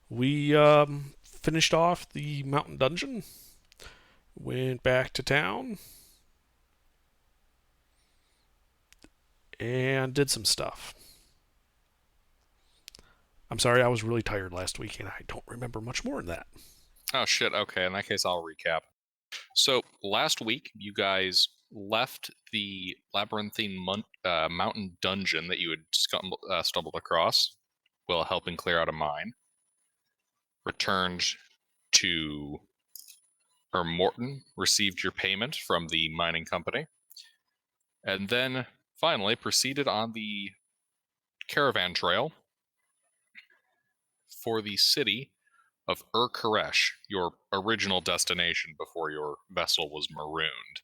We finished off the mountain dungeon, went back to town, and did some stuff. I'm sorry, I was really tired last week, and I don't remember much more than that. Oh shit. Okay, in that case, I'll recap. So last week, you guys left the labyrinthine mountain dungeon that you had stumbled across, while helping clear out a mine. Returned to, or Morton received your payment from the mining company, and then finally proceeded on the caravan trail for the city of Ur-Karesh, your original destination before your vessel was marooned.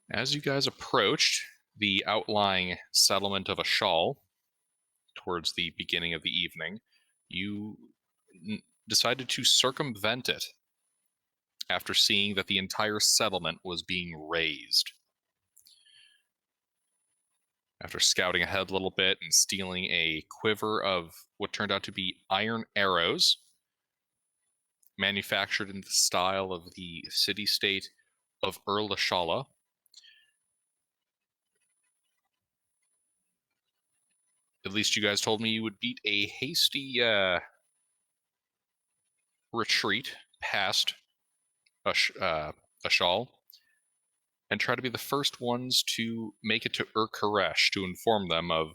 As you guys approached the outlying settlement of Ashal towards the beginning of the evening, you decided to circumvent it after seeing that the entire settlement was being razed. After scouting ahead a little bit and stealing a quiver of what turned out to be iron arrows, manufactured in the style of the city-state of Lashala, at least you guys told me you would beat a hasty retreat past Ashal and try to be the first ones to make it to Ur-Karesh to inform them of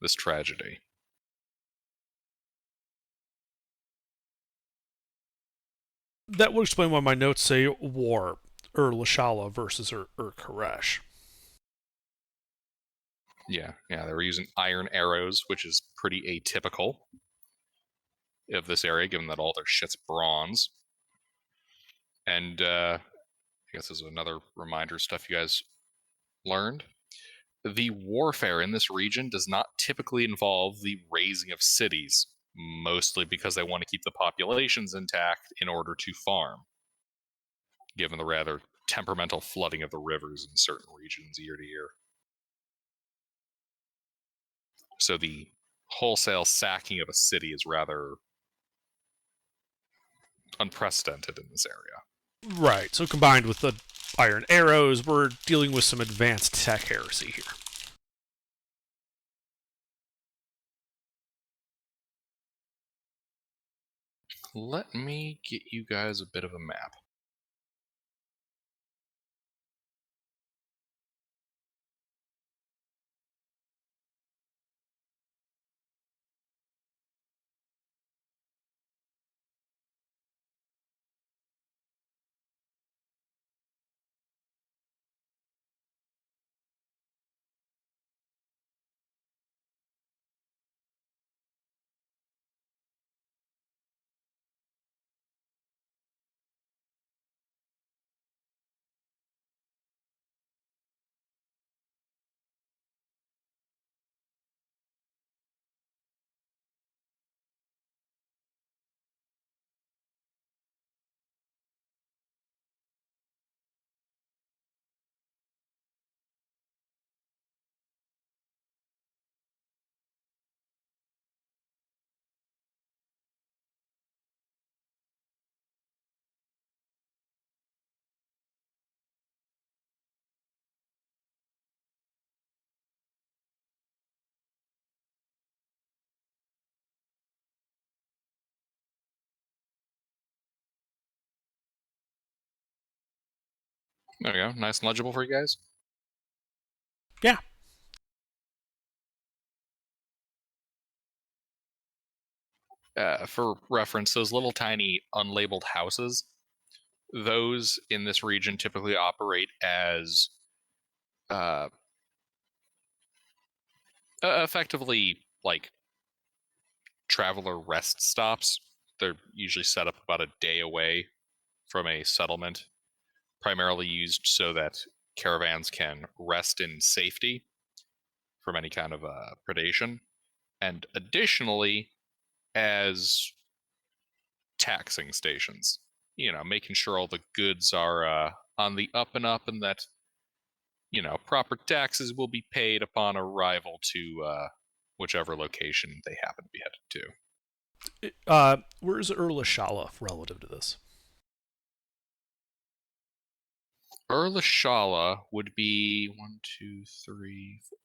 this tragedy. That would explain why my notes say war, Lashala versus Koresh. Yeah, they were using iron arrows, which is pretty atypical of this area, given that all their shit's bronze. And I guess there's another reminder stuff you guys learned. The warfare in this region does not typically involve the razing of cities, mostly because they want to keep the populations intact in order to farm, given the rather temperamental flooding of the rivers in certain regions year to year. So the wholesale sacking of a city is rather unprecedented in this area. Right, so combined with the iron arrows, we're dealing with some advanced tech heresy here. Let me get you guys a bit of a map. There we go. Nice and legible for you guys. Yeah. For reference, those little tiny unlabeled houses, those in this region typically operate as uh, effectively like traveler rest stops. They're usually set up about a day away from a settlement, primarily used so that caravans can rest in safety from any kind of predation, and additionally as taxing stations. Making sure all the goods are on the up and up, and that proper taxes will be paid upon arrival to whichever location they happen to be headed to. Where's Urlashala relative to this? Urlashala would be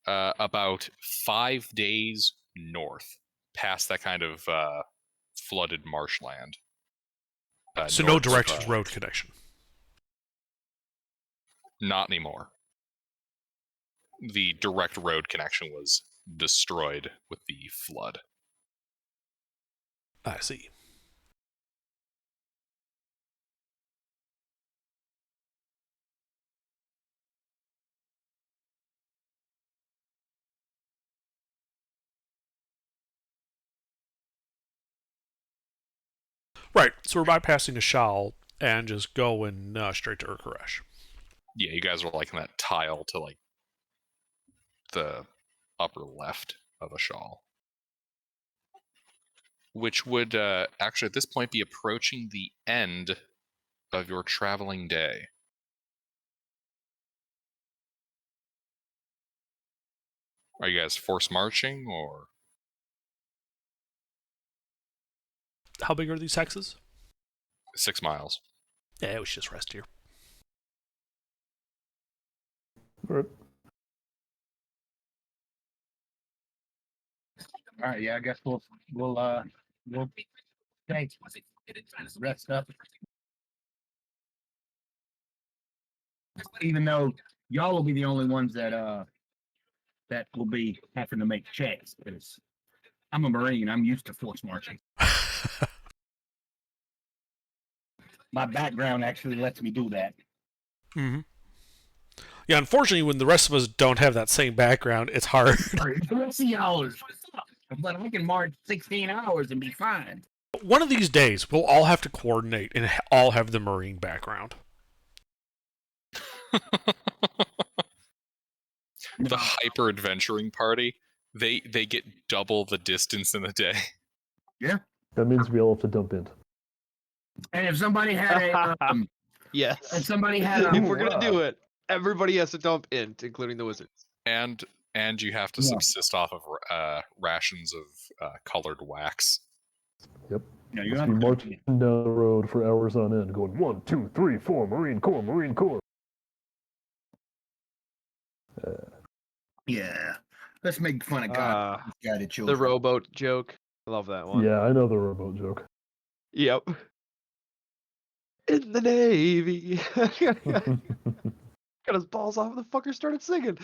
about 5 days north, past that kind of flooded marshland. So no North of, direct road connection. not anymore. The direct road connection was destroyed with the flood. I see. Right, so we're bypassing the Shal and just going straight to Urkaresh. Yeah, you guys are like in that tile to like the upper left of a shawl, which would actually at this point be approaching the end of your traveling day. Are you guys force marching or? How big are these hexes? 6 miles. Yeah, we should just rest here. All right, yeah, I guess we'll thanks. Rest up. Even though y'all will be the only ones that will be having to make checks, because I'm a Marine. I'm used to force marching. My background actually lets me do that. Mm-hmm. Yeah, unfortunately, when the rest of us don't have that same background, it's hard. 60 hours. But I can march 16 hours and be fine. One of these days, we'll all have to coordinate and all have the Marine background. The hyper adventuring party, they get double the distance in a day. Yeah. That means we all have to dump in. And if somebody had a yes, if somebody had a, if we're gonna do it, everybody has to dump in, including the wizards. And you have to subsist off of rations of colored wax. Yep. Yeah, you Must have be to- marching down the road for hours on end, going 1, 2, 3, 4, Marine Corps, Marine Corps. Yeah. Let's make fun of God. Guided The children. rowboat joke. I love that one. Yeah, I know the rowboat joke. Yep. In the Navy. Got his balls off, and the fucker started singing.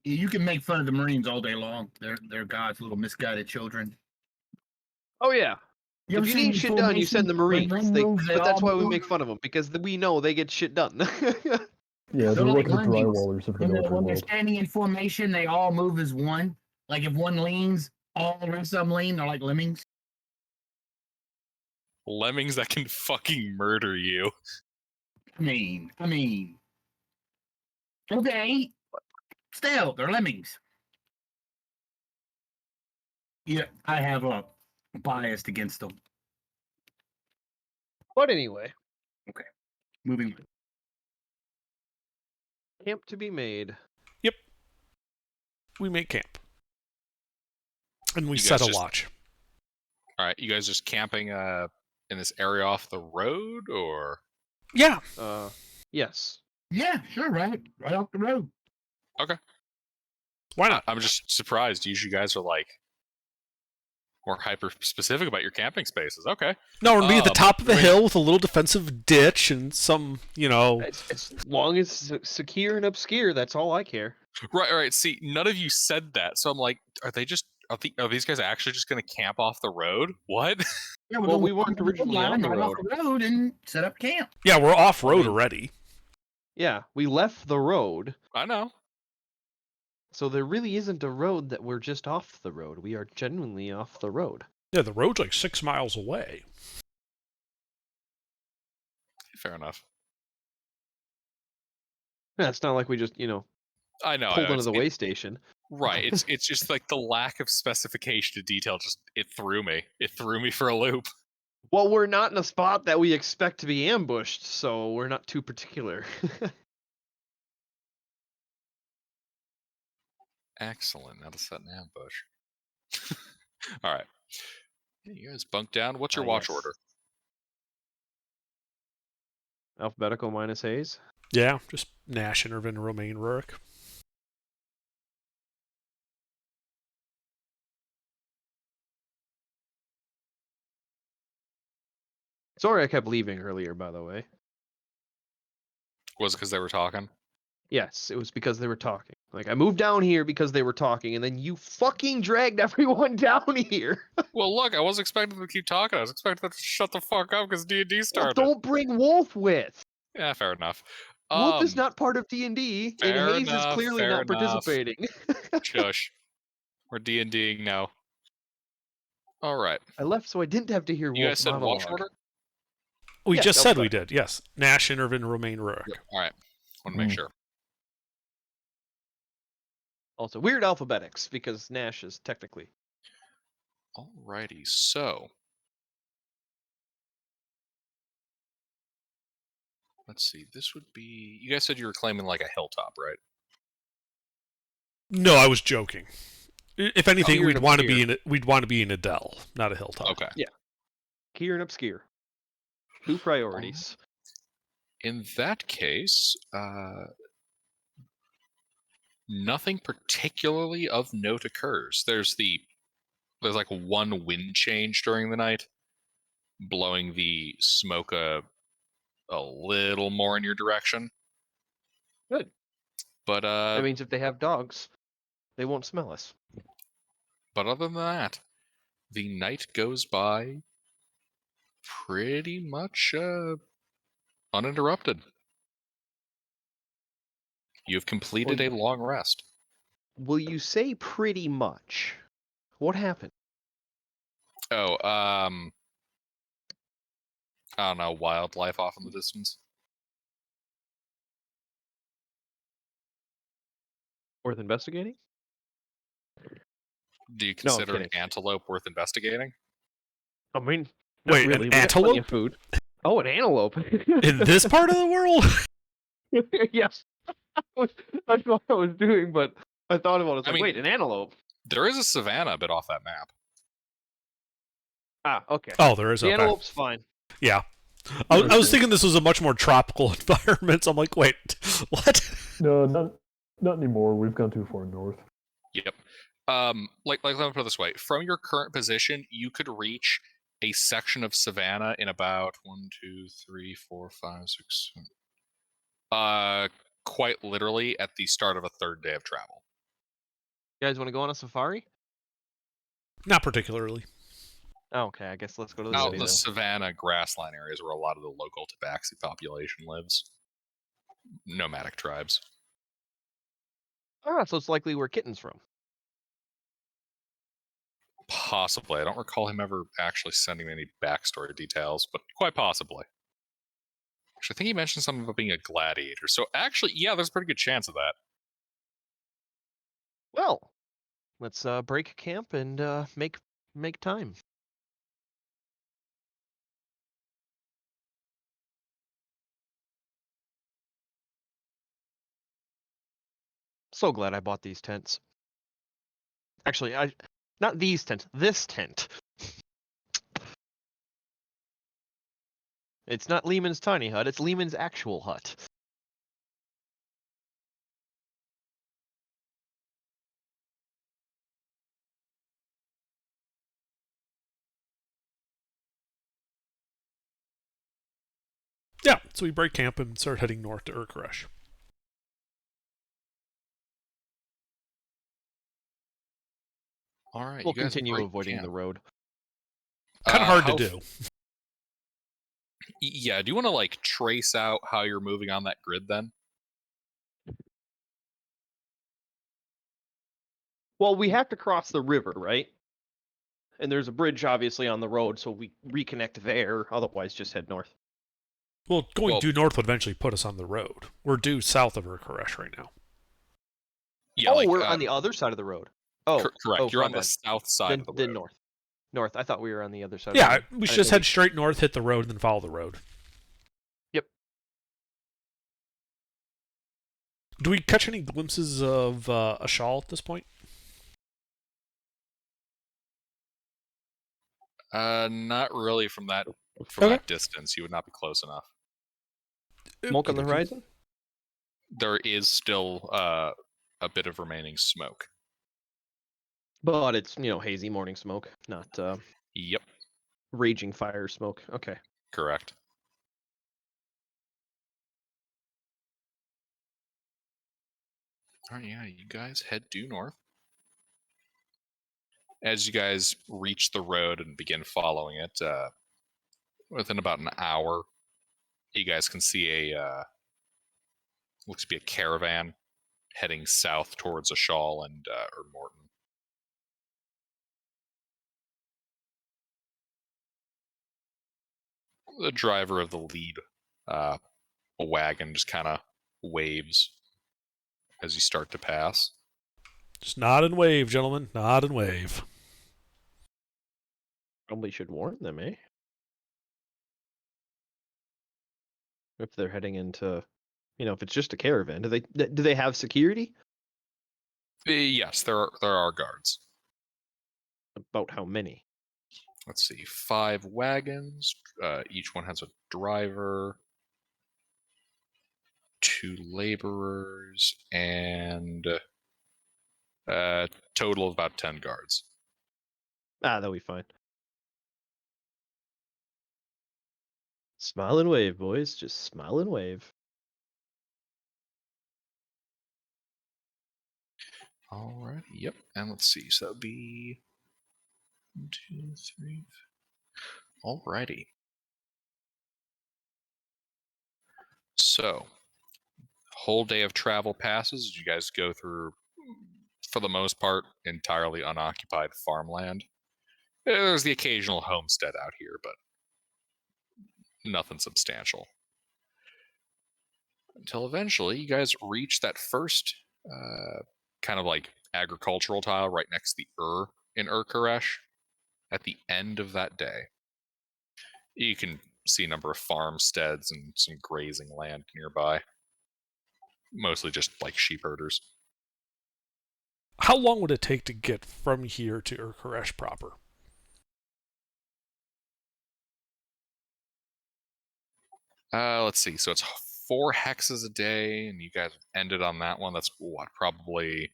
You can make fun of the Marines all day long. They're God's little misguided children. Oh yeah. You If ever you seen need shit done, you send the formation? Marines. When moves, they But that's all why we move. make fun of them, because we know they get shit done. Yeah, they're like like the lemmings. drywallers of the When military they're world. standing in formation, they all move as one. Like if one leans, all the rest of them lean. They're like lemmings. Lemmings that can fucking murder you. I mean. Okay. Still, they're lemmings. Yeah, I have a bias against them. But anyway, Moving on. camp to be made. We make camp. And we You set guys a just- watch. All right, you guys just camping in this area off the road, or? Yeah. Yes. Yeah, sure, right off the road. Why not? I'm just surprised. Usually, you guys are like more hyper specific about your camping spaces. Okay. No, we're gonna be at the top of the wait. hill with a little defensive ditch and some, As long as it's secure and obscure, that's all I care. Right. See, none of you said that, so I'm like, are these guys actually just going to camp off the road? What? Yeah, Well, we walk weren't the originally line on the right off road. the road and set up camp. yeah, we're off road I mean- already. Yeah, we left the road, I know. so there really isn't a road that we're just off the road. We are genuinely off the road. Yeah, the road's like 6 miles away. Fair enough. Yeah, it's not like we just, I know. pulled into it's- the way station. Right. It's just like the lack of specification to detail. Just it threw me. It threw me for a loop. Well, we're not in a spot that we expect to be ambushed, so we're not too particular. Excellent. Now to set an ambush. All right. Yeah, you guys bunk down. What's your watch yes. order? Alphabetical minus Hayes. Yeah, just Nash, Intervin, Romaine, Rurik. Sorry I kept leaving earlier, by the way. Was it because they were talking? Yes, it was because they were talking. Like, I moved down here because they were talking, and then you fucking dragged everyone down here. Well, look, I wasn't expecting them to keep talking. I was expecting them to shut the fuck up because D&D Well, started. don't bring Wolf with. Yeah, fair enough. Wolf is not part of D&D, and fair Hayes is enough, clearly fair not enough. participating. Shush. We're D&Ding now. All right. I left so I didn't have to hear You guys Wolf's said monologue. watch order? We Yeah, just said we alphabetical. did. Yes, Nash, Intervin, Romaine, Rurik. Yep. All right. Want to make sure. Also, weird alphabetics, because Nash is technically... Alrighty, so let's see. This would be. You guys said you were claiming like a hilltop, right? No, I was joking. If anything, Kier we'd and want to Obscure. be in we'd want to be in a dell, not a hilltop. Okay. Kier and Obscure. Two priorities. In that case, nothing particularly of note occurs. There's like one wind change during the night, blowing the smoke a little more in your direction. Good. But That means if they have dogs, they won't smell us. but other than that, the night goes by pretty much uninterrupted. You've completed a long rest. Will you say pretty much? What happened? Oh, I don't know, wildlife off in the distance. Worth investigating? Do you No, I'm consider an kidding. antelope worth investigating? I mean, not Wait, really. an We got plenty of antelope food. Oh, an antelope. in this part of the world? Yes. That's what I was doing, but I thought about it. It's I like, mean- wait, an antelope. There is a savanna a bit off that map. Ah, okay. Oh, there is. The Okay. antelope's fine. Yeah. I was thinking this was a much more tropical environment. So I'm like, wait, what? No, not anymore. We've gone too far north. Yep. Like let me put it this way: from your current position, you could reach a section of savanna in about 1, 2, 3, 4, 5, 6. Quite literally at the start of a third day of travel. You guys want to go on a safari? Not particularly. Oh, okay, I guess let's go to the Out city in the then. savanna grassland areas where a lot of the local tabaxi population lives. Nomadic tribes. Ah, so it's likely where Kitten's from. Possibly. I don't recall him ever actually sending me any backstory details, but quite possibly. Actually, I think he mentioned something about being a gladiator. So actually, yeah, there's a pretty good chance of that. Well, let's break camp and make time. So glad I bought these tents. Actually, not these tents, this tent. It's not Lehman's tiny hut, it's Lehman's actual hut. Yeah, so we break camp and start heading north to Urkeresh. All right, We'll you guys continue break avoiding camp. the road. Kind of hard to how do. Yeah, do you want to like trace out how you're moving on that grid then? Well, we have to cross the river, right? And there's a bridge obviously on the road, so we reconnect there, otherwise just head north. Well, going Well- due north would eventually put us on the road. We're due south of Urkeresh right now. Yeah, oh, like, we're on the other side of the road. Oh, correct. oh, You're on wrong the one. south side of the Then road. north. North. I thought we were on the other side of the Yeah, road. we should I just think head straight north, hit the road, and then follow the road. Yep. Do we catch any glimpses of a shawl at this point? Not really from that Okay. distance. You would not be close enough. Smoke on the Okey-dokey. horizon? There is still a bit of remaining smoke. But it's, hazy morning smoke, not Yep, raging fire smoke. Okay. correct. All right, yeah, you guys head due north. As you guys reach the road and begin following it, within about an hour, you guys can see a looks to be a caravan heading south towards Ashal and Morton. The driver of the lead wagon just kind of waves as you start to pass. Just nod and wave, gentlemen. Nod and wave. Probably should warn them, eh? If they're heading into, if it's just a caravan, do they have security? Yes, there are guards. About how many? Let's see, 5 wagons. Each one has a driver, 2 laborers, and a total of about 10 guards. That'll be fine. Smile and wave, boys. Just smile and wave. All right. Yep. And let's see. So that'd be 1, 2, 3. All righty. So, whole day of travel passes. You guys go through, for the most part, entirely unoccupied farmland. There's the occasional homestead out here, but nothing substantial. Until eventually, you guys reach that first kind of like agricultural tile right next to the in Koresh. At the end of that day, you can see a number of farmsteads and some grazing land nearby. Mostly just like sheep herders. How long would it take to get from here to Urkaresh proper? Let's see. So it's 4 hexes a day, and you guys ended on that one. That's what, probably.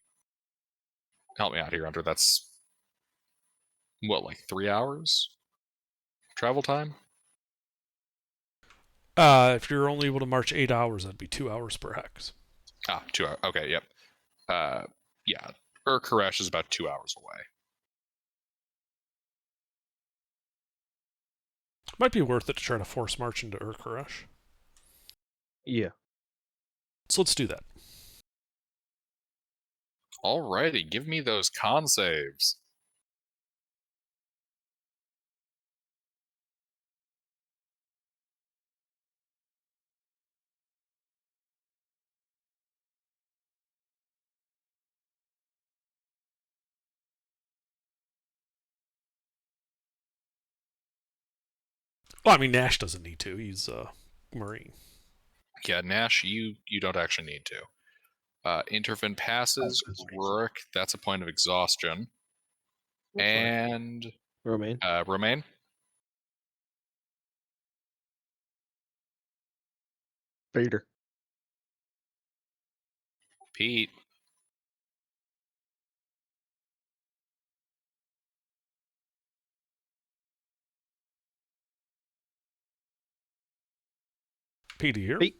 Help me out here, Hunter. That's what, like 3 hours travel time? If you're only able to march 8 hours, that'd be 2 hours per hex. 2 hours. Okay, yep. Yeah. Koresh is about 2 hours away. Might be worth it to try to force march into Urkaresh. Yeah. So let's do that. Alrighty, give me those con saves. Well, I mean, Nash doesn't need to. He's a Marine. Yeah, Nash, you don't actually need to. Interfin passes. Rurik, that's a point of exhaustion. And Romaine. Romaine? Vader. Pete. Pete here. Pete.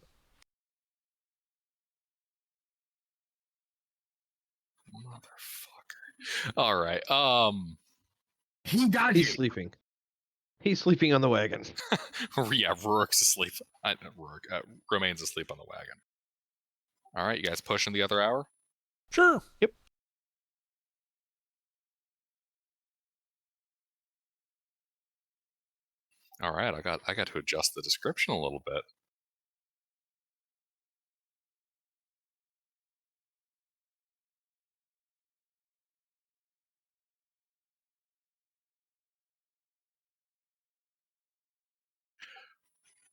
Motherfucker. All right. He got He's here. sleeping. He's sleeping on the wagon. Yeah, Rurik's asleep. Romaine's asleep on the wagon. All right, you guys pushing the other hour? Sure. Yep. All right, I got to adjust the description a little bit.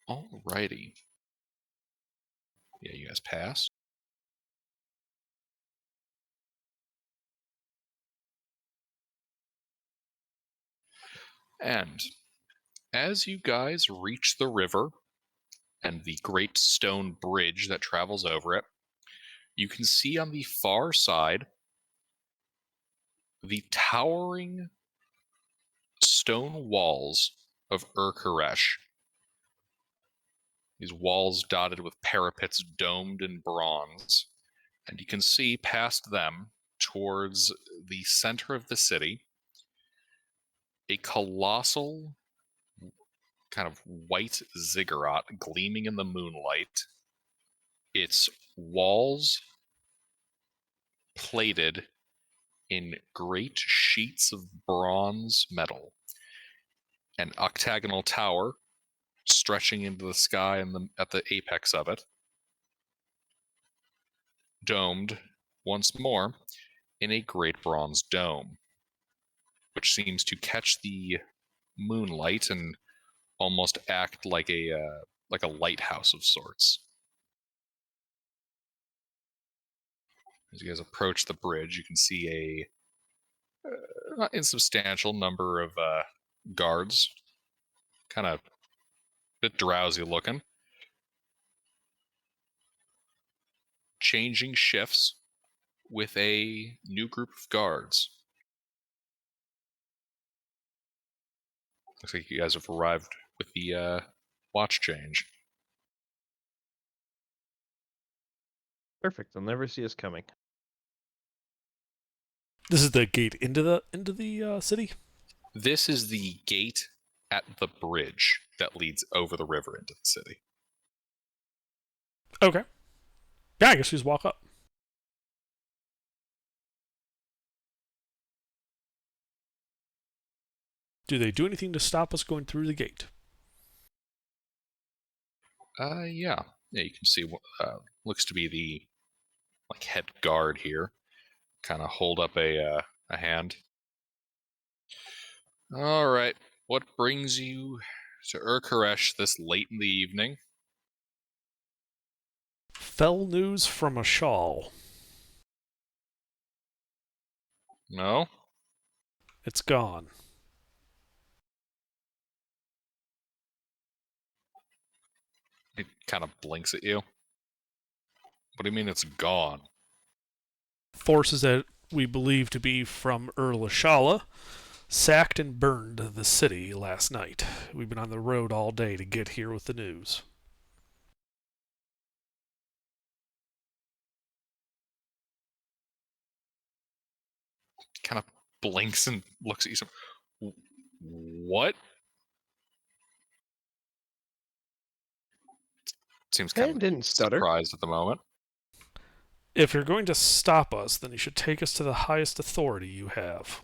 Alrighty. Yeah, you guys pass. And as you guys reach the river and the great stone bridge that travels over it, you can see on the far side the towering stone walls of Ur-Karesh. These walls dotted with parapets domed in bronze. And you can see past them, towards the center of the city, a colossal kind of white ziggurat gleaming in the moonlight. Its walls plated in great sheets of bronze metal. An octagonal tower stretching into the sky at the apex of it, domed once more in a great bronze dome, which seems to catch the moonlight and almost act like a lighthouse of sorts. As you guys approach the bridge, you can see a not insubstantial number of guards, kind of a bit drowsy looking, changing shifts with a new group of guards. Looks like you guys have arrived with the watch change. Perfect. They'll never see us coming. This is the gate into the city. This is the gate at the bridge that leads over the river into the city. Okay. Yeah, I guess we just walk up. Do they do anything to stop us going through the gate? Yeah. You can see looks to be the head guard here. Kind of hold up a hand. All right. What brings you to Ur-Karesh this late in the evening? Fell news from a shawl. No? It's gone. It kind of blinks at you. What do you mean it's gone? Forces that we believe to be from Lashala sacked and burned the city last night. We've been on the road all day to get here with the news. Kind of blinks and looks at you. What? Seems kind And of didn't stutter. surprised at the moment. If you're going to stop us, then you should take us to the highest authority you have.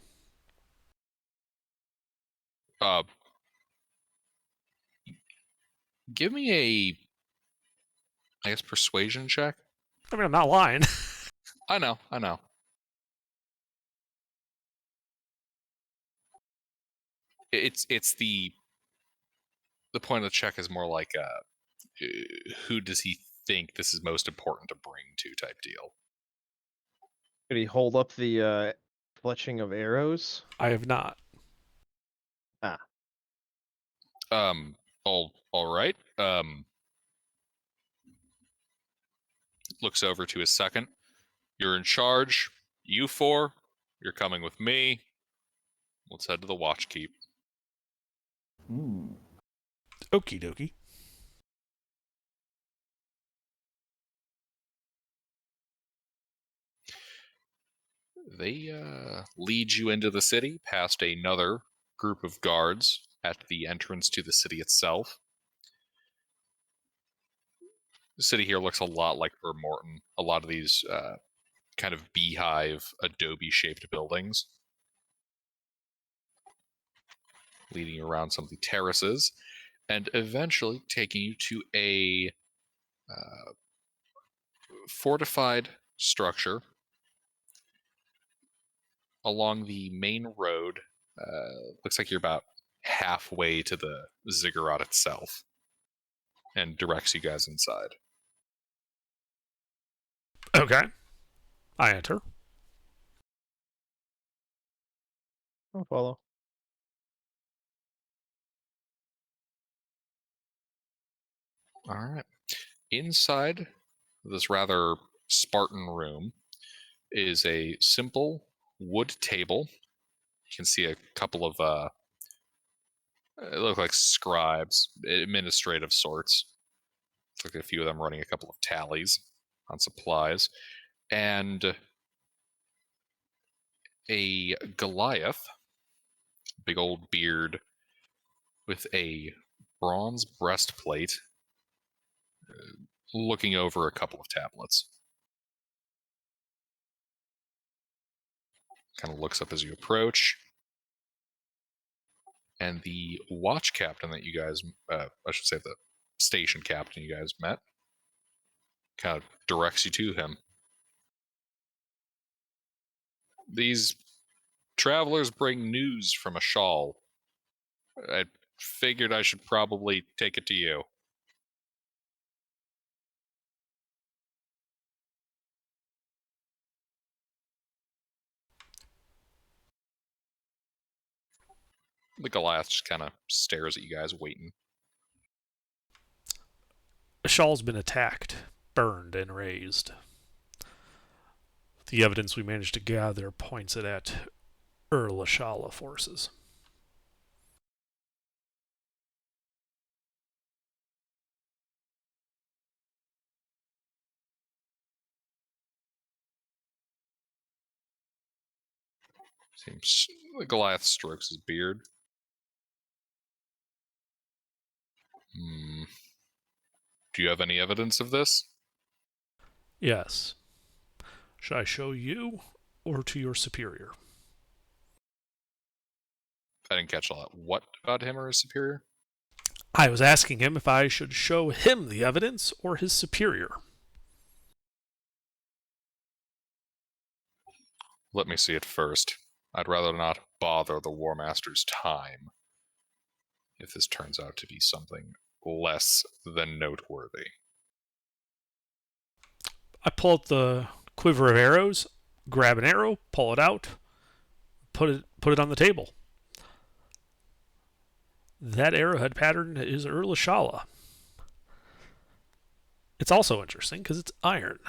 Give me I guess, persuasion check. I mean, I'm not lying. I know. It's the point of the check is more like who does he think this is most important to bring to type deal. Did he hold up the fletching of arrows? I have not. All right. Looks over to his second. You're in charge. You four, you're coming with me. Let's head to the watch keep. Okie dokie. They lead you into the city past another group of guards at the entrance to the city itself. The city here looks a lot like Vermorton. A lot of these kind of beehive, adobe-shaped buildings, leading you around some of the terraces, and eventually taking you to a fortified structure along the main road. Looks like you're about halfway to the ziggurat itself, and directs you guys inside. Okay. I enter. I'll follow. All right. Inside this rather Spartan room is a simple wood table. You can see a couple of it look like scribes, administrative sorts. Looks like a few of them running a couple of tallies on supplies, and a Goliath, big old beard with a bronze breastplate, looking over a couple of tablets. Kind of looks up as you approach. And the watch captain that you guys, I should say the station captain you guys met, kind of directs you to him. These travelers bring news from a shawl. I figured I should probably take it to you. The Goliath just kind of stares at you guys, waiting. The shawl's been attacked, burned, and razed. The evidence we managed to gather points it at Shala forces. Seems the Goliath strokes his beard. Do you have any evidence of this? Yes. Should I show you or to your superior? I didn't catch all that. What about him or his superior? I was asking him if I should show him the evidence or his superior. Let me see it first. I'd rather not bother the War Master's time if this turns out to be something less than noteworthy. I pull out the quiver of arrows, grab an arrow, pull it out, put it on the table. That arrowhead pattern is Shala. It's also interesting because it's iron.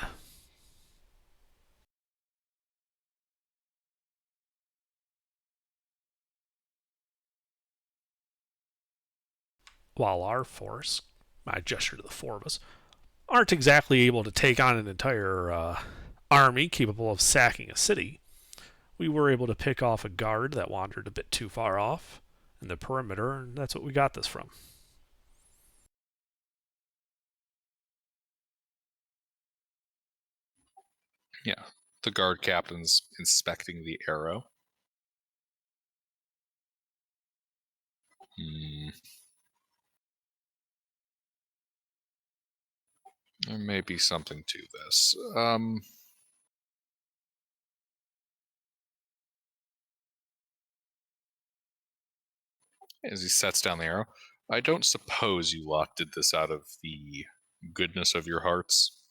While our force, I gesture to the four of us, aren't exactly able to take on an entire army capable of sacking a city, we were able to pick off a guard that wandered a bit too far off in the perimeter, and that's what we got this from. Yeah. The guard captain's inspecting the arrow. There may be something to this. As he sets down the arrow, I don't suppose you lot did this out of the goodness of your hearts.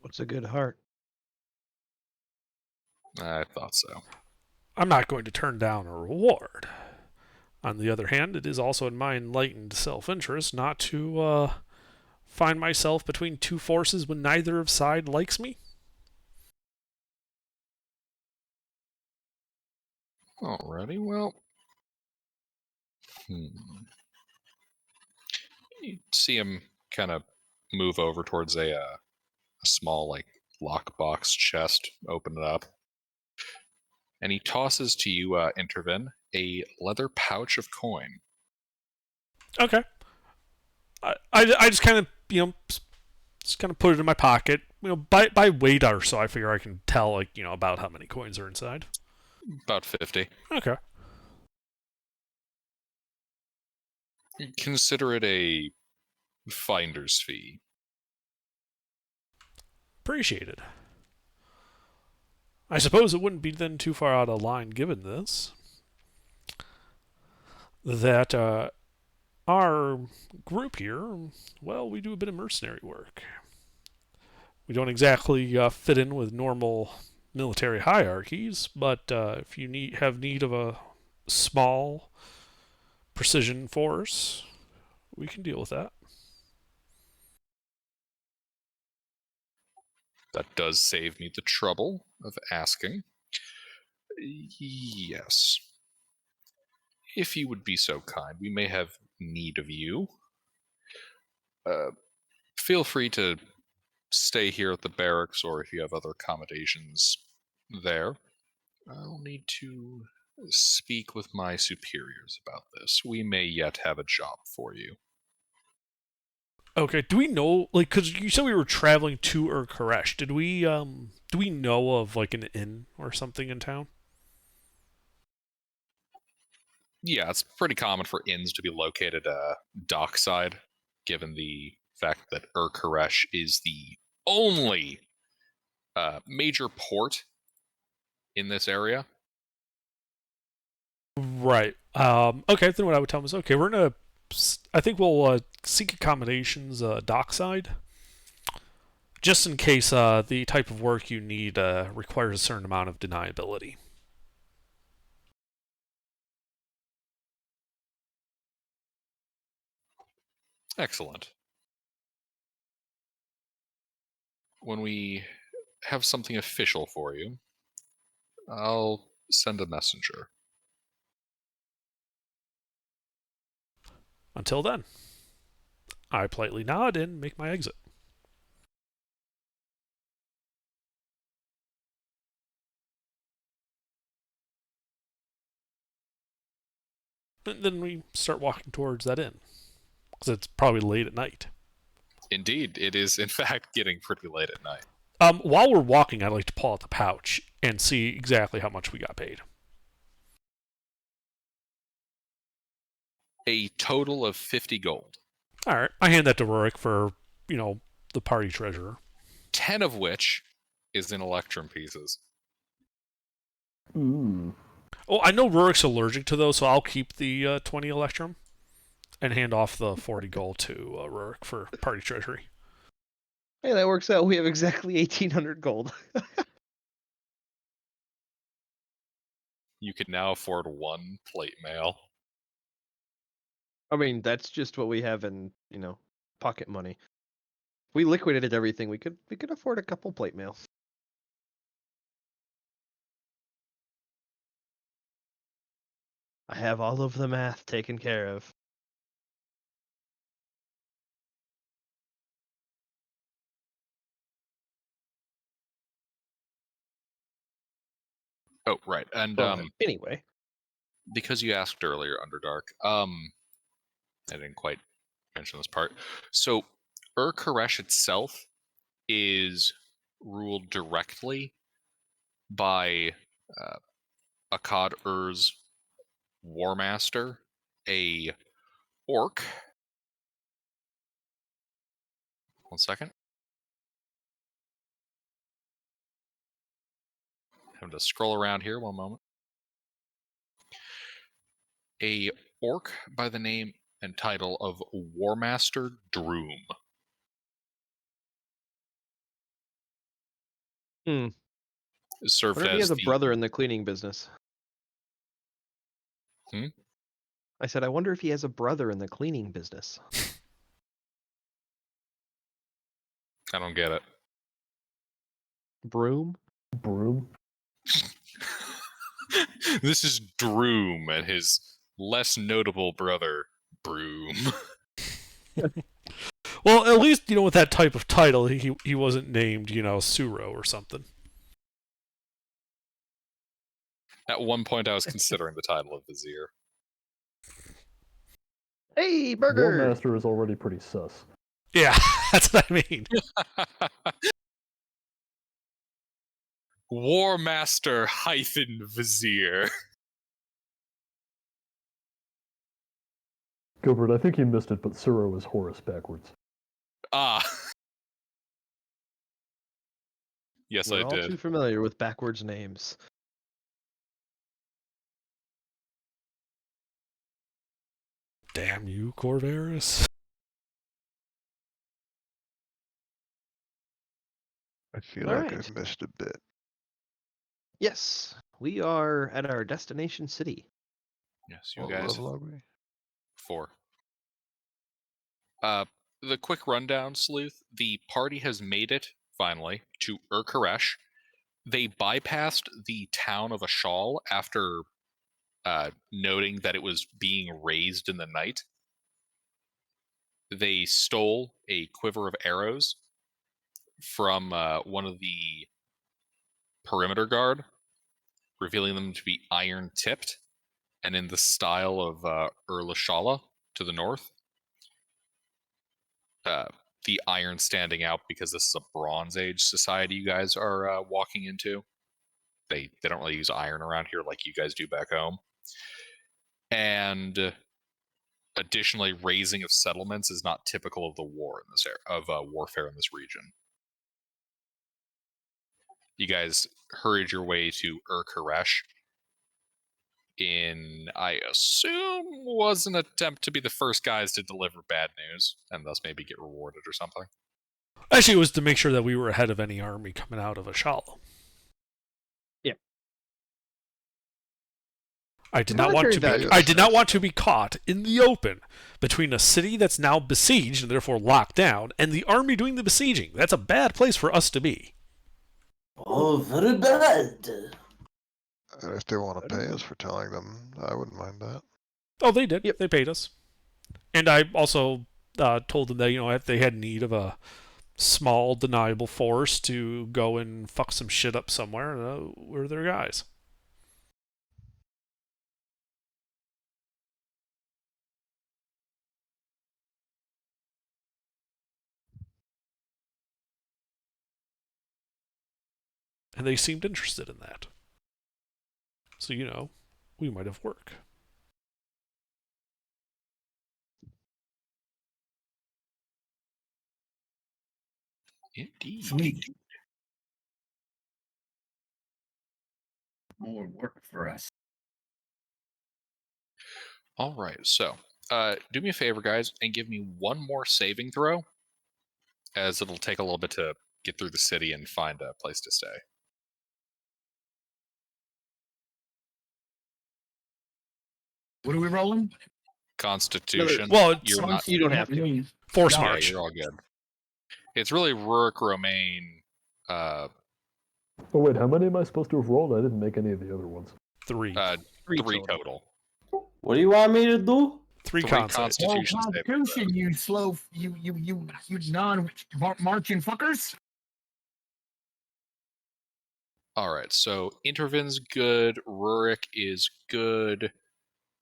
What's a good heart? I thought so. I'm not going to turn down a reward. On the other hand, it is also in my enlightened self-interest not to find myself between two forces when neither of side likes me. Alrighty, well. You see him kind of move over towards a small, like, lockbox chest, open it up. And he tosses to you, Intervin, a leather pouch of coin. Okay. I just kind of, just kind of put it in my pocket. By weight or so, I figure I can tell, about how many coins are inside. About 50. Okay. Consider it a finder's fee. Appreciated. I suppose it wouldn't be then too far out of line given this that our group here, well, we do a bit of mercenary work. We don't exactly fit in with normal military hierarchies, but if you have need of a small precision force, we can deal with that. That does save me the trouble of asking. Yes. If you would be so kind, we may have need of you. Feel free to stay here at the barracks, or if you have other accommodations there. I'll need to speak with my superiors about this. We may yet have a job for you. Okay, do we know, like, because you said we were traveling to Urkaresh, do we know of, like, an inn or something in town? Yeah, it's pretty common for inns to be located dockside, given the fact that Urkaresh is the only major port in this area. Right. Okay, then what I would tell them is, okay, we're gonna, I think we'll seek accommodations dockside, just in case the type of work you need requires a certain amount of deniability. Excellent. When we have something official for you, I'll send a messenger. Until then, I politely nod and make my exit. And then we start walking towards that inn, because it's probably late at night. Indeed, it is in fact getting pretty late at night. While we're walking, I'd like to pull out the pouch and see exactly how much we got paid. A total of 50 gold. All right, I hand that to Rurik for, the party treasurer. 10 of which is in electrum pieces. Ooh. Oh, I know Rurik's allergic to those, so I'll keep the 20 electrum and hand off the 40 gold to Rurik for party treasury. Hey, that works out. We have exactly 1,800 gold. You can now afford one plate mail. I mean, that's just what we have in, pocket money. If we liquidated everything, we could afford a couple plate mail. I have all of the math taken care of. Oh, right. And But anyway, because you asked earlier, Underdark, I didn't quite mention this part. So, Urkaresh itself is ruled directly by Akkad Ur's War Master, a orc. One second. I'm to scroll around here one moment. A orc by the name and title of War Master Droom. Served what if he as has a the brother in the cleaning business? I said, I wonder if he has a brother in the cleaning business. I don't get it. Broom? Broom. This is Droom and his less notable brother, Broom. Well, at least, with that type of title, he wasn't named, Suro or something. At one point, I was considering the title of Vizier. Hey, War burger! Master is already pretty sus. Yeah, that's what I mean. War Master hyphen Vizier. Gilbert, I think you missed it, but Suro is Horus backwards. Ah. Yes, We're I all did. too familiar with backwards names. Damn you, Corvaris. I feel All like right. I've missed a bit. Yes, we are at our destination city. Yes, you What guys. level are we? 4. The quick rundown, Sleuth. The party has made it, finally, to Urkaresh. They bypassed the town of Ashal after noting that it was being razed in the night. They stole a quiver of arrows from one of the perimeter guard, revealing them to be iron-tipped and in the style of Urlashala to the north. The iron standing out because this is a Bronze Age society you guys are walking into. They don't really use iron around here like you guys do back home. And additionally, raising of settlements is not typical of the war in this warfare in this region. You guys hurried your way to Urkaresh in, I assume, was an attempt to be the first guys to deliver bad news and thus maybe get rewarded or something. Actually, it was to make sure that we were ahead of any army coming out of Ashala. Yeah. I did not want to be. I did not want to be caught in the open between a city that's now besieged and therefore locked down, and the army doing the besieging. That's a bad place for us to be. Oh, very bad. And if they want to pay us for telling them, I wouldn't mind that. Oh, they did. Yep. They paid us, and I also told them that if they had need of a small deniable force to go and fuck some shit up somewhere, we're their guys. And they seemed interested in that. So, we might have work. Indeed. Sweet. More work for us. All right, so do me a favor, guys, and give me one more saving throw, as it'll take a little bit to get through the city and find a place to stay. What are we rolling? Constitution. Well, it's, you're not. You don't have to. Force Yeah, Yeah, march. you're all good. It's really Rurik, Romaine. Oh wait, how many am I supposed to have rolled? I didn't make any of the other ones. 3. Three total. What do you want me to do? 3 Three con saves. Constitution saving throws. Constitution, you slow, you non-marching fuckers. All right, so Intervin's good. Rurik is good.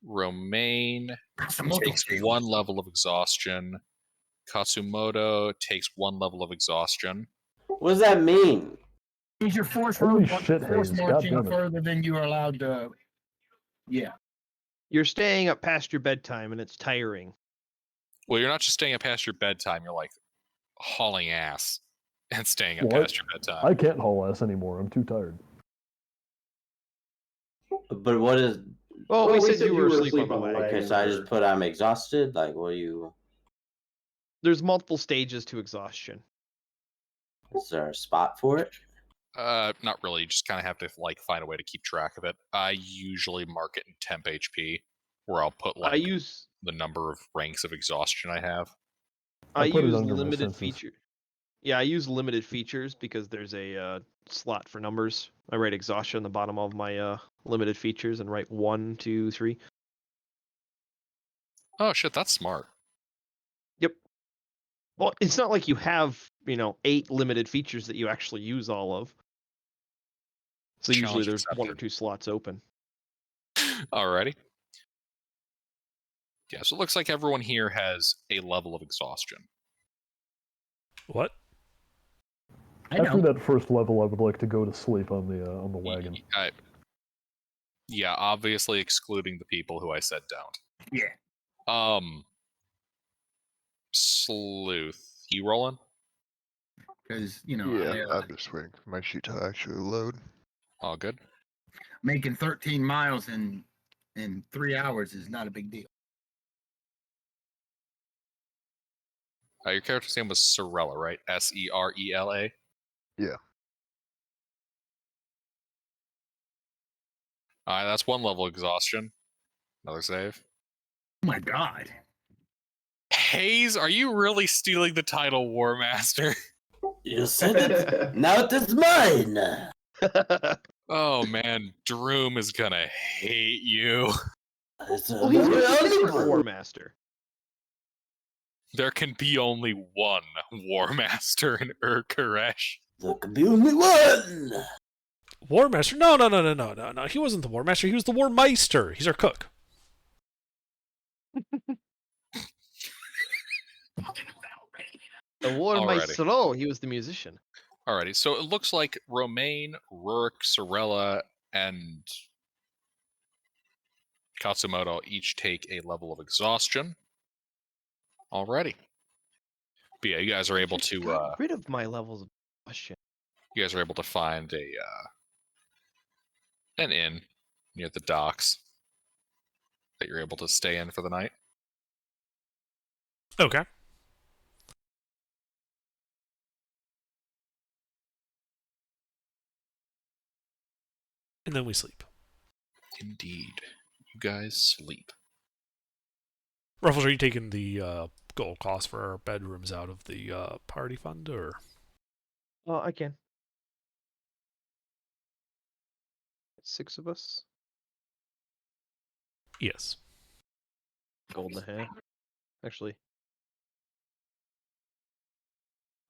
Romaine takes 1 level of exhaustion. Katsumoto takes 1 level of exhaustion. What does that mean? Is your force Holy shit, force Hayes, marching goddammit. further than you are allowed to? Yeah. You're staying up past your bedtime, and it's tiring. Well, you're not just staying up past your bedtime. You're like hauling ass and staying up What? past your bedtime. I can't haul ass anymore. I'm too tired. But what is? Well, we said you were asleep on the wagon. Okay, so I just put I'm exhausted. Like, what do you? There's multiple stages to exhaustion. Is there a spot for it? Not really. You just kind of have to find a way to keep track of it. I usually mark it in temp HP, where I'll put I use the number of ranks of exhaustion I have. I put it use under my limited senses. feature. Yeah, I use limited features because there's a slot for numbers. I write exhaustion on the bottom of my limited features and write 1, 2, 3. Oh shit, that's smart. Yep. Well, it's not like you have 8 limited features that you actually use all of. So usually Challenge there's 1 or accepted. 2 slots open. Alrighty. Yeah, so it looks like everyone here has a level of exhaustion. What? I After know. that first level, I would like to go to sleep on the wagon. Yeah, obviously excluding the people who I said don't. Yeah. Sleuth, you rolling? Because Yeah, I'm just waiting for my sheet to actually load. All good. making 13 miles in 3 hours is not a big deal. Your character's name was Serela, right? Serela? Yeah. That's 1 level exhaustion. Another save. Oh my god. Hayes, are you really stealing the title War Master? You said it. Now it is mine. Oh man, Droom is gonna hate you. It's a Well, he's very a different honorable. War Master. There can be only one War Master in Urkaresh. There can be only one. War Master? No. He wasn't the War Master. He was the War Meister. He's our cook. The War Alrighty. Maestro, he was the musician. Alrighty, so it looks like Romaine, Rurik, Sorella, and Katsumoto each take a level of exhaustion. Alrighty. But yeah, you guys are able to Got rid of my levels of exhaustion. you guys are able to find an inn near the docks that you're able to stay in for the night. Okay. And then we sleep. Indeed. You guys sleep. Ruffles, are you taking the gold cost for our bedrooms out of the party fund, or? Oh, I can. 6 of us. Yes. Gold and a half. Actually.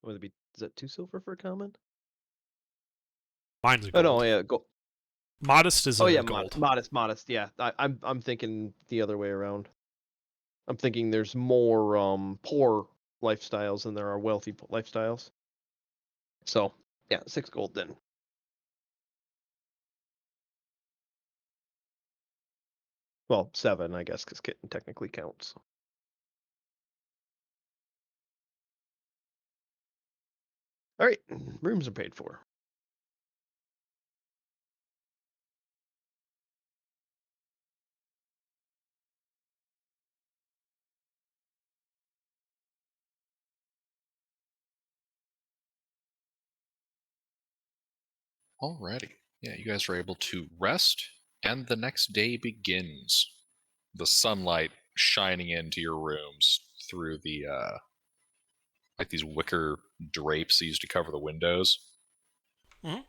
Would it be? Is that 2 silver for a common? Mine's a Oh gold. no, yeah, gold. Modest is Oh a yeah, gold. modest. Yeah, I'm thinking the other way around. I'm thinking there's more poor lifestyles than there are wealthy lifestyles. So yeah, 6 gold then. Well, 7, I guess, because kitten technically counts. All right, rooms are paid for. Alrighty. Yeah, you guys are able to rest, and the next day begins. The sunlight shining into your rooms through the like these wicker drapes used to cover the windows. Mhm.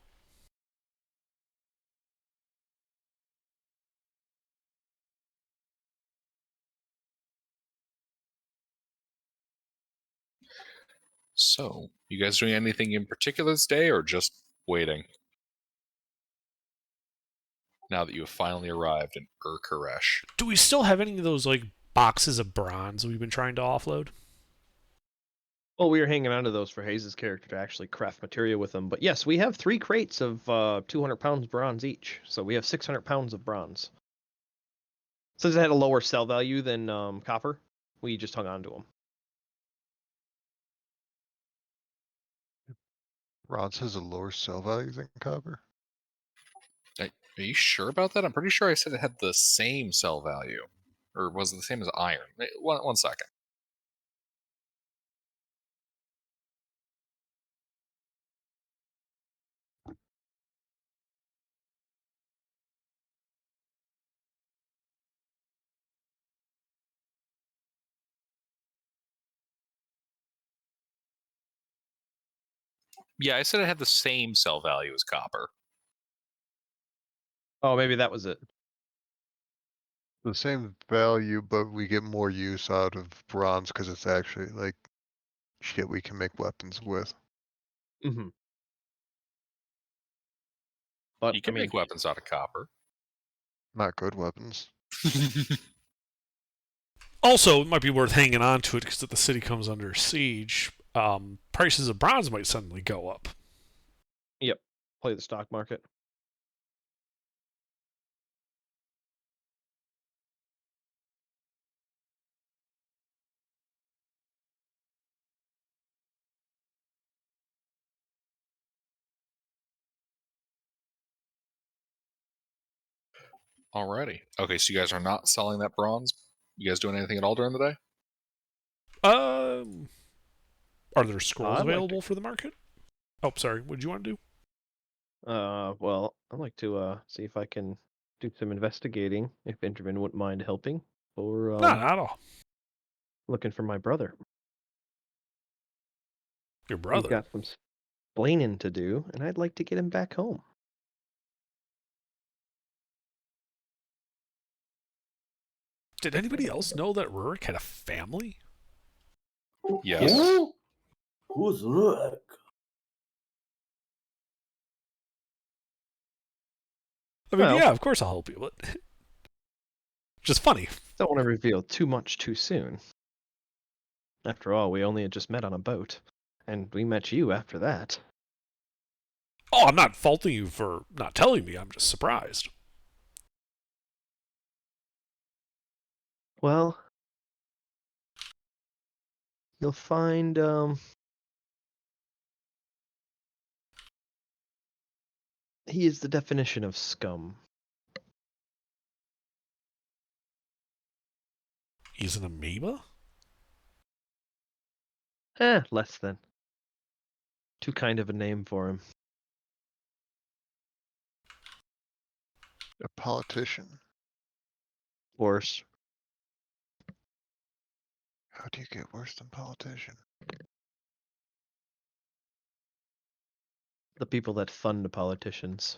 So, you guys doing anything in particular this day, or just waiting? Now that you have finally arrived in Urkaresh. Do we still have any of those like boxes of bronze we've been trying to offload? Well, we were hanging on to those for Hayes' character to actually craft material with them. But yes, we have 3 crates of 200 pounds bronze each. So we have 600 pounds of bronze. Since it had a lower sell value than copper, we just hung on to them. Bronze has a lower sell value than copper. Are you sure about that? I'm pretty sure I said it had the same sell value. Or was it the same as iron? One second. Yeah, I said it had the same sell value as copper. Oh, maybe that was it. The same value, but we get more use out of bronze because it's actually like shit we can make weapons with. Mm-hmm. But You can make weapons out of copper. Not good weapons. Also, it might be worth hanging on to it because if the city comes under siege, prices of bronze might suddenly go up. Yep. Play the stock market. Alrighty. Okay, so you guys are not selling that bronze? You guys doing anything at all during the day? Are there scrolls I'd like available for the market? Oh, sorry. What did you want to do? Well, I'd like to see if I can do some investigating if Benjamin wouldn't mind helping, or No, not at all. looking for my brother. Your He's brother. got some explaining to do, and I'd like to get him back home. Did anybody else know that Rurik had a family? Yes. Who? Who's Rurik? I mean, Well- yeah, of course I'll help you, but just funny. Don't want to reveal too much too soon. After all, we only had just met on a boat, and we met you after that. Oh, I'm not faulting you for not telling me. I'm just surprised. Well, you'll find he is the definition of scum. He's an amoeba? Less than. Too kind of a name for him. A politician. Worse. How do you get worse than politician? The people that fund politicians.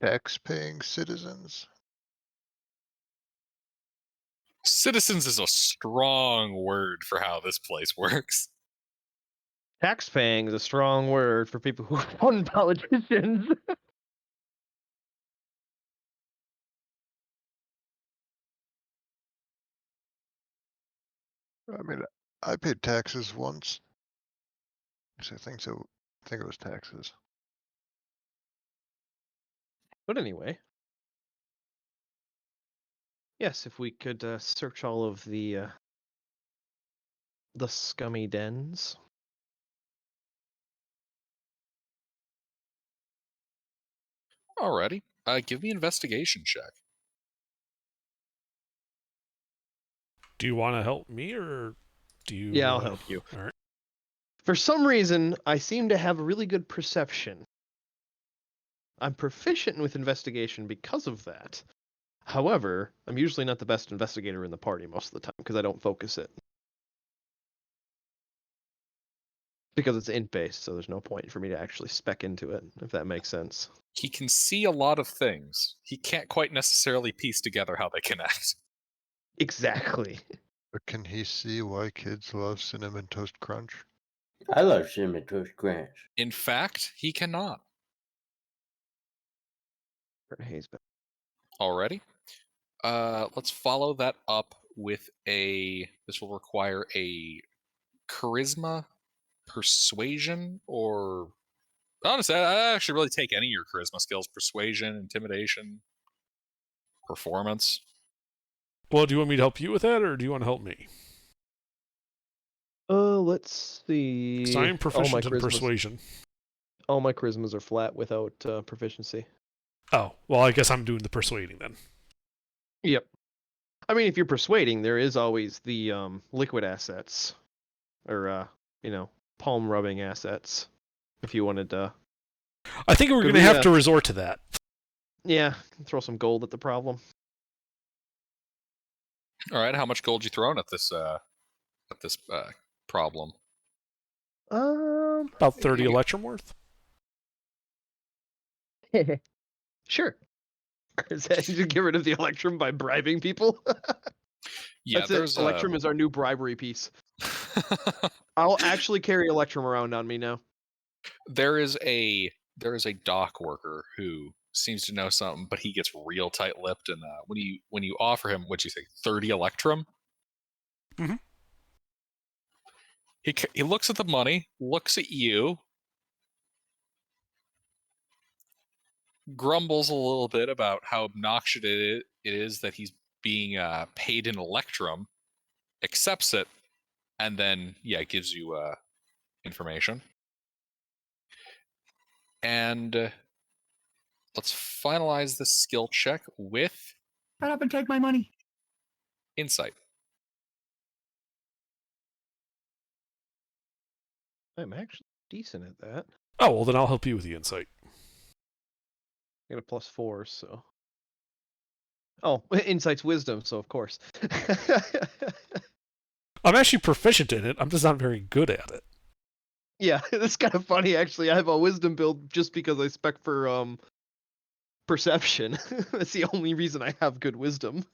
Tax-paying citizens. Citizens is a strong word for how this place works. Tax-paying is a strong word for people who fund politicians. I mean, I paid taxes once. So I think so. I think it was taxes. But anyway. Yes, if we could search all of the scummy dens. Alrighty. Give me an investigation check. Do you want to help me, or do you... Yeah, I'll help you. All right. For some reason, I seem to have a really good perception. I'm proficient with investigation because of that. However, I'm usually not the best investigator in the party most of the time because I don't focus it. Because it's int-based, so there's no point for me to actually spec into it, if that makes sense. He can see a lot of things. He can't quite necessarily piece together how they connect. Exactly. But can he see why kids love Cinnamon Toast Crunch? I love Cinnamon Toast Crunch. In fact, he cannot. Already. Let's follow that up with this will require a charisma, persuasion, or honestly, I actually really take any of your charisma skills: persuasion, intimidation, performance. Well, do you want me to help you with that, or do you want to help me? Let's see. Because I am proficient in charismas- persuasion. All my charismas are flat without proficiency. Oh, well, I guess I'm doing the persuading then. Yep. I mean, if you're persuading, there is always the liquid assets, or palm rubbing assets. If you wanted to, I think we're Could going to we, have to resort to that. yeah, throw some gold at the problem. All right, how much gold you throwing at this problem? About 30 Electrum worth. Sure. Is that you get rid of the Electrum by bribing people? Yeah, That's there's it. Electrum is our new bribery piece. I'll actually carry Electrum around on me now. there is a dock worker who seems to know something, but he gets real tight-lipped, and when you offer him, what'd you say, 30 Electrum? Mhm. He looks at the money, looks at you, grumbles a little bit about how obnoxious it is that he's being paid in Electrum, accepts it, and then gives you information. And let's finalize the skill check with Shut up and take my money. insight. I'm actually decent at that. Oh, well, then I'll help you with the insight. I got a +4, so. Oh, insight's wisdom, so of course. I'm actually proficient in it. I'm just not very good at it. Yeah, it's kind of funny actually. I have a wisdom build just because I spec for perception. That's the only reason I have good wisdom.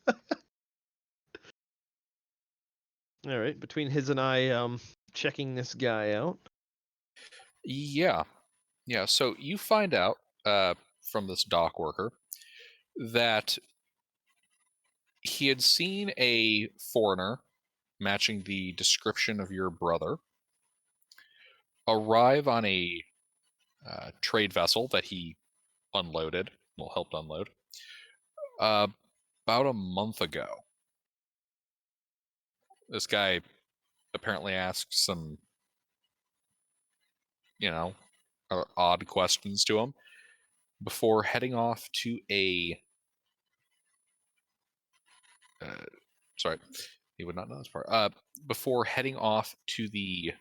All right, between his and I checking this guy out. Yeah. Yeah. So you find out from this dock worker that he had seen a foreigner matching the description of your brother arrive on a trade vessel that he unloaded, well, helped unload, uh, about a month ago. This guy apparently asked some, odd questions to him before heading off to a. Sorry, he would not know this part. Before heading off to the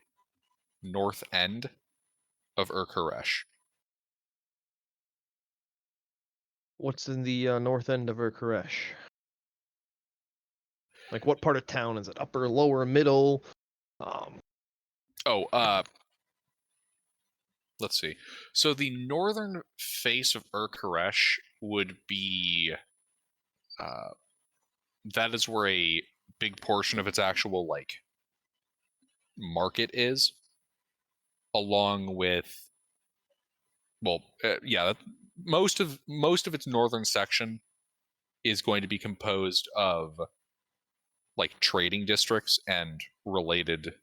north end of Urkaresh. What's in the north end of Urkaresh? Like, what part of town is it? Upper, lower, middle? Let's see. So the northern face of Urkaresh would be. That is where a big portion of its actual market is, along with. Well, yeah, most of its northern section is going to be composed of trading districts and related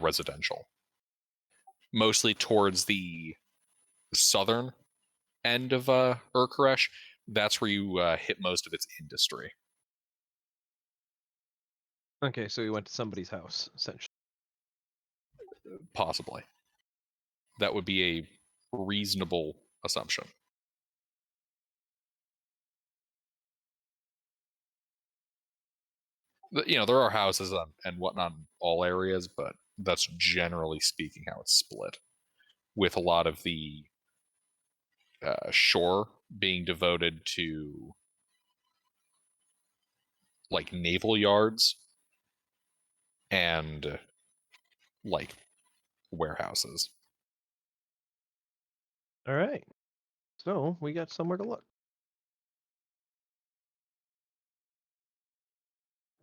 residential, mostly towards the southern end of Urkaresh. That's where you hit most of its industry. Okay, so we went to somebody's house, essentially. Possibly. That would be a reasonable assumption. There are houses and whatnot in all areas, but that's generally speaking how it's split, with a lot of the shore being devoted to naval yards and warehouses. All right. So we got somewhere to look.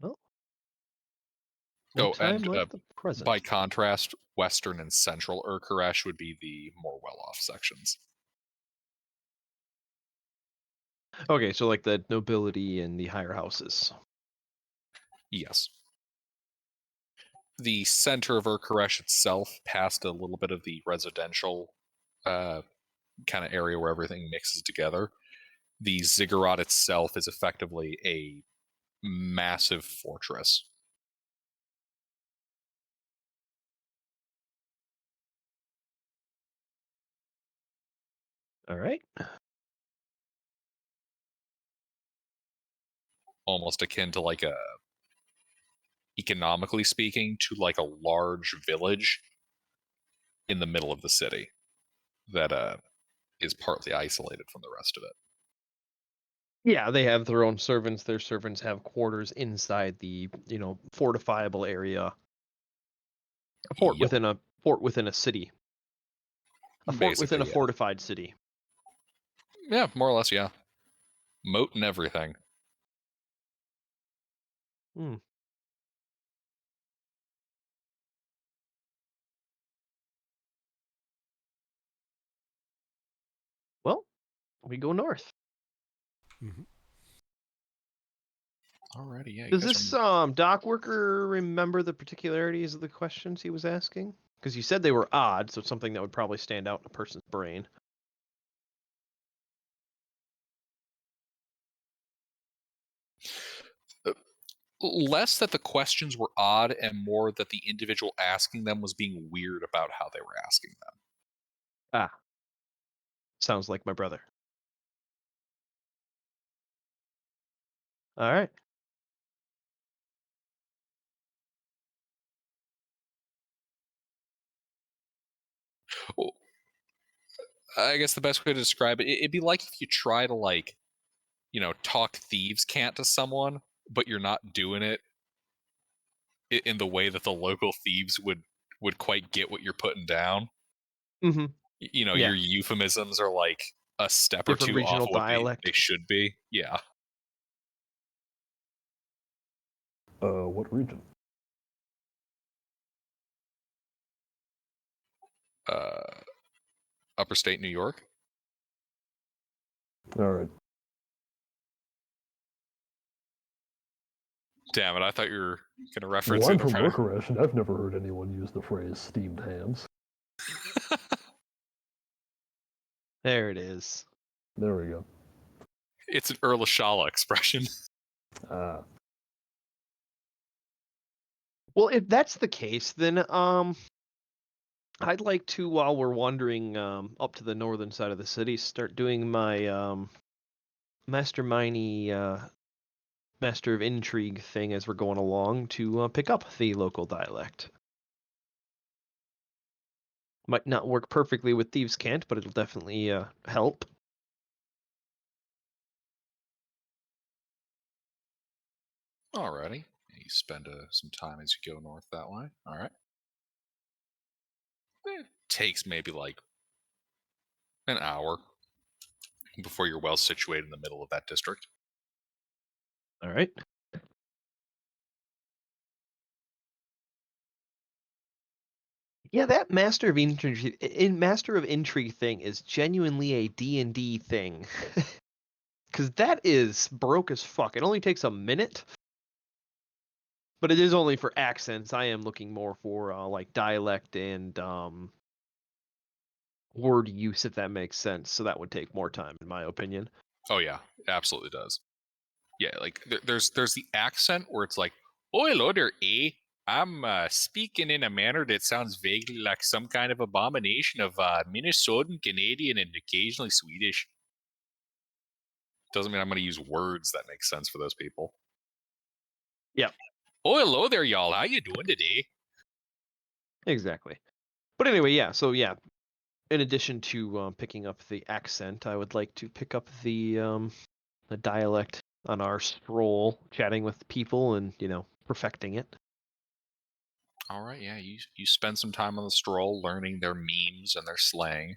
Well, no time like the present. By contrast, western and central Urkaresh would be the more well-off sections. Okay, so like the nobility and the higher houses. Yes. The center of Urkaresh itself, past a little bit of the residential kind of area where everything mixes together, the ziggurat itself is effectively a massive fortress. All right. Almost akin to economically speaking, to a large village in the middle of the city that is partly isolated from the rest of it. Yeah, they have their own servants. Their servants have quarters inside the, fortifiable area. A fort Yep. within a city. A fort within a fortified city. Yeah, more or less, yeah. Moat and everything. Hmm. Well, we go north. Mm-hmm. Alrighty, yeah. Does this dock worker remember the particularities of the questions he was asking? Because you said they were odd, so something that would probably stand out in a person's brain. Less that the questions were odd and more that the individual asking them was being weird about how they were asking them. Ah. Sounds like my brother. All right. Well, I guess the best way to describe it, it'd be like if you try to like, talk thieves' cant to someone, but you're not doing it in the way that the local thieves would quite get what you're putting down. Mm-hmm. Your euphemisms are like a step or Different two off regional of what dialect. they should be. Yeah. What region? Upper state New York. All right. Damn it! I thought you were gonna Well, reference I'm it. from Bucharest, and I've never heard anyone use the phrase steamed hams. There it is. There we go. It's an Earl of Shala expression. Ah. Well, if that's the case, then I'd like to, while we're wandering up to the northern side of the city, start doing my mastermindy master of intrigue thing as we're going along to pick up the local dialect. Might not work perfectly with thieves' cant, but it'll definitely help. Alrighty. You spend some time as you go north that way. All right. Takes maybe like an hour before you're well situated in the middle of that district. All right. Yeah, that master of intrigue thing is genuinely a D&D thing. Cuz that is broke as fuck. It only takes a minute. But it is only for accents. I am looking more for like dialect and word use, if that makes sense. So that would take more time, in my opinion. Oh yeah, absolutely does. Yeah, like there's the accent where it's like, "Oh hello there, I'm speaking in a manner that sounds vaguely like some kind of abomination of Minnesotan, Canadian, and occasionally Swedish." Doesn't mean I'm going to use words that make sense for those people. Yeah. Oh hello there, y'all. How you doing today? Exactly. But anyway, yeah. So yeah, in addition to picking up the accent, I would like to pick up the dialect on our stroll, chatting with people and perfecting it. All right, yeah. You spend some time on the stroll, learning their memes and their slang.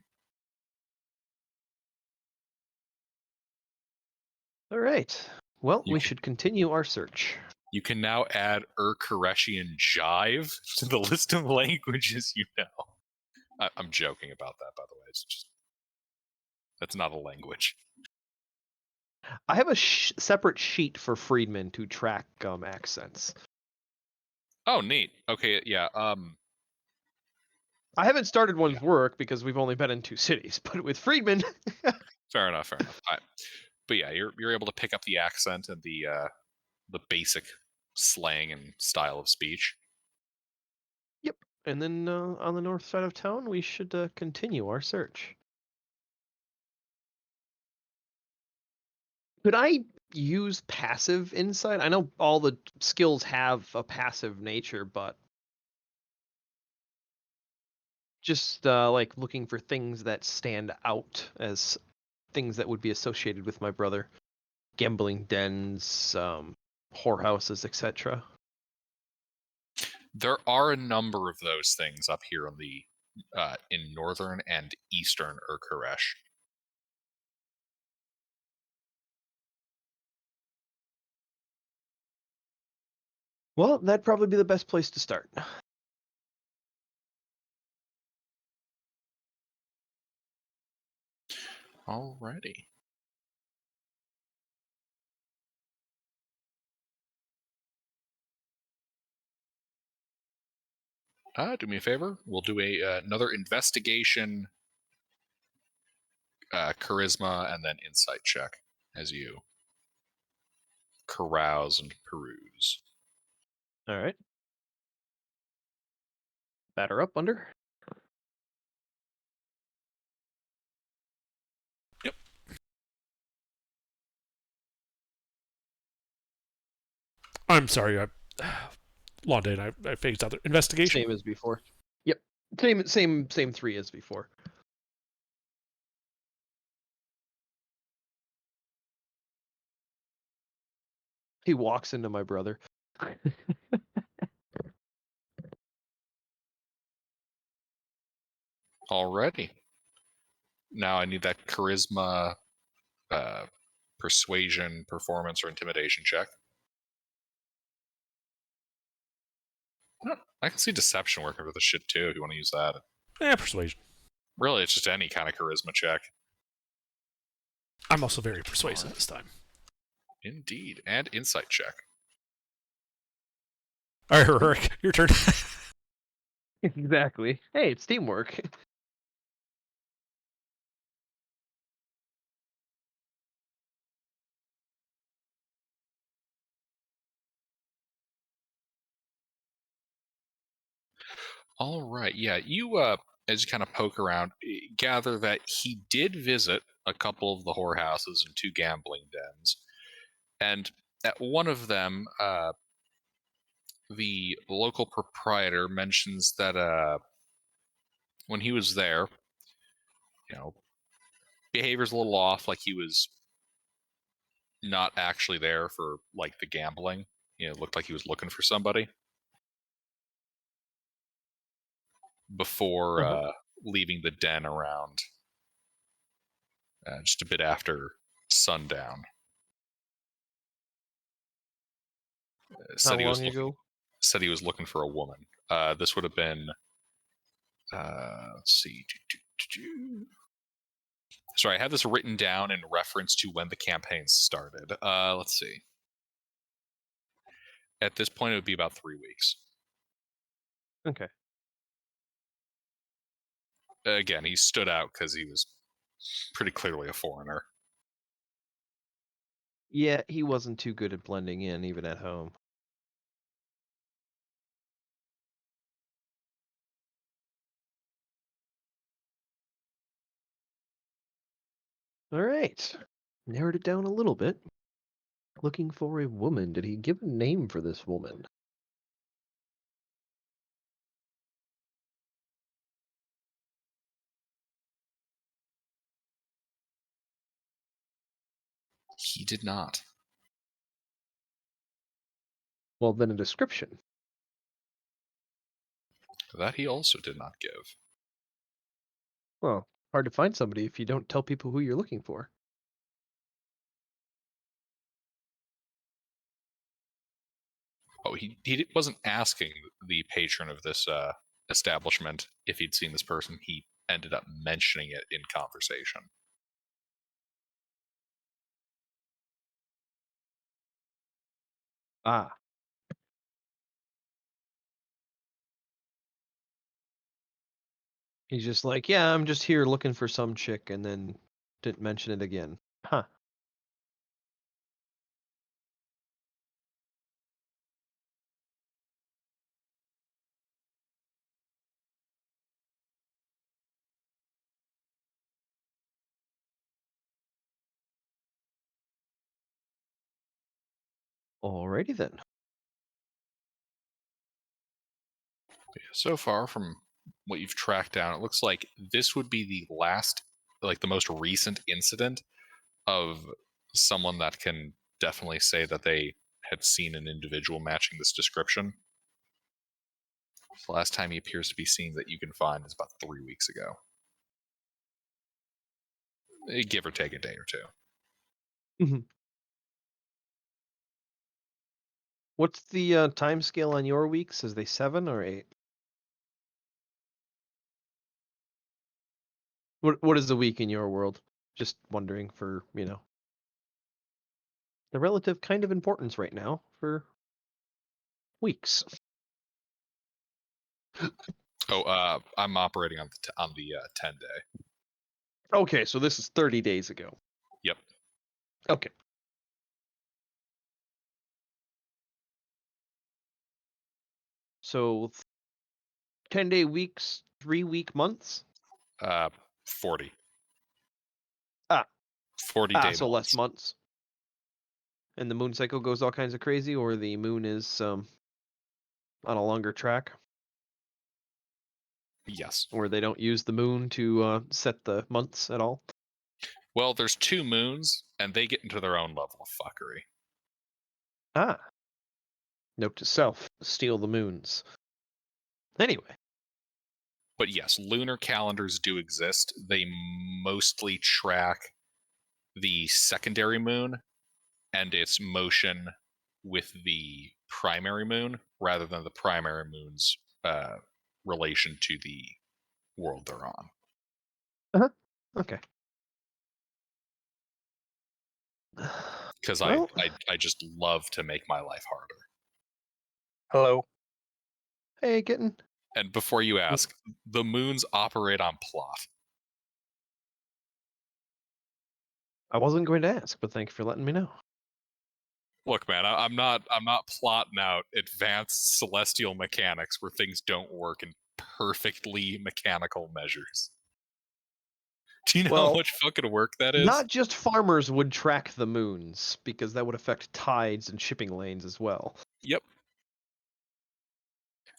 All right. Well, You we can- should continue our search. You can now add Ur-Koreshian jive to the list of languages you know. I'm joking about that, by the way. It's just that's not a language. I have a separate sheet for Friedman to track accents. Oh, neat. Okay, yeah. I haven't started one's work because we've only been in 2 cities, but with Friedman, Fair enough. But yeah, you're able to pick up the accent and the basic slang and style of speech. yep. And then on the north side of town, we should continue our search. Could I use passive insight? I know all the skills have a passive nature, but just like looking for things that stand out as things that would be associated with my brother. Gambling dens, whorehouses, etc. There are a number of those things up here on the in northern and eastern Ur-Koresh. Well, that'd probably be the best place to start. Alrighty. Do me a favor. We'll do another investigation, charisma, and then insight check as you carouse and peruse. All right. Batter up under. Yep. I'm sorry. Long day and I phased out there. Investigation. Same as before. Yep. Same 3 as before. He walks into my brother. Alrighty. Now I need that charisma, persuasion, performance, or intimidation check. I can see deception working for this shit too if you want to use that. Persuasion. Really, it's just any kind of charisma check. I'm also very persuasive this time. Indeed. And insight check. All right, Rorik, your turn. Exactly. Hey, it's teamwork. All right. Yeah, you as you kind of poke around, gather that he did visit a couple of the whorehouses and 2 gambling dens, and at one of them, the local proprietor mentions that when he was there, you know, behavior's a little off, like he was not actually there for like the gambling. You know, it looked like he was looking for somebody before leaving the den around just a bit after sundown. How long ago? Said he was looking for a woman. This would have been, let's see. Sorry, I have this written down in reference to when the campaign started. Let's see. At this point, it would be about 3 weeks. Okay. Again, he stood out because he was pretty clearly a foreigner. Yeah, he wasn't too good at blending in, even at home. All right. Narrowed it down a little bit. Looking for a woman. Did he give a name for this woman? He did not. Well, then a description. That he also did not give. Well, hard to find somebody if you don't tell people who you're looking for. Oh, he wasn't asking the patron of this establishment if he'd seen this person. He ended up mentioning it in conversation. Ah. He's just like, yeah, I'm just here looking for some chick, and then didn't mention it again. Huh. Alrighty then. So far, from what you've tracked down, it looks like this would be the last, like the most recent incident of someone that can definitely say that they had seen an individual matching this description. The last time he appears to be seen that you can find is about 3 weeks ago. Give or take a day or two. Mm-hmm. What's the time scale on your weeks? Is they 7 or 8? What is the week in your world? Just wondering for, the relative kind of importance right now for weeks. Oh, I'm operating on the 10 day. Okay, so this is 30 days ago. Yep. Okay. So 10-day weeks, 3-week months? 40. Ah. 40 day So less months. months. And the moon cycle goes all kinds of crazy, or the moon is on a longer track? Yes. where they don't use the moon to set the months at all. Well, there's 2 moons, and they get into their own level of fuckery. Ah. Note to self: steal the moons. Anyway. But yes, lunar calendars do exist. They mostly track the secondary moon and its motion with the primary moon, rather than the primary moon's relation to the world they're on. Okay. Because Well, I just love to make my life harder. Hello. hey, Kitten. And before you ask, the moons operate on plot. I wasn't going to ask, but thank you for letting me know. Look, man, I'm not plotting out advanced celestial mechanics where things don't work in perfectly mechanical measures. Do you know Well, how much fucking work that is? Not just farmers would track the moons, because that would affect tides and shipping lanes as well. Yep.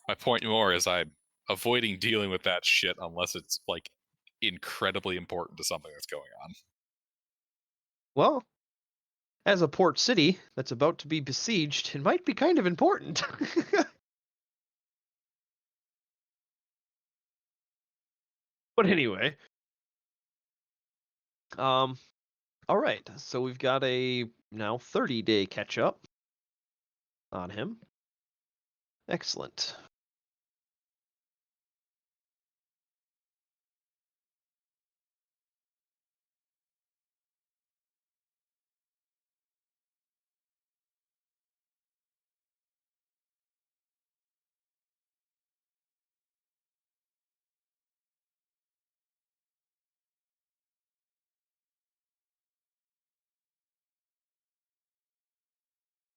My point more is I'm avoiding dealing with that shit unless it's like incredibly important to something that's going on. Well, as a port city that's about to be besieged, it might be kind of important. But anyway. All right, so we've got a now 30-day catch-up on him. Excellent.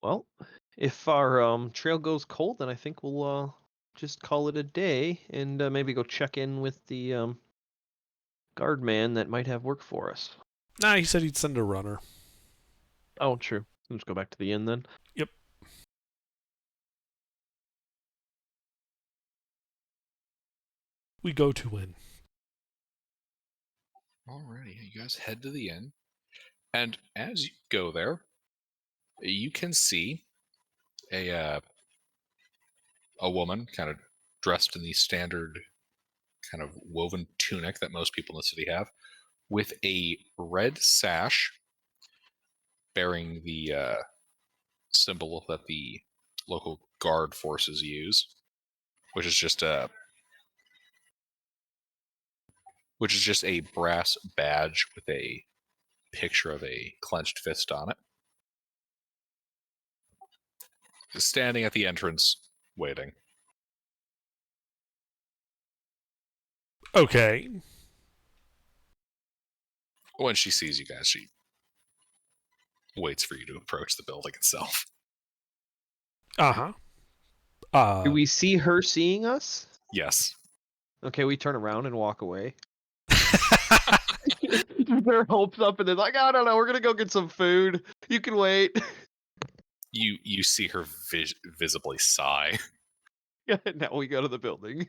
Well, if our trail goes cold, then I think we'll just call it a day and maybe go check in with the guard man that might have work for us. Nah, he said he'd send a runner. Oh, true. Let's go back to the inn then. Yep. We go to win. Alrighty, you guys head to the inn, and as you go there, you can see a woman kind of dressed in the standard kind of woven tunic that most people in the city have, with a red sash bearing the symbol that the local guard forces use, which is just a brass badge with a picture of a clenched fist on it. Just standing at the entrance, waiting. Okay. When she sees you guys, she waits for you to approach the building itself. Uh-huh. Do we see her seeing us? Yes. Okay, we turn around and walk away. Their hopes up and they're like, I don't know, we're gonna go get some food. You can wait. You see her visibly sigh. Yeah, now we go to the building.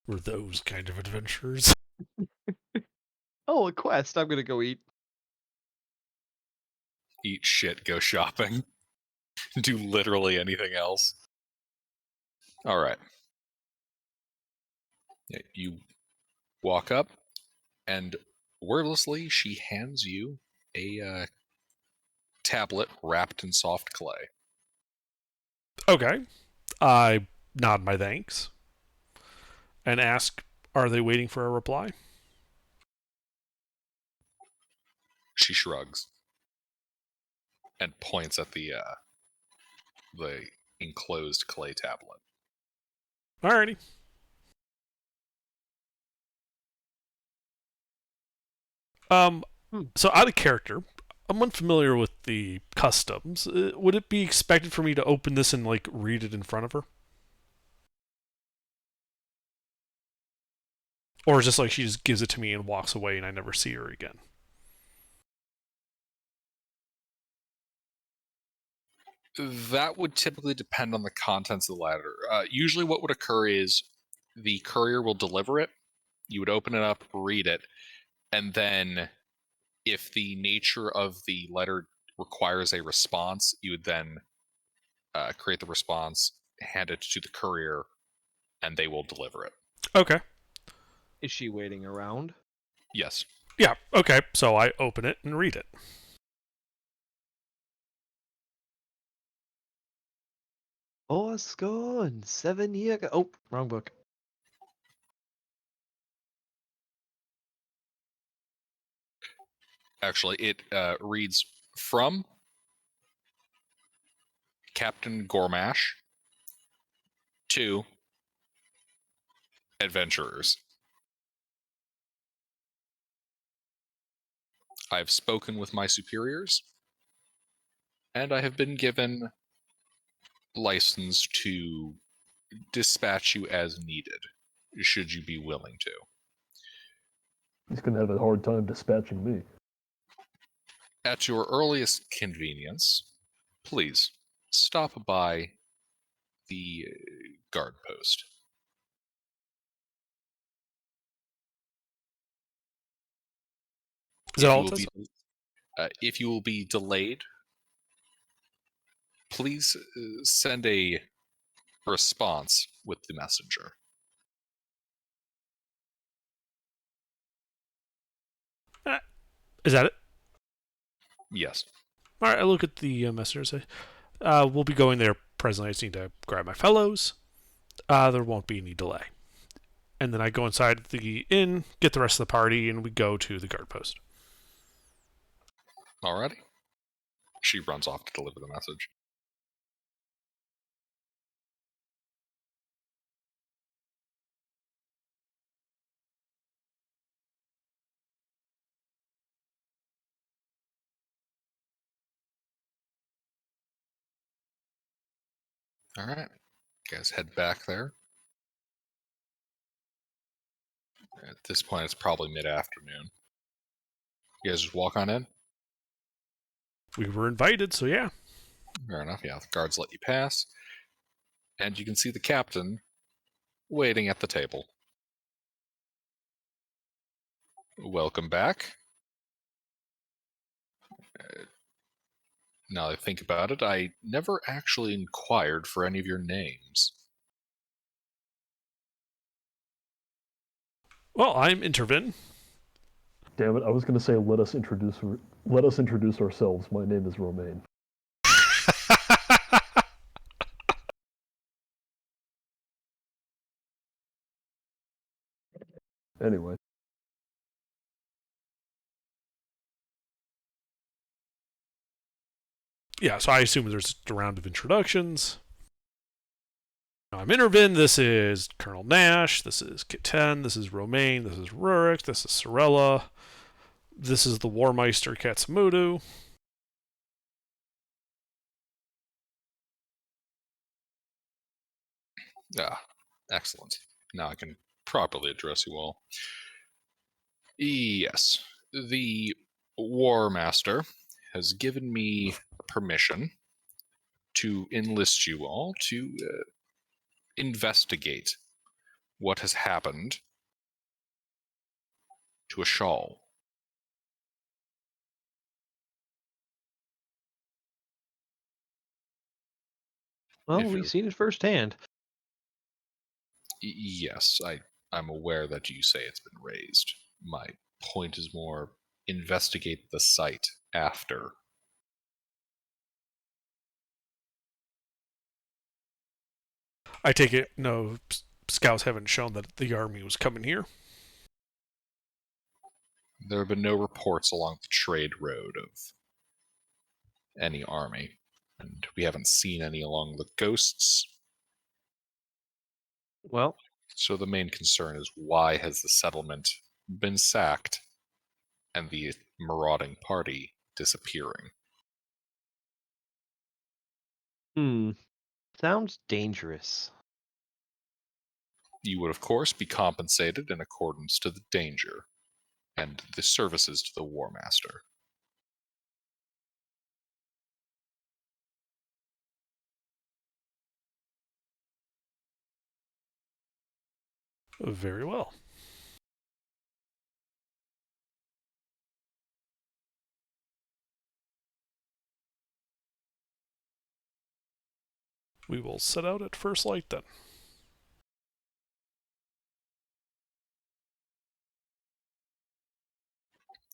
Were those kind of adventures? Oh, a quest. I'm gonna go eat. Eat shit, go shopping. Do literally anything else. Alright. Yeah, you walk up, and wordlessly, she hands you a tablet wrapped in soft clay. Okay. I nod my thanks and ask, are they waiting for a reply? She shrugs and points at the enclosed clay tablet. Alrighty. So out of character, I'm unfamiliar with the customs. Would it be expected for me to open this and like read it in front of her? Or is this like she just gives it to me and walks away and I never see her again? That would typically depend on the contents of the letter. Usually what would occur is the courier will deliver it, you would open it up, read it, and then if the nature of the letter requires a response, you would then create the response, hand it to the courier, and they will deliver it. Okay. Is she waiting around? Yes. Yeah, okay. So I open it and read it. Oh, Skein, 7 years ago. Oh, wrong book. Actually, it reads from Captain Gormash to adventurers. I have spoken with my superiors, and I have been given license to dispatch you as needed, should you be willing to. He's gonna have a hard time dispatching me. At your earliest convenience, please stop by the guard post. Is that all it says? If you will be delayed, please send a response with the messenger. Is that it? Yes. All right, I look at the messenger and say, we'll be going there presently. I just need to grab my fellows. There won't be any delay. And then I go inside the inn, get the rest of the party, and we go to the guard post. Alrighty. She runs off to deliver the message. Alright. You guys head back there. At this point, it's probably mid-afternoon. You guys just walk on in? We were invited, so yeah. Fair enough, yeah. The guards let you pass. And you can see the captain waiting at the table. Welcome back. Now that I think about it, I never actually inquired for any of your names. Well, I'm Intervin. Damn it! I was gonna say let us introduce ourselves. My name is Romaine. Anyway, Yeah, so I assume there's just a round of introductions. I'm Intervin. This is Colonel Nash. This is Kit 10. This is Romaine. This is Rurik. This is Sorella. This is the Warmeister Katsumoto. Ah, excellent. Now I can properly address you all. Yes, the War Master has given me permission to enlist you all to investigate what has happened to a shawl. Well, If we've you're- seen it firsthand. Yes, I'm aware that you say it's been raised. My point is more investigate the site after. I take it no scouts haven't shown that the army was coming here. There have been no reports along the trade road of any army, and we haven't seen any along the coasts. Well, So the main concern is why has the settlement been sacked and the marauding party disappearing? sounds dangerous. You would, of course, be compensated in accordance to the danger and the services to the War Master. Very well. We will set out at first light then.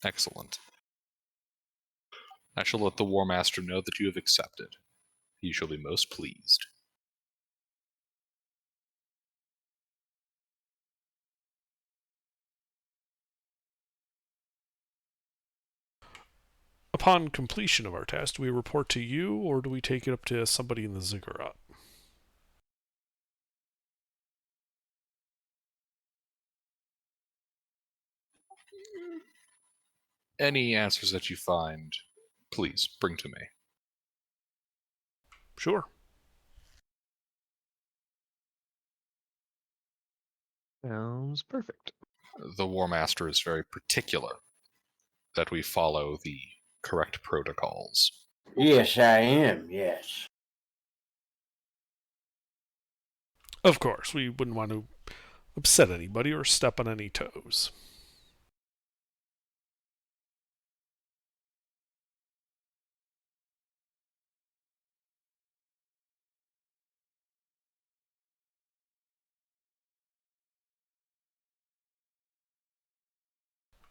Excellent. I shall let the War Master know that you have accepted. He shall be most pleased. Upon completion of our task, do we report to you, or do we take it up to somebody in the ziggurat? Any answers that you find, please bring to me. Sure. Sounds perfect. The War Master is very particular that we follow the correct protocols. Yes, I am. Yes. Of course, we wouldn't want to upset anybody or step on any toes.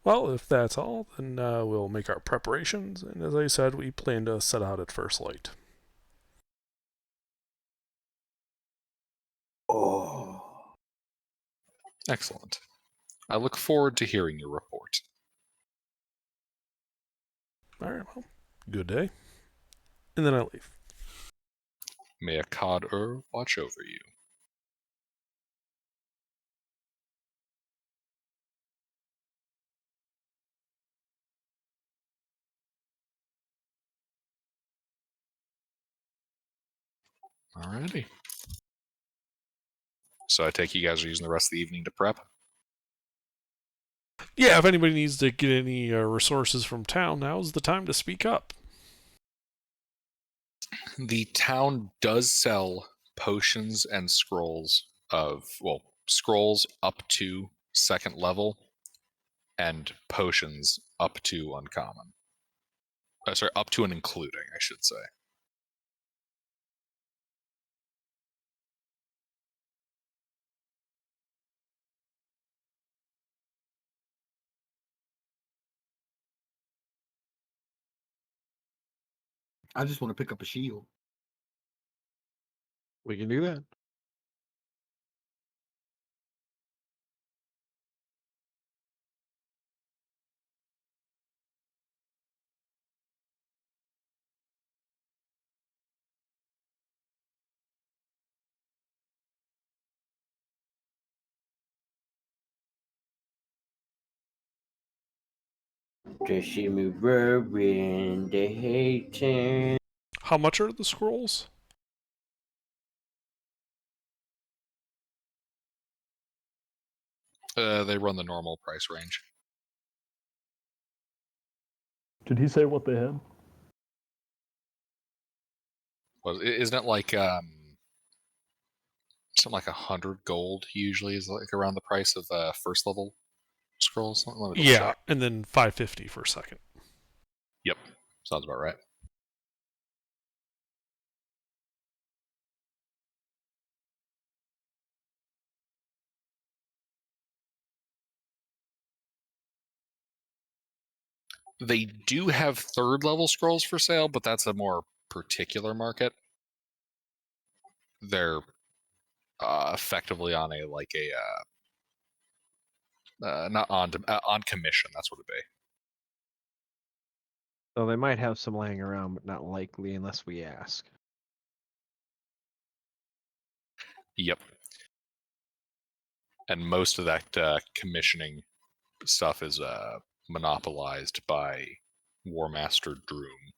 Well, if that's all, then we'll make our preparations, and as I said, we plan to set out at first light. Oh. Excellent. I look forward to hearing your report. Alright, well, good day. And then I leave. May Akkad watch over you. Alrighty. So I take you guys are using the rest of the evening to prep? Yeah, if anybody needs to get any resources from town, now's the time to speak up. The town does sell potions and scrolls scrolls up to second level and potions up to uncommon. Sorry, up to and including, I should say. I just want to pick up a shield. We can do that. They see me worrying, they hating. How much are the scrolls? They run the normal price range. Did he say what they had? Well, isn't it like something like 100 gold usually is like around the price of first level scrolls? Let me double Yeah, check. and then 550 for a second. Yep, sounds about right. They do have third level scrolls for sale, but that's a more particular market. They're effectively on a not on commission. That's what it'd be. So they might have some laying around, but not likely unless we ask. Yep. And most of that commissioning stuff is monopolized by War Master Droom.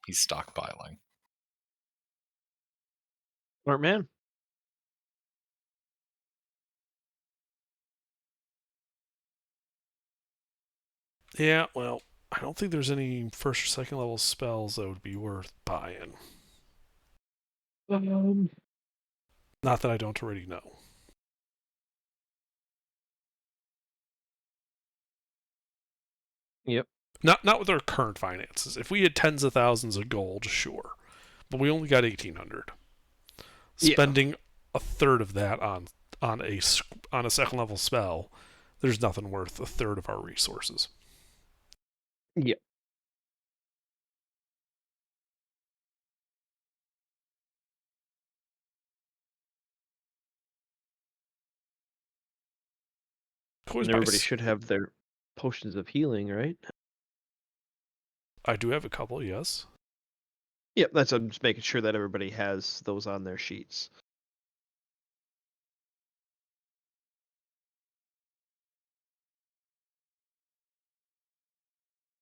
He's stockpiling. Smart man. Yeah, well, I don't think there's any first or second level spells that would be worth buying. Not that I don't already know. Yep. Not with our current finances. If we had tens of thousands of gold, sure, but we only got 1,800. Yeah. Spending a third of that on a second level spell, there's nothing worth a third of our resources. Yep. Always And buy everybody should have their potions of healing, right? I do have a couple, yes. Yep, I'm just making sure that everybody has those on their sheets.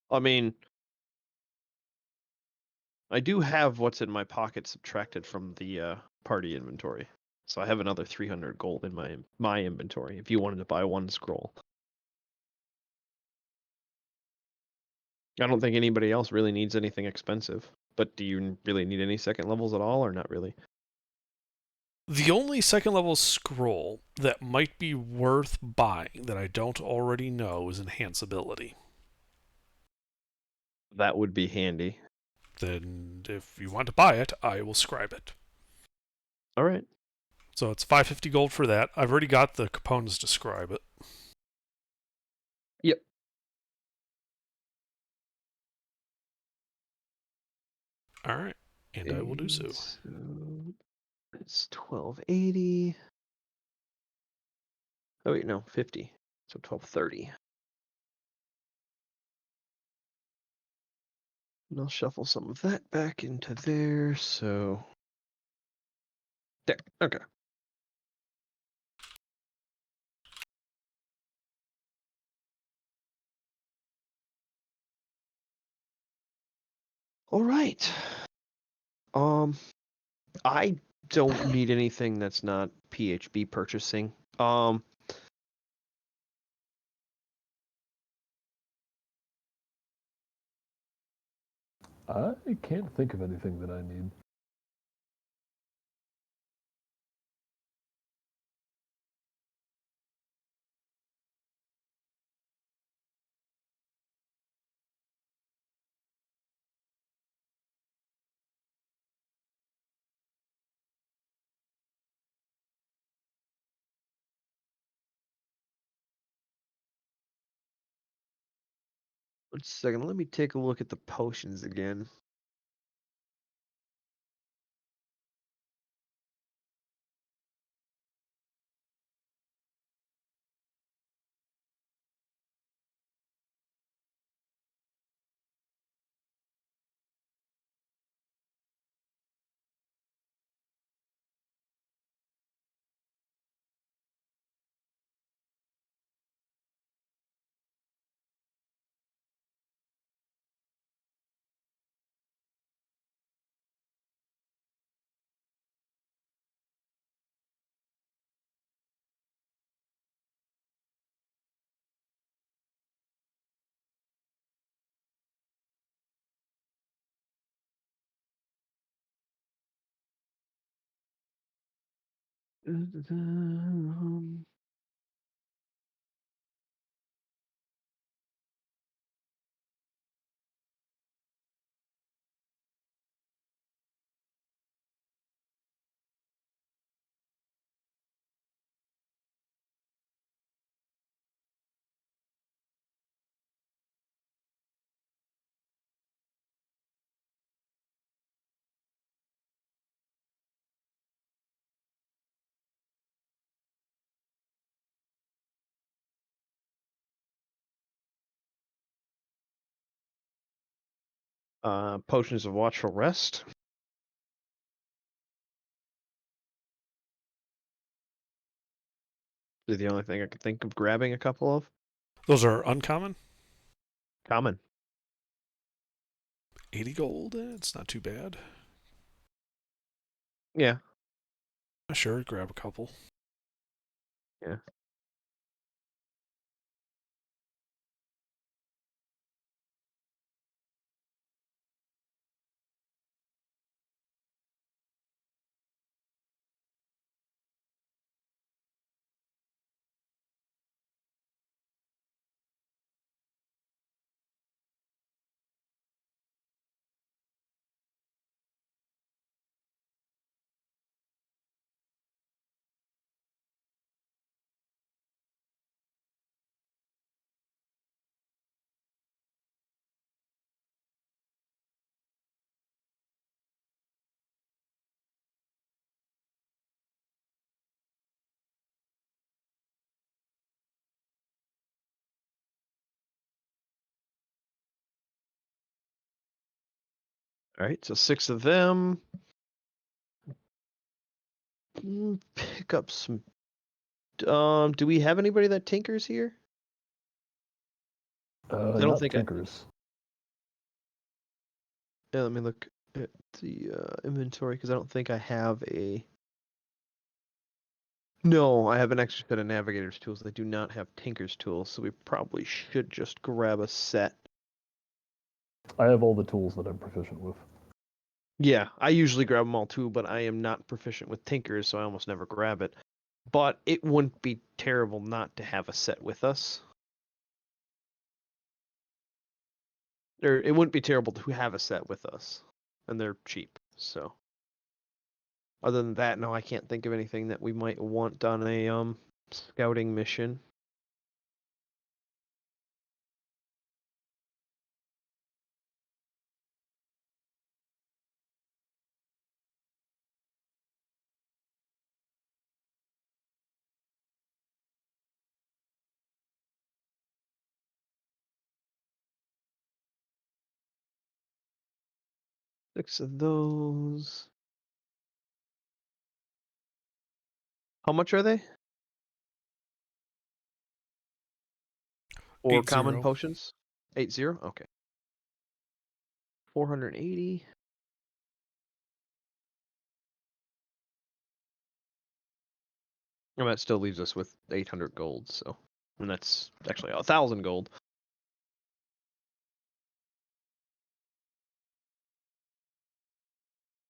I mean, I do have what's in my pocket subtracted from the party inventory. So I have another 300 gold in my inventory if you wanted to buy one scroll. I don't think anybody else really needs anything expensive. But do you really need any second levels at all, or not really? The only second level scroll that might be worth buying that I don't already know is enhanceability. That would be handy. Then if you want to buy it, I will scribe it. All right. So it's 550 gold for that. I've already got the components to scribe it. Yep. All right, and I will do so. It's 1280. Oh wait, no, 50. So 1230. And I'll shuffle some of that back into there. So there. Okay. All right. I don't need anything that's not PHB purchasing. I can't think of anything that I need. One second. Let me take a look at the potions again. Potions of Watchful Rest. Is the only thing I could think of grabbing a couple of. Those are uncommon. Common. 80 gold. It's not too bad. Yeah. Sure, grab a couple. Yeah. All right, so 6 of them. Pick up some. Do we have anybody that tinkers here? I don't Not think tinkers. Yeah, let me look at the inventory because I don't think I have a. No, I have an extra set of navigator's tools. I do not have tinker's tools, so we probably should just grab a set. I have all the tools that I'm proficient with. Yeah, I usually grab them all too, but I am not proficient with tinkers, so I almost never grab it. But it wouldn't be terrible not to have a set with us. Or it wouldn't be terrible to have a set with us, and they're cheap. So, other than that, no, I can't think of anything that we might want on a scouting mission. Six of those. How much are they? Or 80. common potions? 80? Okay. 480. And that still leaves us with 800 gold, so. And that's actually 1,000 gold.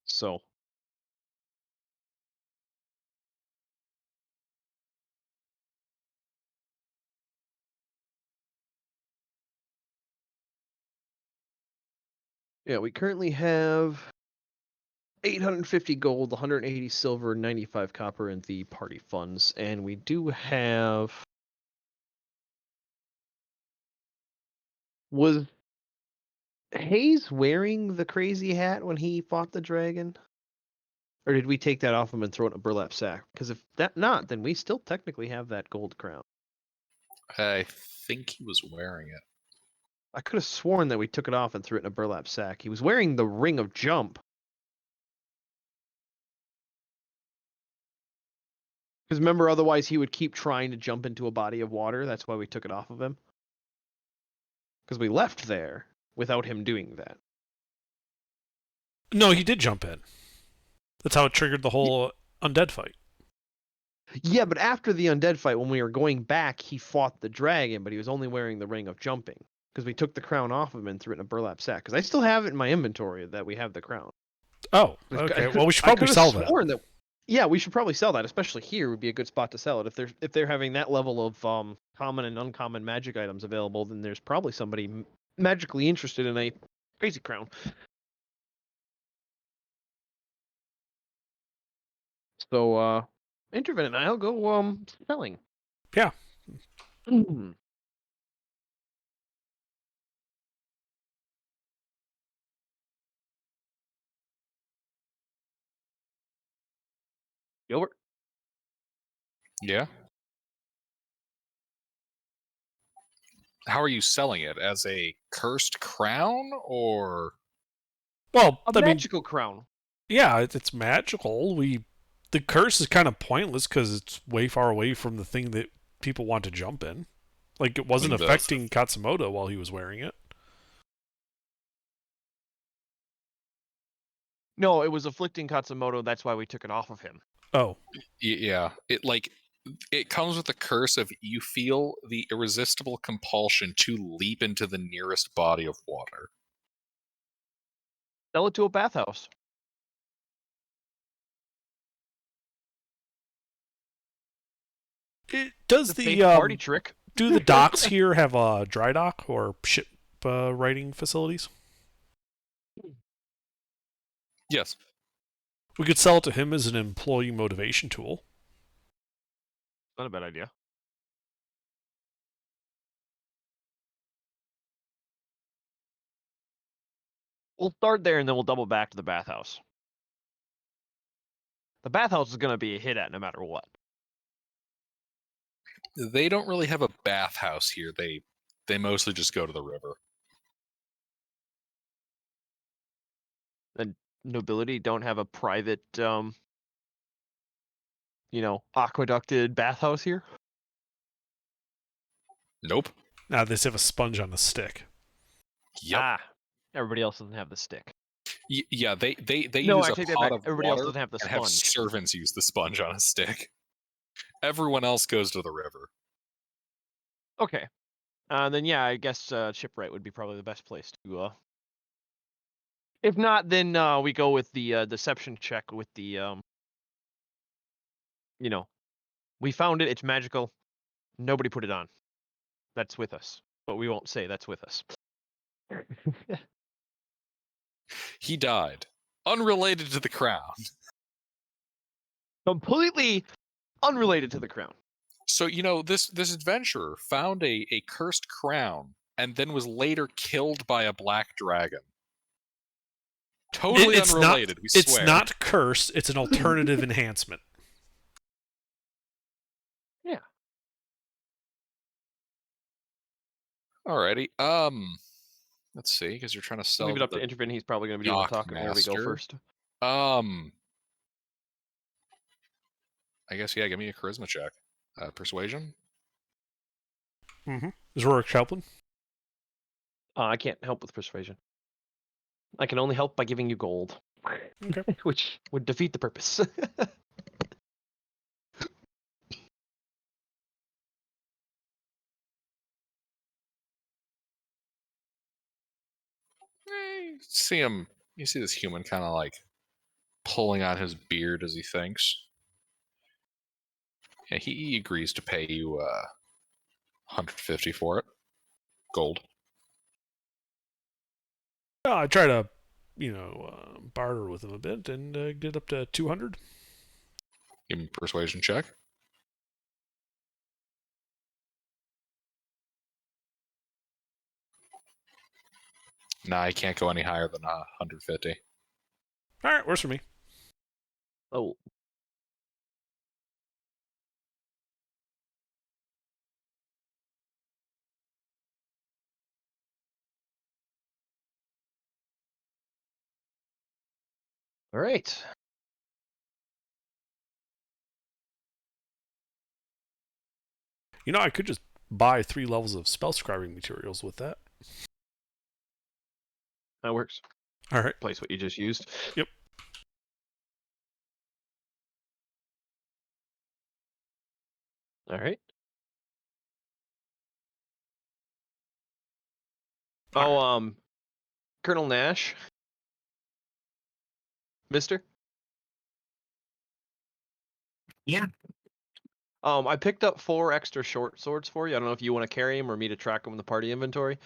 So. Yeah, we currently have 850 gold, 180 silver, 95 copper in the party funds, and we do have. Was Hayes wearing the crazy hat when he fought the dragon? Or did we take that off him and throw it in a burlap sack? Because if that not, then we still technically have that gold crown. I think he was wearing it. I could have sworn that we took it off and threw it in a burlap sack. He was wearing the ring of jump. Because remember, otherwise he would keep trying to jump into a body of water. That's why we took it off of him. Because we left there without him doing that. No, he did jump in. That's how it triggered the whole undead fight. Yeah, but after the undead fight, when we were going back, he fought the dragon, but he was only wearing the ring of jumping. Because we took the crown off of him and threw it in a burlap sack. Because I still have it in my inventory that we have the crown. Oh, okay. Well, we should probably I sell could have that. sworn that. Yeah, we should probably sell that, especially here would be a good spot to sell it. If they're having that level of common and uncommon magic items available, then there's probably somebody magically interested in a crazy crown. So Intervent and I'll go selling. Yeah. Gilbert. Yeah. How are you selling it? As a cursed crown, or? Well, A I mean, magical crown. yeah, it's magical. The curse is kind of pointless because it's way far away from the thing that people want to jump in. Like, it wasn't affecting Katsumoto while he was wearing it. No, it was afflicting Katsumoto. That's why we took it off of him. Oh. Yeah. It comes with the curse of you feel the irresistible compulsion to leap into the nearest body of water. Sell it to a bathhouse. Does the the party trick? Do the docks here have a dry dock or ship riding facilities? Yes. We could sell it to him as an employee motivation tool. Not a bad idea. We'll start there and then we'll double back to the bathhouse. The bathhouse is going to be a hit at no matter what. They don't really have a bathhouse here. They mostly just go to the river. nobility don't have a private, aqueducted bathhouse here? Nope. Now they just have a sponge on a stick. Yep. Ah, everybody else doesn't have the stick. Yeah, they No, use I a take that pot back. of Everybody else water doesn't have the and have sponge. servants use the sponge on a stick. Everyone else goes to the river. Okay. Then yeah, I guess shipwright would be probably the best place to. If not, then we go with the deception check with the we found it. It's magical. Nobody put it on. That's with us, but we won't say that's with us. He died, unrelated to the crown. Completely unrelated to the crown. So this adventurer found a cursed crown and then was later killed by a black dragon. Totally unrelated. We swear. It's not cursed. It's an alternative enhancement. Yeah. Alrighty. Let's see, because you're trying to sell. Leave it up to Intervin. He's probably going to be doing the Dock talking. There we go Master. first. I guess yeah. Give me a charisma check. Persuasion. Mm-hmm. Is Rorik helping? I can't help with persuasion. I can only help by giving you gold. Okay. Which would defeat the purpose. You see him. You see this human kind of like pulling out his beard as he thinks. Yeah, he agrees to pay you 150 for it. Gold. I try to, barter with him a bit and get up to 200. Give me a persuasion check. Nah, I can't go any higher than 150. All right, works for me. Oh. All right. I could just buy 3 levels of spell scribing materials with that. That works. All right. Place what you just used. Yep. All right. Oh, Colonel Nash. Mister? Yeah. I picked up 4 extra short swords for you. I don't know if you want to carry them or me to track them in the party inventory. In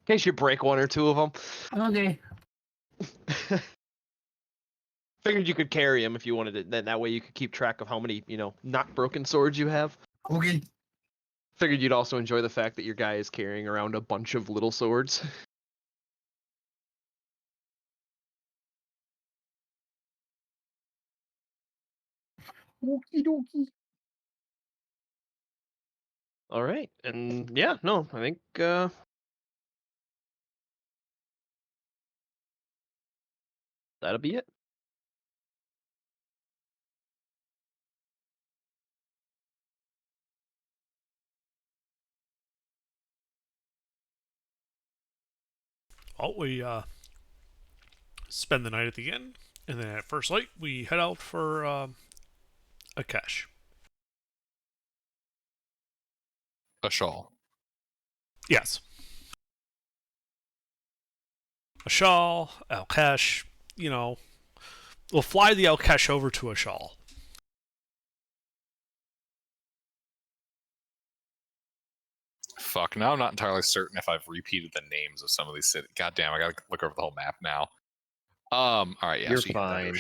case you break 1 or 2 of them. Okay. Figured you could carry them if you wanted it. Then that way you could keep track of how many, not broken swords you have. Okay. Figured you'd also enjoy the fact that your guy is carrying around a bunch of little swords. Okie dokie. All right. And yeah, no, I think that'll be it. Well, we spend the night at the inn, and then at first light, we head out for a cache. A shawl. Yes. A shawl, El Cache, we'll fly the El Cache over to a shawl. Fuck, now I'm not entirely certain if I've repeated the names of some of these cities. God damn, I gotta look over the whole map now. Alright, yeah, You're so you can fine.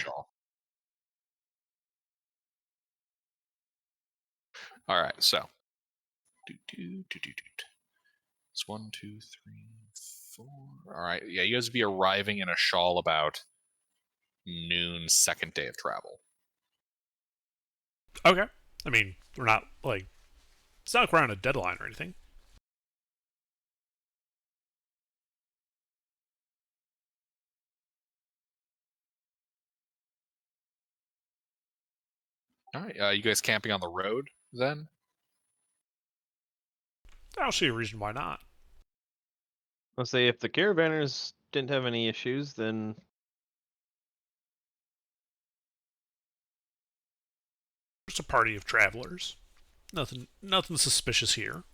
Alright, so. It's 1, 2, 3, 4. Alright, yeah, you guys will be arriving in a shawl about noon, second day of travel. Okay. I mean, we're not, it's not like we're on a deadline or anything. All right. You guys camping on the road then? I don't see a reason why not. I'll say if the caravanners didn't have any issues, then Just a party of travelers. Nothing suspicious here.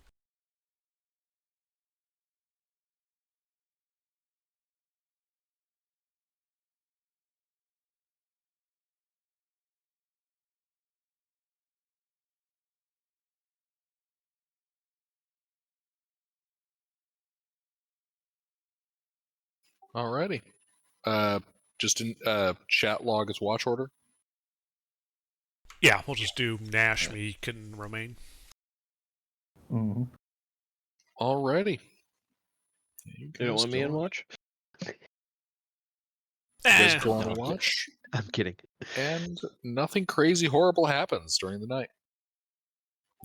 Alrighty. Just in chat log as watch order. Yeah, we'll just do Nash, Meek, and Romaine. Mm-hmm. Alrighty. you don't want me in watch. You guys Eh, go on no, a I'm kidding. watch, I'm kidding. and nothing crazy horrible happens during the night.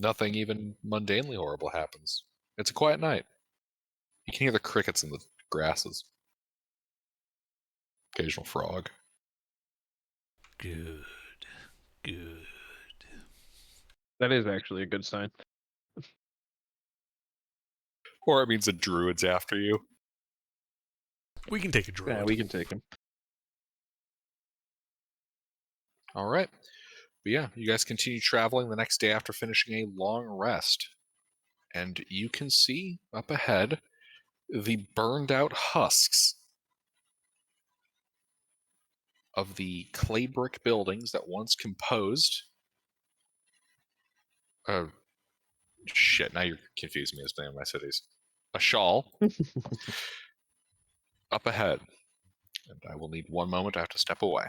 Nothing even mundanely horrible happens. It's a quiet night. You can hear the crickets in the grasses. Occasional frog. good. Good. That is actually a good sign. Or it means the druid's after you. We can take a druid. Yeah, we can take him. Alright. But yeah, you guys continue traveling the next day after finishing a long rest. And you can see up ahead the burned out husks of the clay brick buildings that once composed. Shit, now you're confusing me as the name of my cities. A shawl up ahead. And I will need one moment. I have to step away.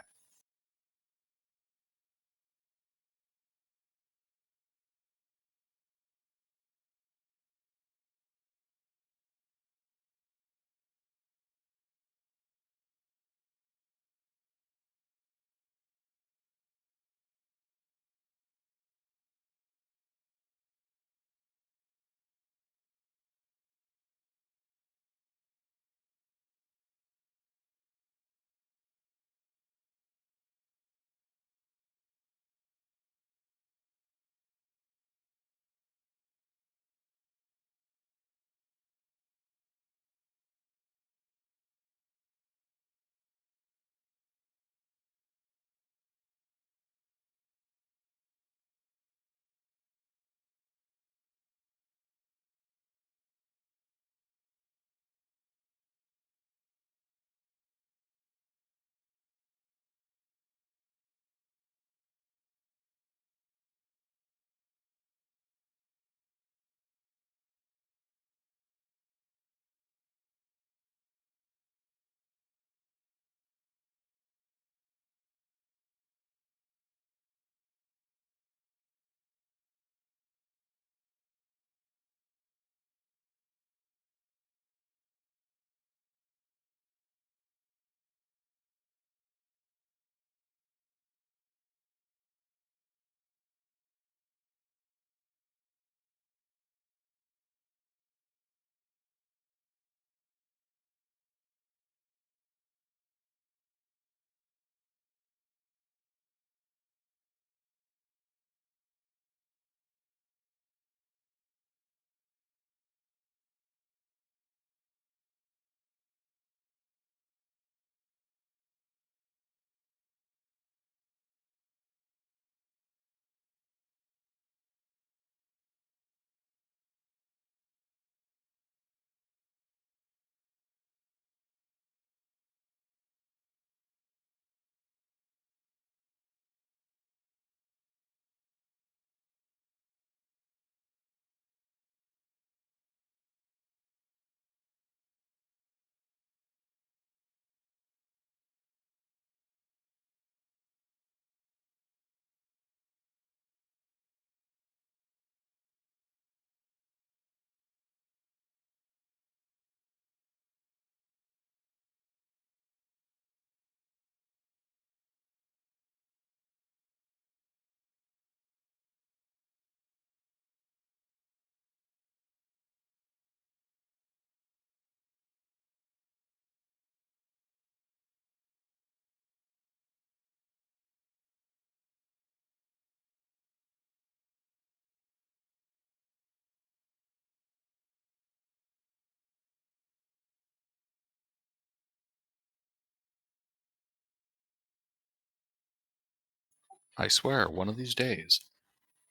I swear, one of these days,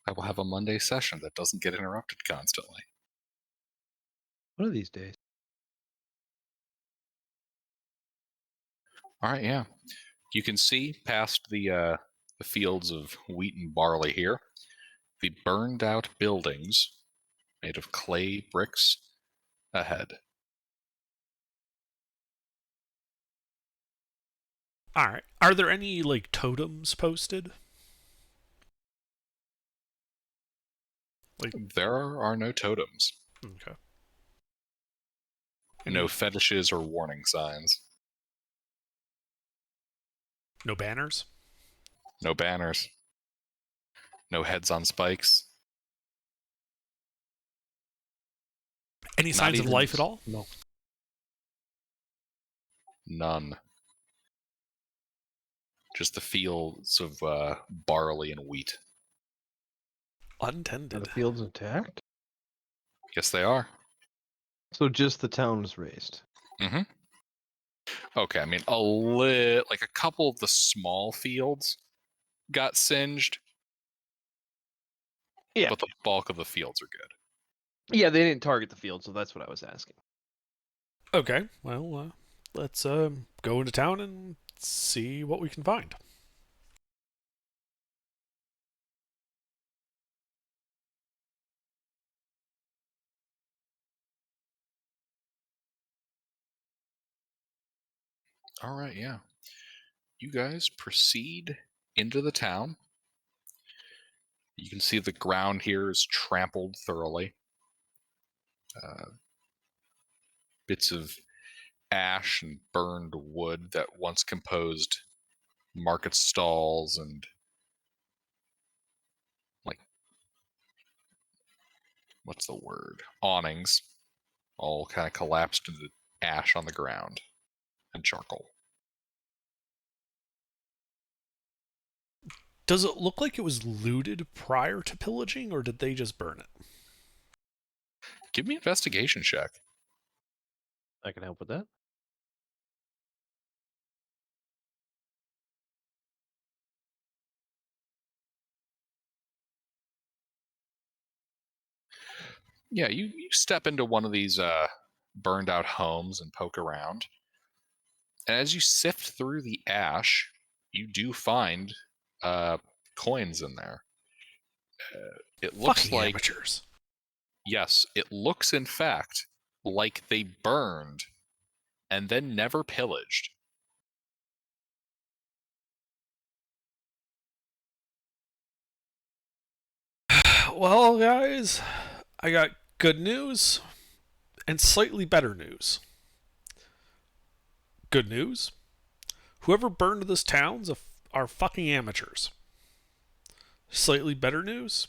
I will have a Monday session that doesn't get interrupted constantly. One of these days. All right, yeah. You can see past the fields of wheat and barley here, the burned out buildings made of clay bricks ahead. All right. Are there any like totems posted? There are no totems, Okay. no fetishes or warning signs, No banners? no banners, no heads on spikes. Any Not signs of even life at all? No. None. Just the fields of barley and wheat. Are Untended. the fields intact? Yes, they are. So just the town is raised. Mm-hmm. Okay, I mean, like a couple of the small fields got singed, Yeah. but the bulk of the fields are good. Yeah, they didn't target the field, so that's what I was asking. Okay. Well, let's go into town and see what we can find. All right, yeah. You guys proceed into the town. You can see the ground here is trampled thoroughly. Bits of ash and burned wood that once composed market stalls and, like, what's the word? Awnings all kind of collapsed into ash on the ground and charcoal. Does it look like it was looted prior to pillaging, or did they just burn it? Give me an investigation check. I can help with that. Yeah, you step into one of these burned out homes and poke around. And as you sift through the ash, you do find coins in there. It looks Fucking like, amateurs. yes, it looks in fact like they burned and then never pillaged. Well, guys, I got good news and slightly better news. Good news? Whoever burned this town's are fucking amateurs. Slightly better news?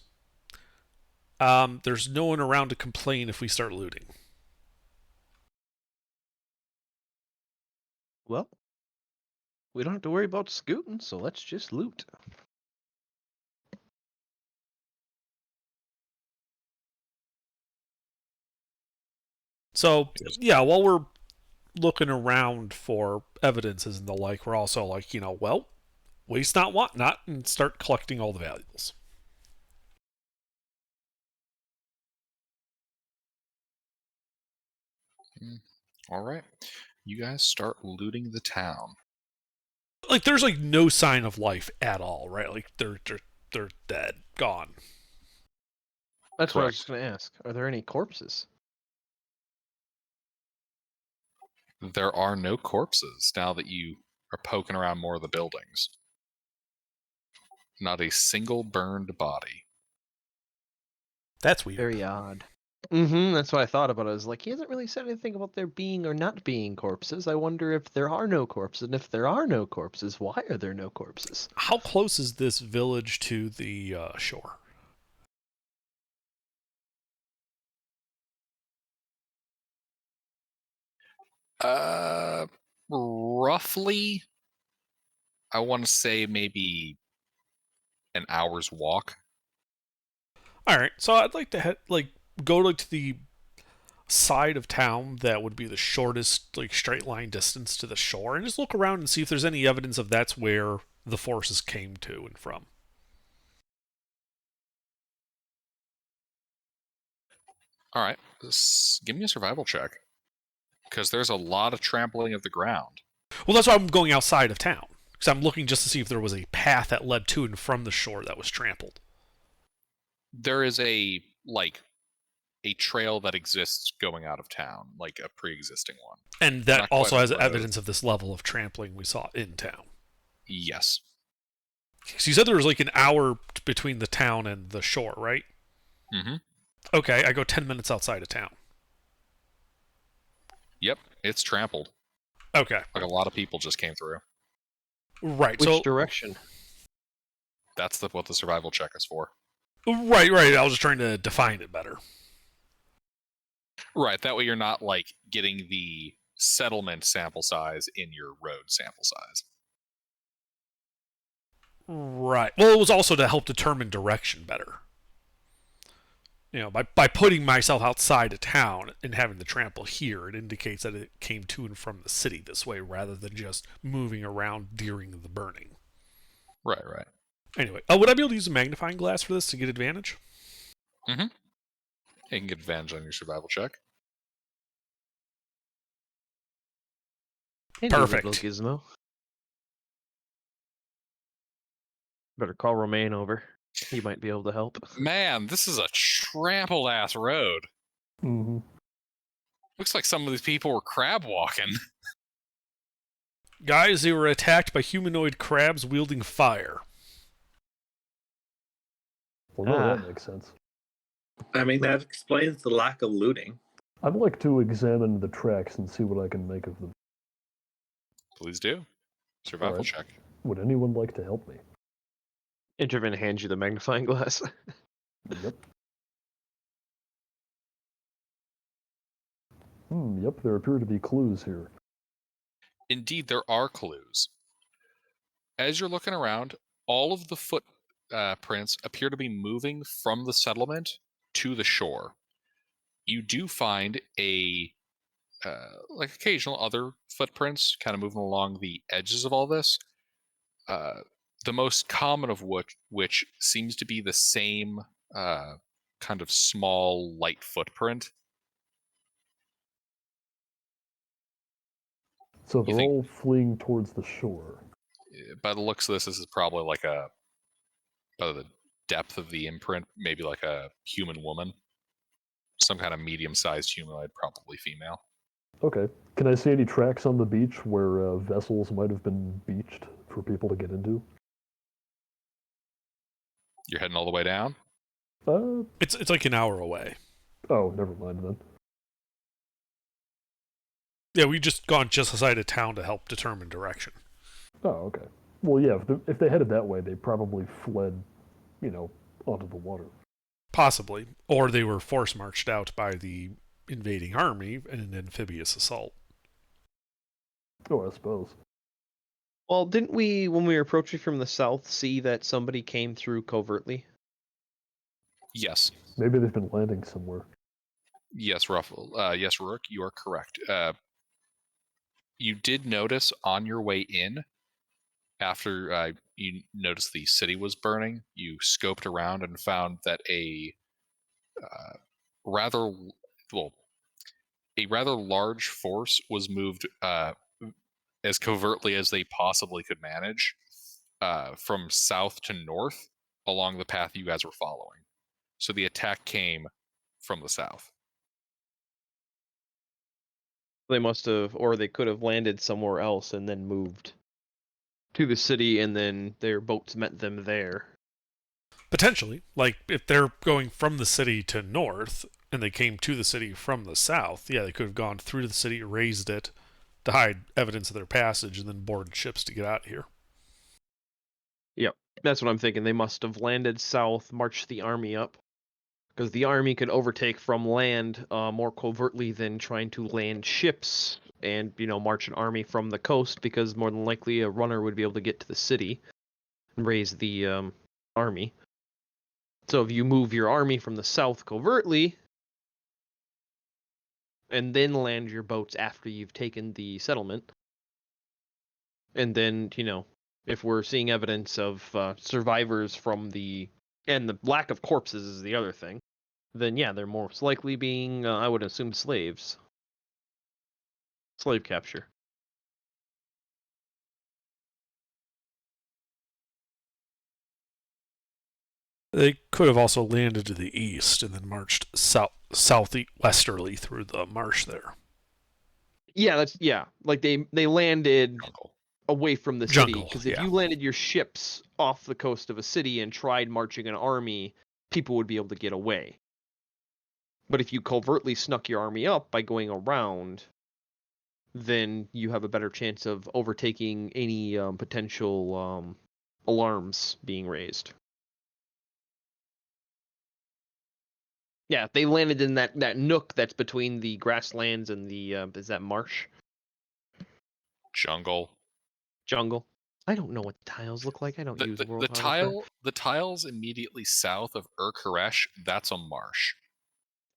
There's no one around to complain if we start looting. Well, we don't have to worry about scooting, so let's just loot. So, yeah, while we're looking around for evidences and the like, we're also like, well, waste not, want not, and start collecting all the valuables. All right. You guys start looting the town. Like, there's like no sign of life at all, right? Like, they're dead, gone. That's what I was Correct. just going to ask. Are there any corpses? There are no corpses now that you are poking around more of the buildings. Not a single burned body. That's weird. Very odd. Mm-hmm, that's what I thought about. I was like, he hasn't really said anything about there being or not being corpses. I wonder if there are no corpses, and if there are no corpses, why are there no corpses? How close is this village to the shore? Roughly, I want to say maybe an hour's walk. All right, so I'd like to go to the side of town that would be the shortest straight line distance to the shore, and just look around and see if there's any evidence of that's where the forces came to and from. All right, give me a survival check, because there's a lot of trampling of the ground. Well, that's why I'm going outside of town, because I'm looking just to see if there was a path that led to and from the shore that was trampled. There is a trail that exists going out of town, like a pre-existing one. And that Not quite also a has road. evidence of this level of trampling we saw in town. Yes. So you said there was like an hour between the town and the shore, right? Mm-hmm. Okay, I go 10 minutes outside of town. Yep, it's trampled. Okay. Like a lot of people just came through. Right, Which so... direction? That's what the survival check is for. Right, I was just trying to define it better. Right, that way you're not, getting the settlement sample size in your road sample size. Right. Well, it was also to help determine direction better. You know, by putting myself outside of town and having the trample here, it indicates that it came to and from the city this way rather than just moving around during the burning. Right. Anyway, would I be able to use a magnifying glass for this to get advantage? Mm-hmm. You can get advantage on your survival check. Hey, Perfect. Little gizmo. Better call Romaine over. He might be able to help. Man, this is a trampled ass road. Mm-hmm. Looks like some of these people were crab walking. Guys, they were attacked by humanoid crabs wielding fire. Well, no, that makes sense. I mean, that explains the lack of looting. I'd like to examine the tracks and see what I can make of them. Please do. Survival Alright. check. Would anyone like to help me? Intervin hands you the magnifying glass. Yep. Yep, there appear to be clues here. Indeed, there are clues. As you're looking around, all of the footprints appear to be moving from the settlement to the shore. You do find occasional other footprints kind of moving along the edges of all this. The most common of which seems to be the same kind of small, light footprint. So You they're think- all fleeing towards the shore. By the looks of this is probably by the depth of the imprint, maybe like a human woman. Some kind of medium-sized humanoid, probably female. Okay. Can I see any tracks on the beach where vessels might have been beached for people to get into? You're heading all the way down? It's like an hour away. Oh, never mind then. Yeah, we just gone just outside of town to help determine direction. Oh, okay. Well, yeah, if they headed that way, they probably fled, onto the water. Possibly. Or they were force marched out by the invading army in an amphibious assault. Oh, I suppose. Well, didn't we, when we were approaching from the south, see that somebody came through covertly? Yes. Maybe they've been landing somewhere. Yes, Ruffle. Yes, Rourke, you are correct. You did notice on your way in, after you noticed the city was burning, you scoped around and found that a rather large force was moved as covertly as they possibly could manage from south to north along the path you guys were following. So the attack came from the south. They must have, or they could have landed somewhere else and then moved to the city, and then their boats met them there. Potentially. Like, if they're going from the city to north, and they came to the city from the south, yeah, they could have gone through to the city, raised it, to hide evidence of their passage, and then board ships to get out of here. Yep, that's what I'm thinking. They must have landed south, marched the army up, because the army could overtake from land more covertly than trying to land ships and, march an army from the coast, because more than likely a runner would be able to get to the city and raise the army. So if you move your army from the south covertly and then land your boats after you've taken the settlement, and then, if we're seeing evidence of survivors from and the lack of corpses is the other thing. then yeah, they're most likely being, I would assume, slaves. Slave capture. They could have also landed to the east and then marched southwesterly through the marsh there. Yeah, like they landed Jungle. away from the city, Jungle, because if yeah. you landed your ships off the coast of a city and tried marching an army, people would be able to get away. But if you covertly snuck your army up by going around, then you have a better chance of overtaking any potential alarms being raised. Yeah, they landed in that nook that's between the grasslands and the is that marsh? Jungle. Jungle. I don't know what the tiles look like. I don't use World Warcraft. The tiles immediately south of Ur-Karesh, that's a marsh.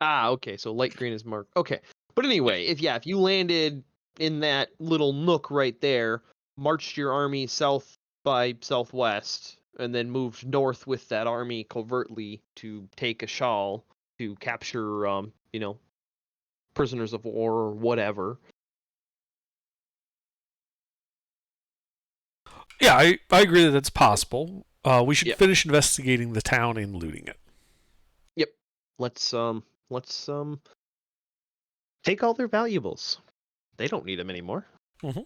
Ah, okay. So light green is marked. Okay. But anyway, if you landed in that little nook right there, marched your army south by southwest, and then moved north with that army covertly to take a shawl to capture prisoners of war or whatever. Yeah, I agree that it's possible. We should Yeah. finish investigating the town and looting it. Yep. Let's take all their valuables. They don't need them anymore. Mm-hmm.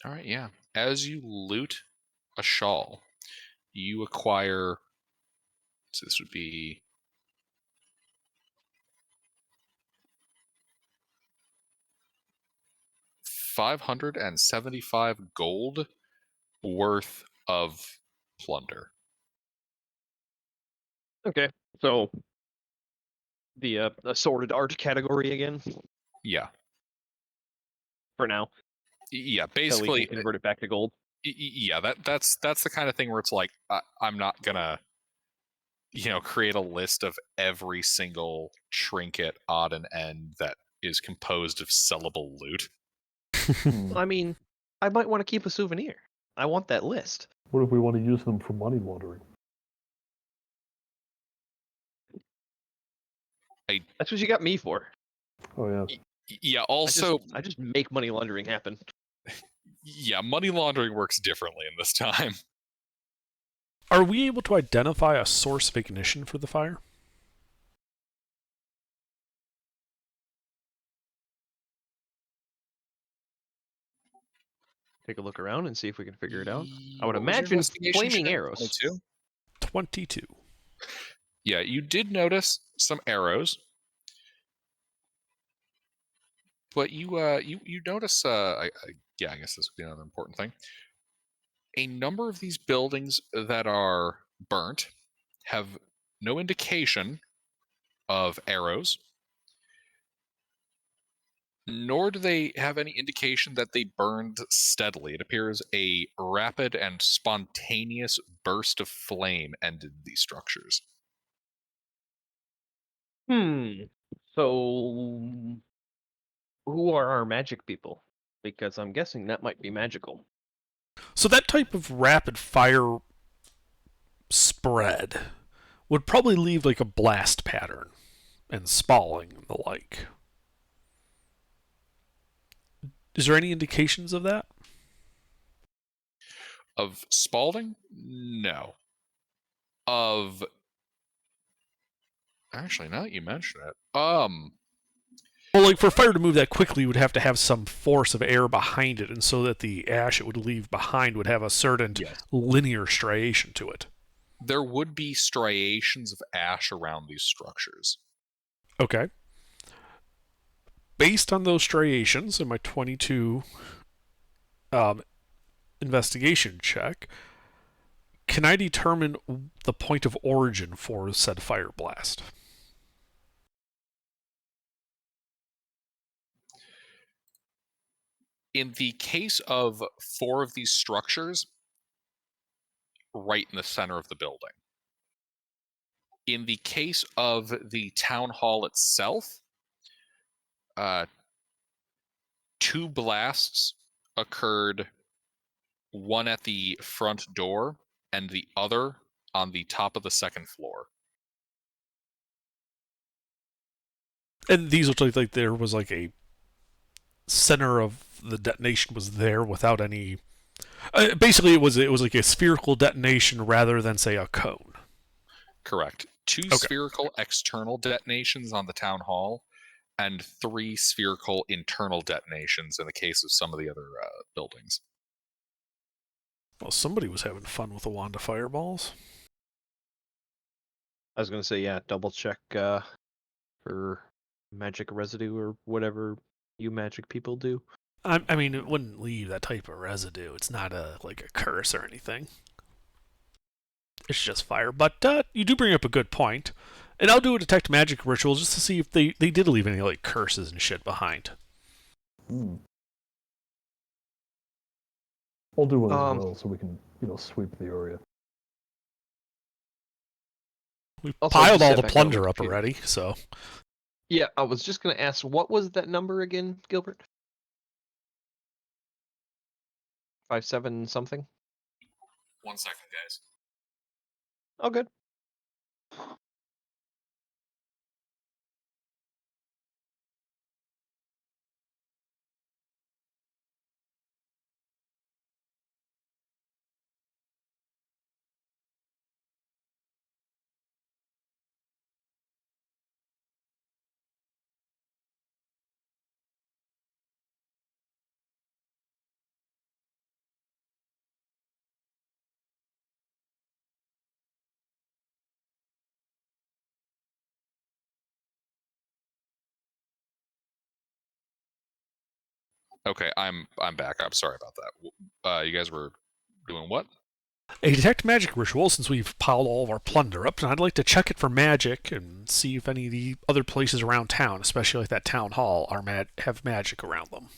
All right, yeah. As you loot a shawl, you acquire. So this would be 575 gold worth of plunder. Okay. So the assorted art category again Yeah, for now. yeah. Until we Basically, can convert it back to gold. yeah. That's the kind of thing where it's like I'm not gonna, create a list of every single trinket, odd and end that is composed of sellable loot. I mean, I might want to keep a souvenir. I want that list. What if we want to use them for money laundering? That's what you got me for. Oh yeah. Yeah. Also, I just make money laundering happen. yeah, money laundering works differently in this time. Are we able to identify a source of ignition for the fire? Take a look around and see if we can figure it out. I would What was your imagine investigation flaming check? arrows. 22? 22. Yeah, you did notice some arrows, but you notice I guess this would be another important thing. A number of these buildings that are burnt have no indication of arrows, nor do they have any indication that they burned steadily. It appears a rapid and spontaneous burst of flame ended these structures. So, who are our magic people? Because I'm guessing that might be magical. So that type of rapid fire spread would probably leave like a blast pattern and spalling and the like. Is there any indications of that? Of Spalding? No. Of actually, now that you mention it, Well, like for fire to move that quickly, you would have to have some force of air behind it, and so that the ash it would leave behind would have a certain linear striation to it. there would be striations of ash around these structures. Okay. Based on those striations in my 22 investigation check, can I determine the point of origin for said fire blast? In the case of 4 of these structures, right in the center of the building. In the case of the town hall itself, 2 blasts occurred one at the front door and the other on the top of the second floor. And these looked like there was like a center of the detonation was there without any. Basically, it was like a spherical detonation rather than say a cone. Correct. 2 Okay. spherical external detonations on the town hall, and 3 spherical internal detonations in the case of some of the other buildings. Well, somebody was having fun with a wand of fireballs. I was gonna say, yeah, double check for magic residue or whatever you magic people do. I mean, it wouldn't leave that type of residue. It's not like a curse or anything. It's just fire. But you do bring up a good point. And I'll do a detect magic ritual just to see if they did leave any like curses and shit behind. I'll do one as well, so we can, sweep the area. We Also, I piled just all sat the back down on plunder my up computer. already, so Yeah, I was just gonna ask, what was that number again, Gilbert? 57 something? 1 second, guys. Oh, good. Okay, I'm back. I'm sorry about that. You guys were doing what? a detect magic ritual since we've piled all of our plunder up, and I'd like to check it for magic and see if any of the other places around town, especially like that town hall, have magic around them.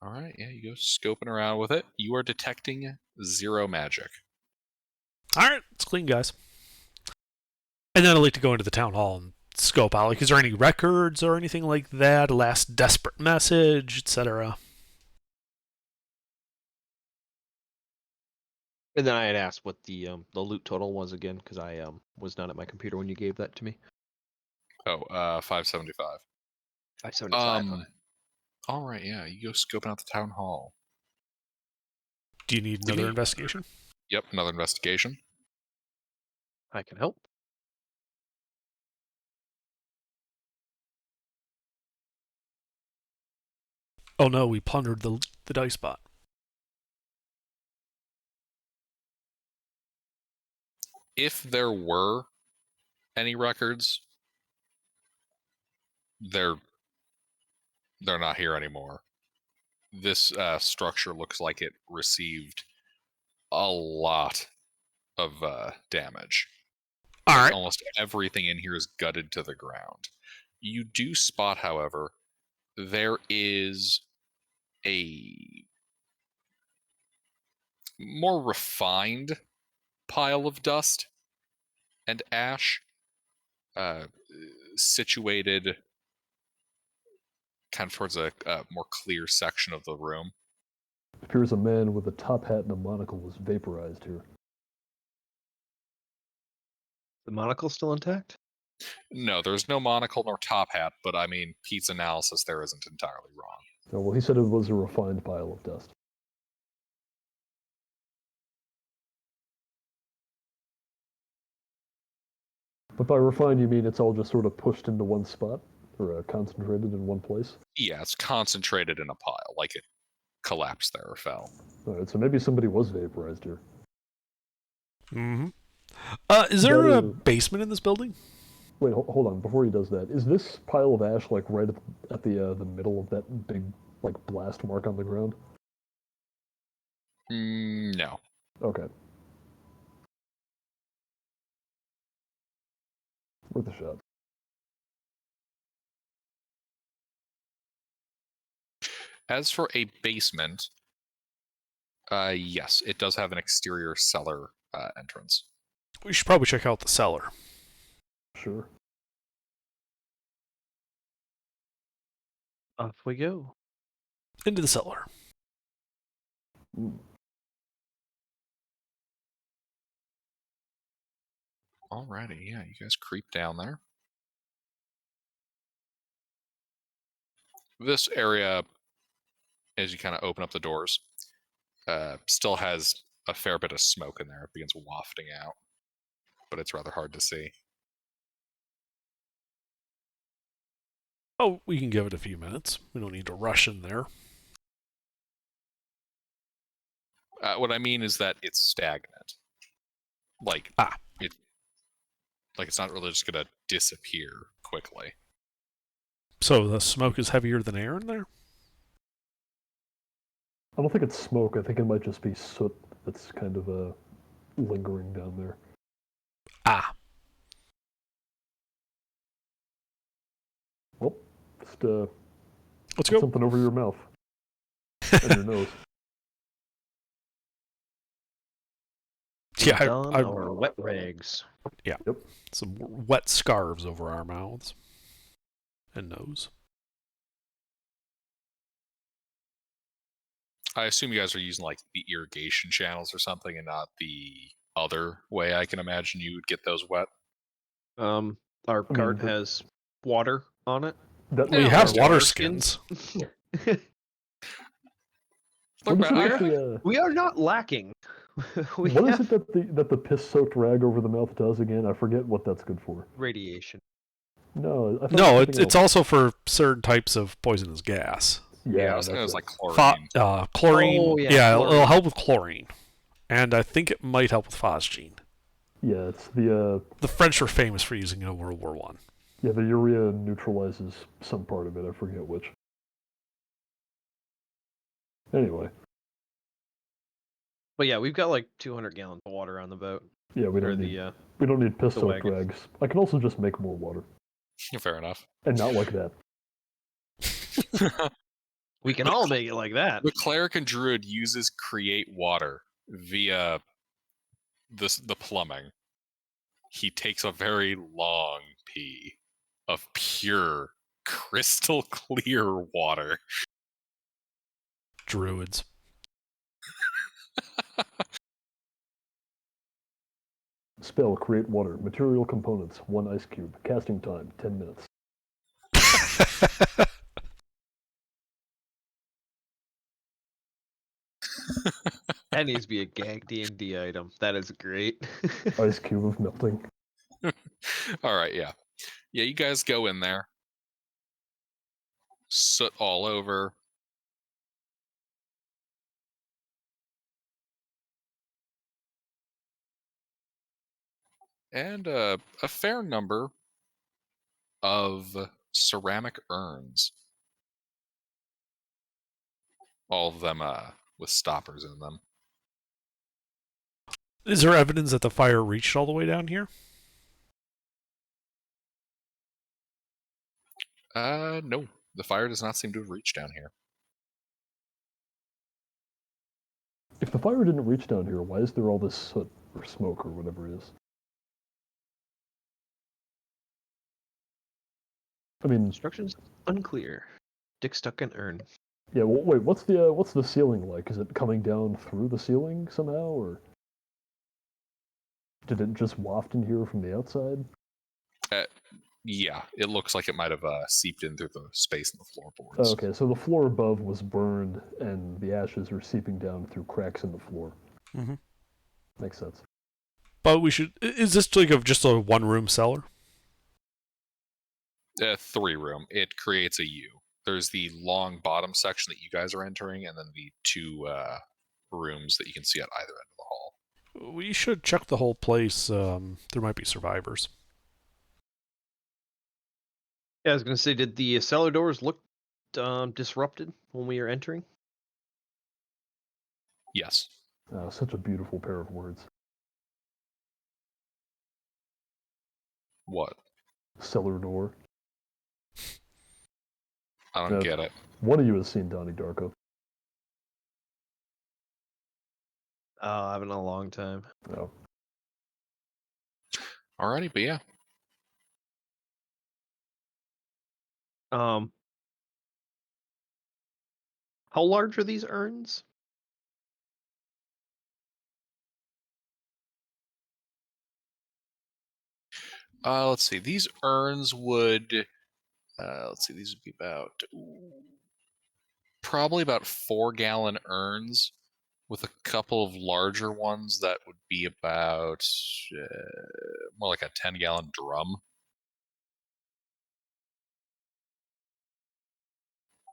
All right, yeah, you go scoping around with it. You are detecting 0 magic. All right, it's clean, guys. And then I'd like to go into the town hall and scope out. Like, is there any records or anything like that? A last desperate message, etc. And then I had asked what the loot total was again, because I was not at my computer when you gave that to me. Oh, 575. 575. All right, yeah, you go scoping out the town hall. Do you need Give another me- investigation? Yep, another investigation. I can help. Oh no, we plundered the dice bot. If there were any records, they're not here anymore. This structure looks like it received a lot of damage. All Like, right. almost everything in here is gutted to the ground. You do spot, however, there is a more refined pile of dust and ash situated kind of towards a more clear section of the room. It appears a man with a top hat and a monocle was vaporized here. The monocle still intact? No, there's no monocle nor top hat, but I mean, Pete's analysis there isn't entirely wrong. Oh, well, he said it was a refined pile of dust. But by refined, you mean it's all just sort of pushed into one spot? Or concentrated in one place? Yeah, it's concentrated in a pile, like it collapsed there or fell. Alright, so maybe somebody was vaporized here. Mm-hmm. Is there a basement in this building? Wait, hold on. Before he does that, is this pile of ash like right at the middle of that big like blast mark on the ground? No. Okay. Worth a shot. As for a basement, yes, it does have an exterior cellar entrance. We should probably check out the cellar. Sure. Off we go. Into the cellar. Alrighty, yeah, you guys creep down there. This area, as you kind of open up the doors, still has a fair bit of smoke in there. It begins wafting out, but it's rather hard to see. Oh, we can give it a few minutes. We don't need to rush in there. What I mean is that it's stagnant. Like, it's not really just gonna disappear quickly. So the smoke is heavier than air in there? I don't think it's smoke. I think it might just be soot that's kind of lingering down there. Ah. Well, just Let's put go. something over your mouth and your nose. Yeah, Done our wet rags. Yeah. Yep. Some wet scarves over our mouths and nose. I assume you guys are using like the irrigation channels or something, and not the other way I can imagine you would get those wet. Our cart has water on it. We Yeah, have there's water water skins. Look, What is man, it with the, We are not lacking. what is it that the piss-soaked rag over the mouth does again? I forget what that's good for. Radiation. No, I thought No, it was it's something also for certain types of poisonous gas. else. yeah, I was thinking it that's was like Fa- chlorine. chlorine. Oh, yeah, It'll chlorine. help with chlorine. And I think it might help with phosgene. Yeah, it's the The French were famous for using it in World War One. yeah, the urea neutralizes some part of it. I forget which. Anyway, But yeah, we've got like 200 gallons of water on the boat. yeah, we Or don't need the we don't need piss-soaked wagon. rags. I can also just make more water, Fair enough. and not like that. we can all make it like that. The cleric and druid uses create water via the plumbing. He takes a very long pee of pure, crystal clear water. Druids. Spell, create water. Material components, 1 ice cube. Casting time, 10 minutes. That needs to be a gag D&D item. That is great. Ice cube of melting. Alright, yeah. Yeah, you guys go in there. Soot all over. And a fair number of ceramic urns. All of them with stoppers in them. Is there evidence that the fire reached all the way down here? No. The fire does not seem to have reached down here. If the fire didn't reach down here, why is there all this soot or smoke or whatever it is? I mean, Instructions unclear. Dick stuck in urn. yeah. Well, wait, what's the ceiling like? Is it coming down through the ceiling somehow, or did it just waft in here from the outside? Yeah, it looks like it might have seeped in through the space in the floorboards. Oh, okay, so the floor above was burned, and the ashes are seeping down through cracks in the floor. Mm-hmm. Makes sense. But we should. Is this like just a one-room cellar? 3-room. It creates a U. There's the long bottom section that you guys are entering, and then the 2 rooms that you can see at either end of the hall. We should check the whole place. There might be survivors. Yeah, I was going to say, did the cellar doors look disrupted when we were entering? Yes. Such a beautiful pair of words. What? Cellar door. I don't get it. One of you has seen Donnie Darko. I haven't in a long time. No. Alrighty, but yeah. How large are these urns? Let's see. These urns would. These would be probably about 4-gallon urns, with a couple of larger ones that would be about more like a 10-gallon drum.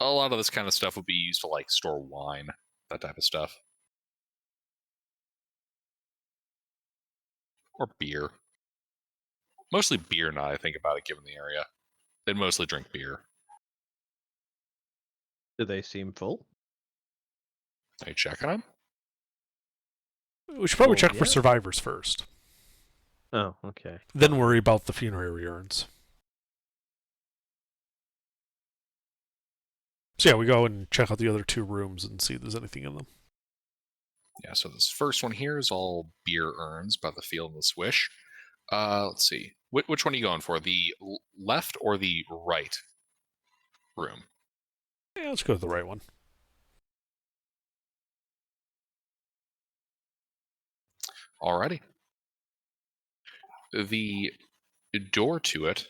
A lot of this kind of stuff would be used to like store wine, that type of stuff, or beer. Mostly beer now I think about it, given the area. They'd mostly drink beer. Do they seem full? Are you checking them? We should probably Well, check for yeah. survivors first. Oh, okay. Then worry about the funerary urns. So yeah, we go and check out the other 2 rooms and see if there's anything in them. Yeah, so this first one here is all beer urns by the field and the swish. Let's see. Which one are you going for? The left or the right room? Yeah, let's go to the right one. Alrighty. The door to it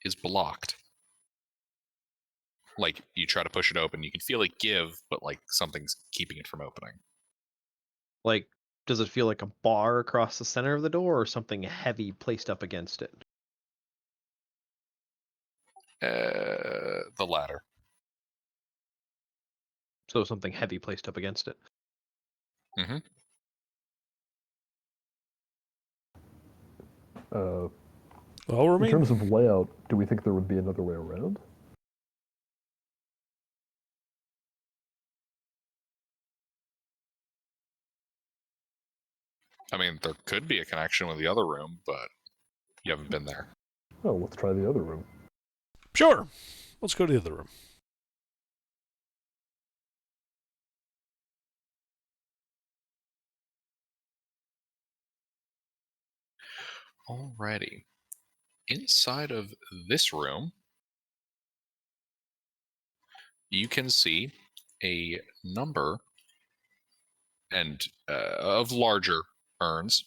is blocked. Like, you try to push it open, you can feel it give, but like something's keeping it from opening. Like, does it feel like a bar across the center of the door, or something heavy placed up against it? The latter. So something heavy placed up against it. Mm-hmm. Well, In terms of layout, do we think there would be another way around? I mean, there could be a connection with the other room, but you haven't been there. Oh, let's try the other room. Sure. Let's go to the other room. Alrighty. Inside of this room, you can see a number of larger urns.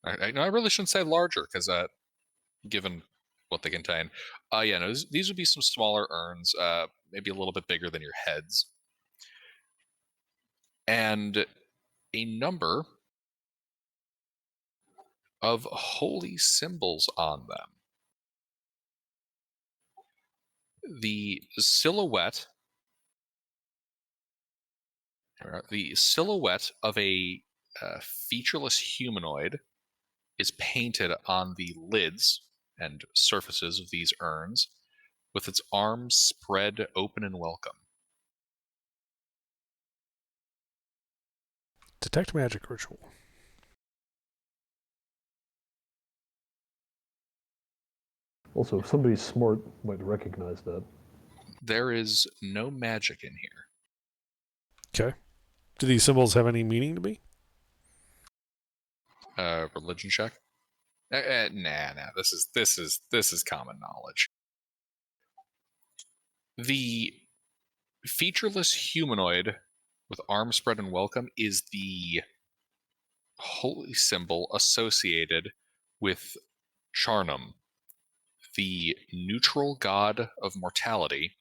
I really shouldn't say larger, because given what they contain. Yeah, no, these would be some smaller urns, maybe a little bit bigger than your heads. And a number of holy symbols on them. The silhouette of a featureless humanoid is painted on the lids and surfaces of these urns, with its arms spread open in welcome. Detect magic ritual. Also, if somebody's smart, might recognize that. There is no magic in here. Okay. Do these symbols have any meaning to me? Religion check. Nah. This is common knowledge. The featureless humanoid with arms spread in welcome is the holy symbol associated with Charnum, the neutral god of mortality,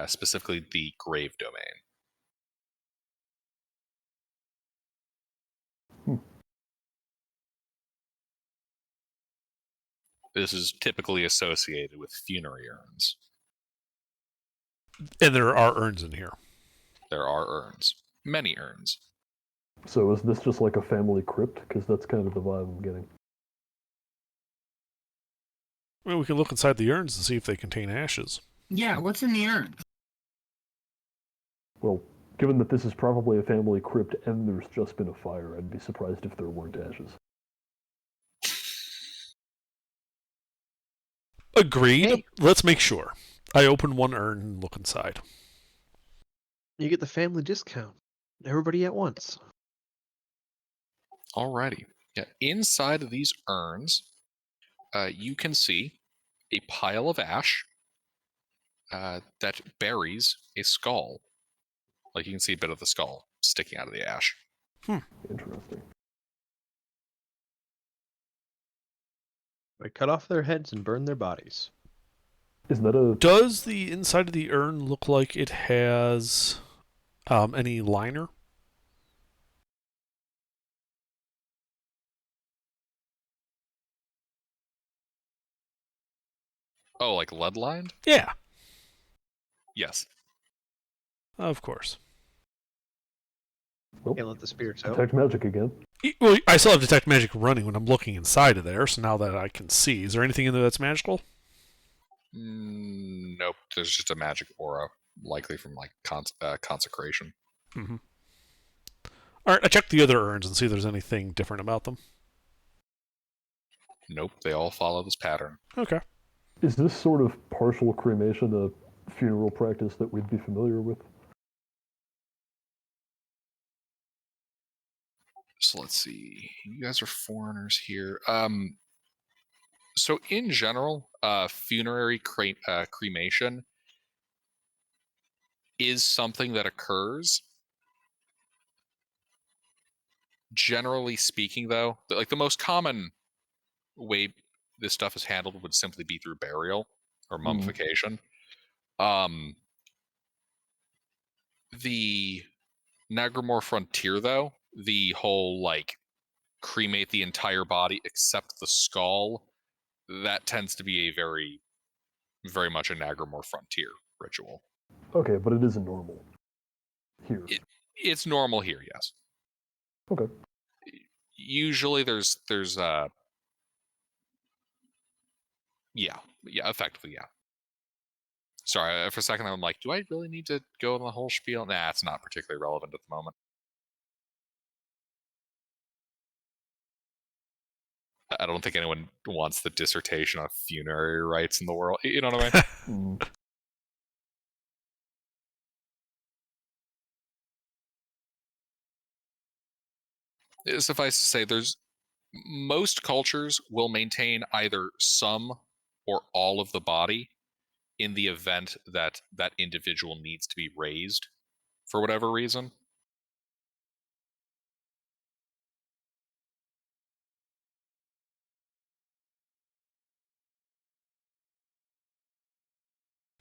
specifically the grave domain. This is typically associated with funerary urns. And there are urns in here. There are urns. Many urns. So is this just like a family crypt? Because that's kind of the vibe I'm getting. Well, we can look inside the urns and see if they contain ashes. Yeah, what's in the urn? Well, given that this is probably a family crypt and there's just been a fire, I'd be surprised if there weren't ashes. Agreed. Hey. Let's make sure. I open one urn and look inside. You get the family discount. Everybody at once. Alrighty. Yeah, inside of these urns, you can see a pile of ash that buries a skull. Like, you can see a bit of the skull sticking out of the ash. Interesting. I cut off their heads and burn their bodies. Is that a Does the inside of the urn look like it has any liner? Oh, like lead lined? Yeah, Yes. of course. well, Can't let the spirits out. detect magic again? Well, I still have detect magic running when I'm looking inside of there. So now that I can see, is there anything in there that's magical? Nope. There's just a magic aura, likely from like consecration. Mm-hmm. All right, I checked the other urns and see if there's anything different about them. Nope. They all follow this pattern. Okay. Is this sort of partial cremation a funeral practice that we'd be familiar with? So let's see. You guys are foreigners here. So in general, funerary cremation is something that occurs. Generally speaking, though, like the most common way this stuff is handled would simply be through burial or mummification. The Nagramore frontier, though, the whole like cremate the entire body except the skull, that tends to be a very, very much a Nagramore frontier ritual. Okay, but it isn't normal here. It's normal here, yes. Okay. Usually there's yeah, effectively, yeah. Sorry, for a second I'm like, do I really need to go on the whole spiel? Nah, it's not particularly relevant at the moment. I don't think anyone wants the dissertation on funerary rites in the world. You know what I mean? Suffice to say, most cultures will maintain either some or all of the body in the event that that individual needs to be raised for whatever reason.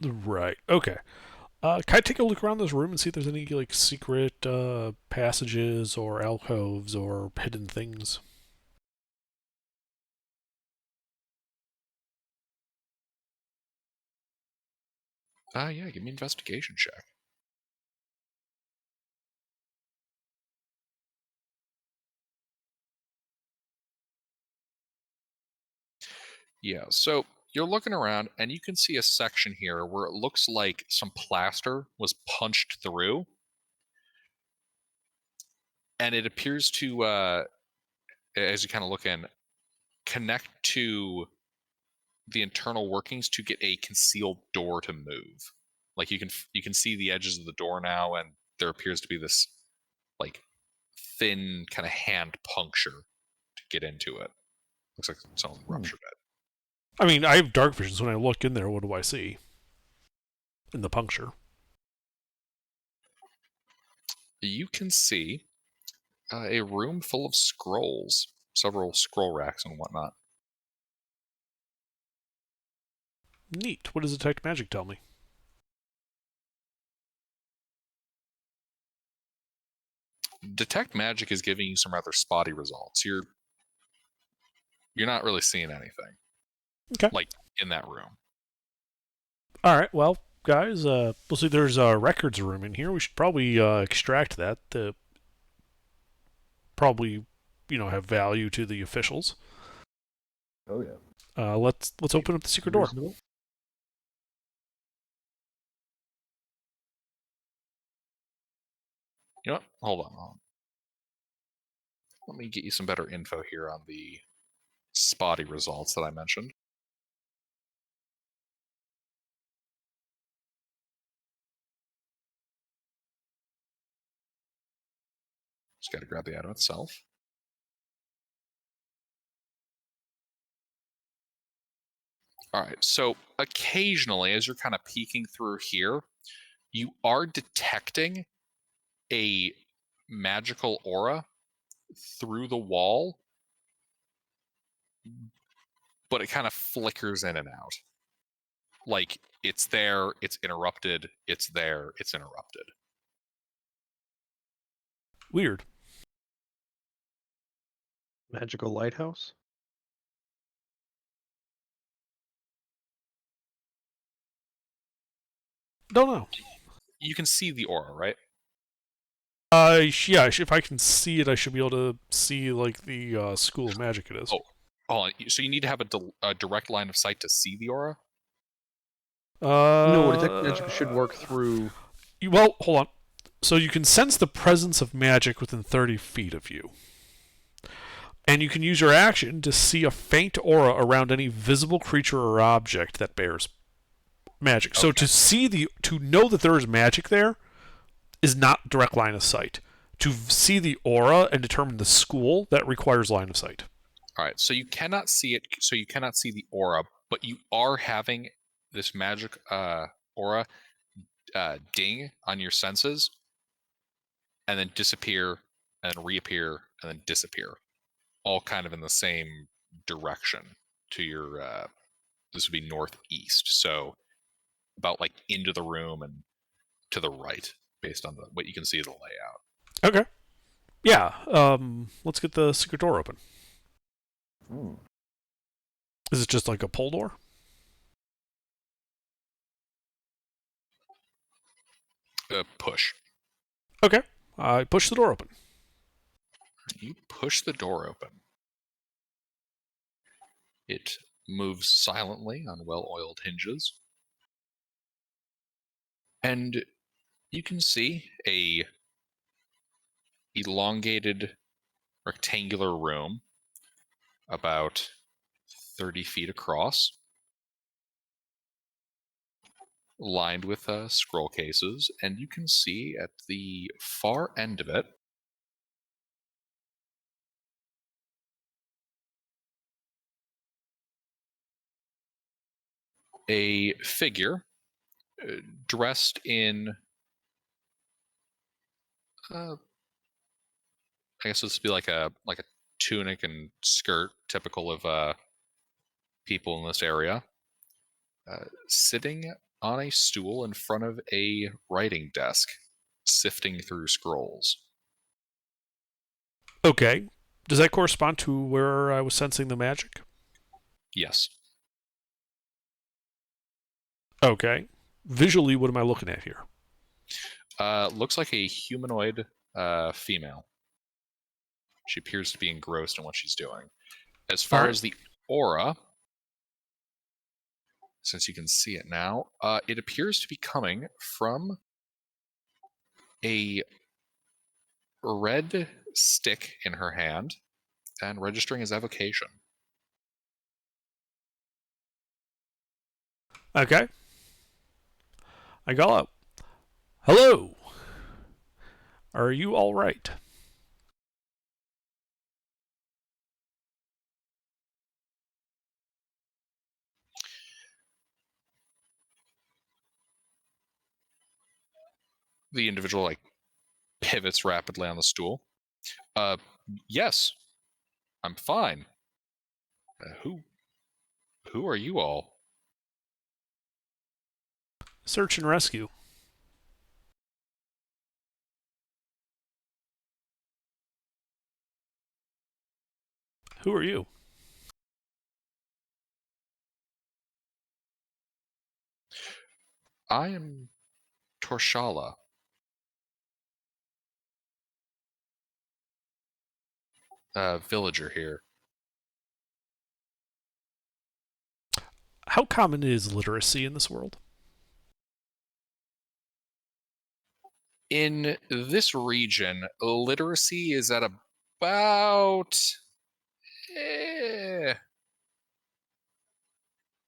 Right. Okay. Can I take a look around this room and see if there's any like secret passages or alcoves or hidden things? Yeah, give me an investigation check. Yeah, so you're looking around and you can see a section here where it looks like some plaster was punched through. And it appears to, as you kind of look in, connect to the internal workings to get a concealed door to move. Like you can see the edges of the door now, and there appears to be this like thin kind of hand puncture to get into it. Looks like someone ruptured it. I mean, I have dark vision, so when I look in there, what do I see? In the puncture. You can see a room full of scrolls, several scroll racks and whatnot. Neat. What does detect magic tell me? Detect magic is giving you some rather spotty results. You're not really seeing anything. Okay. Like in that room. All right. Well, guys, we'll see. There's a records room in here. We should probably extract that to probably, have value to the officials. Oh yeah. Let's open up the secret door. Reasonable. You know what? Hold on. Let me get you some better info here on the spotty results that I mentioned. Just got to grab the item itself. All right, so occasionally, as you're kind of peeking through here, you are detecting a magical aura through the wall, but it kind of flickers in and out. Like, it's there, it's interrupted, it's there, it's interrupted. Weird. Magical lighthouse? Don't know. You can see the aura, right? Yeah, if I can see it, I should be able to see, like, the school of magic it is. Oh. Oh, so you need to have a direct line of sight to see the aura? No, detect magic should work through... Well, hold on. So you can sense the presence of magic within 30 feet of you. And you can use your action to see a faint aura around any visible creature or object that bears magic. So to know that there is magic there is not direct line of sight. To see the aura and determine the school, that requires line of sight. All right, so you cannot see it, so you cannot see the aura, but you are having this magic aura ding on your senses, and then disappear, and then reappear, and then disappear, all kind of in the same direction to your. This would be northeast, so about like into the room and to the right, based on what you can see of the layout. Okay. Yeah. Let's get the secret door open. Is it just like a pull door? Push. Okay. I push the door open. You push the door open. It moves silently on well-oiled hinges. And you can see a elongated rectangular room about 30 feet across, lined with scroll cases, and you can see at the far end of it a figure dressed in I guess this would be like a tunic and skirt, typical of people in this area, sitting on a stool in front of a writing desk, sifting through scrolls. Okay. Does that correspond to where I was sensing the magic? Yes. Okay. Visually, what am I looking at here? Looks like a humanoid female. She appears to be engrossed in what she's doing. As far as the aura, since you can see it now, it appears to be coming from a red stick in her hand and registering as evocation. Okay. I go up. Hello. Are you all right? The individual pivots rapidly on the stool. Yes, I'm fine. Who are you all? Search and rescue. Who are you? I am Torshala. Villager here. How common is literacy in this world? In this region, literacy is at about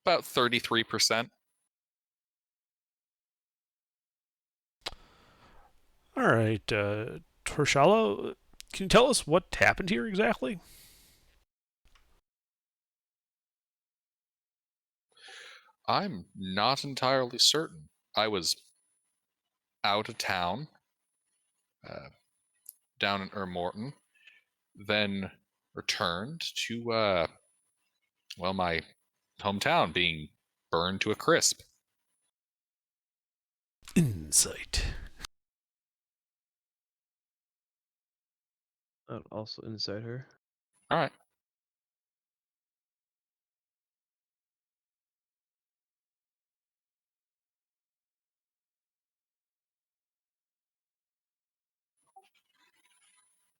33%. All right, Torshala, can you tell us what happened here exactly? I'm not entirely certain. I was out of town, down in Ermorton, then returned to, well, my hometown being burned to a crisp. Insight. I'd also inside her. All right.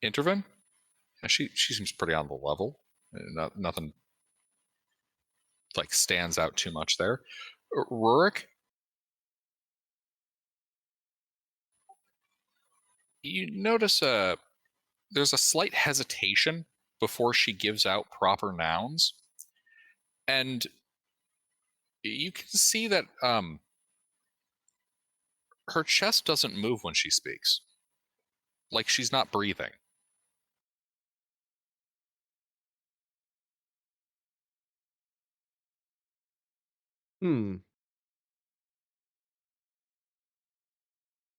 Intervene? Yeah, she seems pretty on the level. Nothing like stands out too much there. Rurik, you notice there's a slight hesitation before she gives out proper nouns, and you can see that her chest doesn't move when she speaks, like she's not breathing.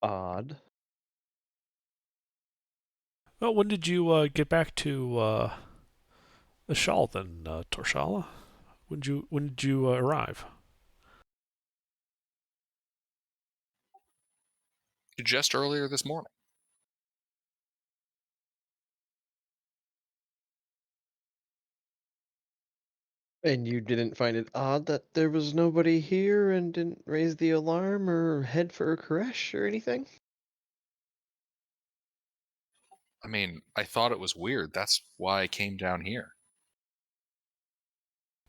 Odd. Well, when did you get back to the Shawl then, Torshala? When did you arrive? Just earlier this morning. And you didn't find it odd that there was nobody here and didn't raise the alarm or head for a crash or anything? I mean, I thought it was weird. That's why I came down here.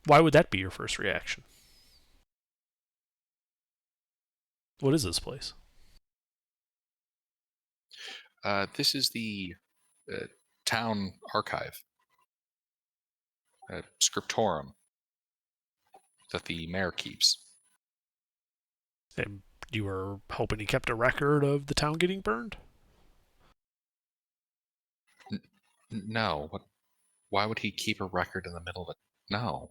Why would that be your first reaction? What is this place? This is the town archive, scriptorum, that the mayor keeps. And you were hoping he kept a record of the town getting burned? No. Why would he keep a record in the middle of it? No.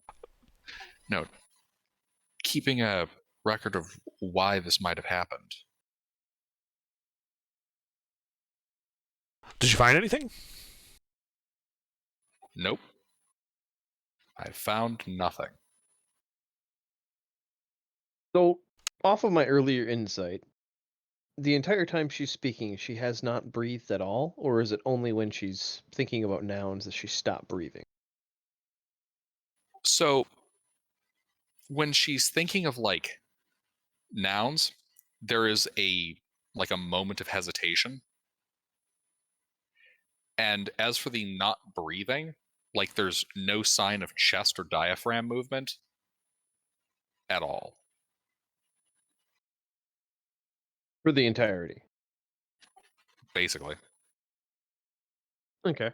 No. Keeping a record of why this might have happened. Did you find anything? Nope. I found nothing. So, off of my earlier insight, the entire time she's speaking, she has not breathed at all? Or is it only when she's thinking about nouns that she stopped breathing? So, when she's thinking of like nouns, there is a moment of hesitation. And as for the not breathing, like there's no sign of chest or diaphragm movement at all. For the entirety? Basically. Okay.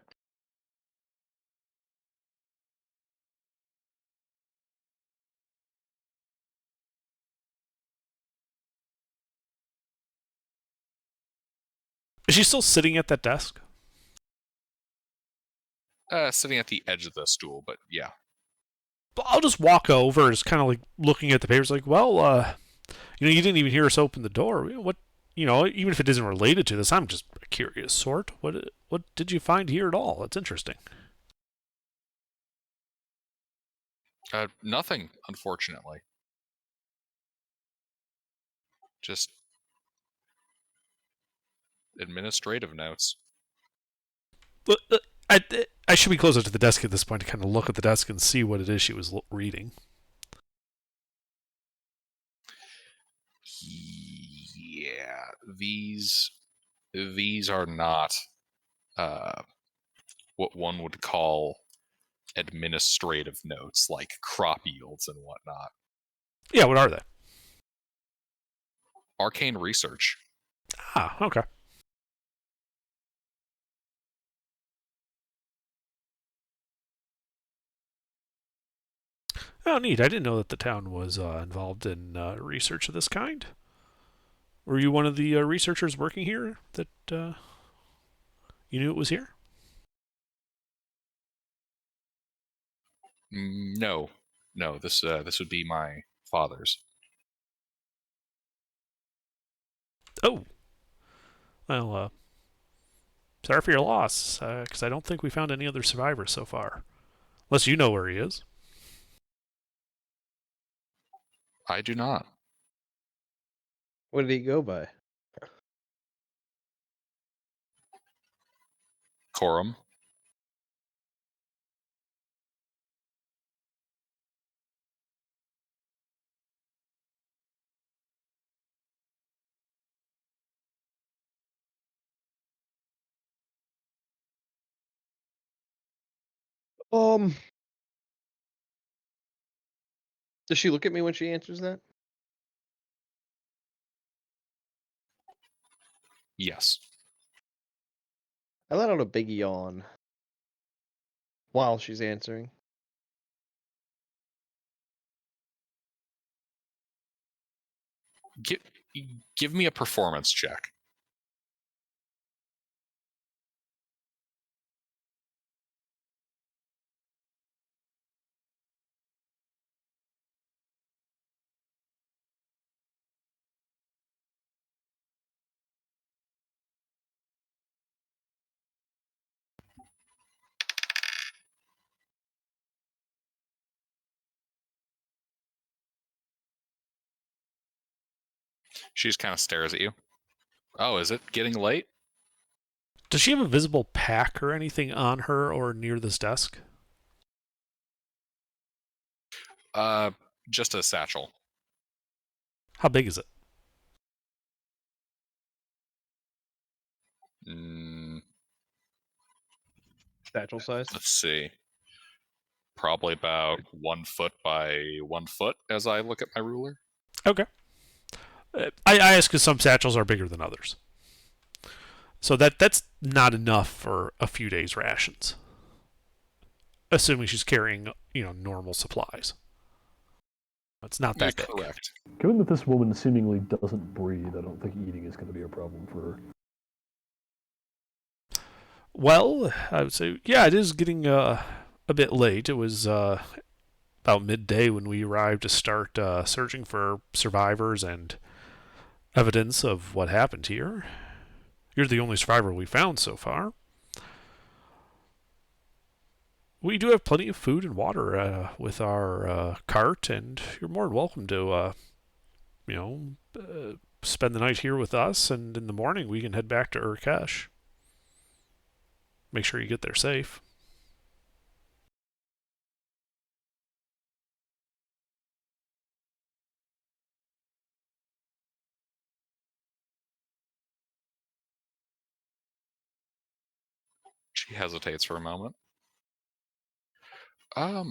Is she still sitting at that desk? Sitting at the edge of the stool, but yeah. I'll just walk over, just kind of like looking at the papers, like, well, you didn't even hear us open the door. What, even if it isn't related to this, I'm just a curious sort. What did you find here at all? That's interesting. Nothing, unfortunately. Just administrative notes. But, I should be closer to the desk at this point to kind of look at the desk and see what it is she was reading. Yeah, these are not what one would call administrative notes, like crop yields and whatnot. Yeah, what are they? Arcane research. Ah, okay. Oh, neat. I didn't know that the town was involved in research of this kind. Were you one of the researchers working here that you knew it was here? No. This would be my father's. Oh. Well, Sorry for your loss, because I don't think we found any other survivors so far. Unless you know where he is. I do not. What did he go by? Corum. Does she look at me when she answers that? Yes. I let out a big yawn while she's answering. Give me a performance check. She just kind of stares at you. Oh, is it getting late? Does she have a visible pack or anything on her or near this desk? Just a satchel. How big is it? Satchel size? Let's see. Probably about 1 foot by 1 foot as I look at my ruler. Okay. I ask because some satchels are bigger than others. So that's not enough for a few days' rations. Assuming she's carrying, normal supplies. It's not that big. Correct. Given that this woman seemingly doesn't breathe, I don't think eating is going to be a problem for her. Well, I would say, yeah, it is getting a bit late. It was about midday when we arrived to start searching for survivors and evidence of what happened here. You're the only survivor we found so far. We do have plenty of food and water with our cart, and you're more than welcome to, spend the night here with us, and in the morning we can head back to Urkesh. Make sure you get there safe. She hesitates for a moment. I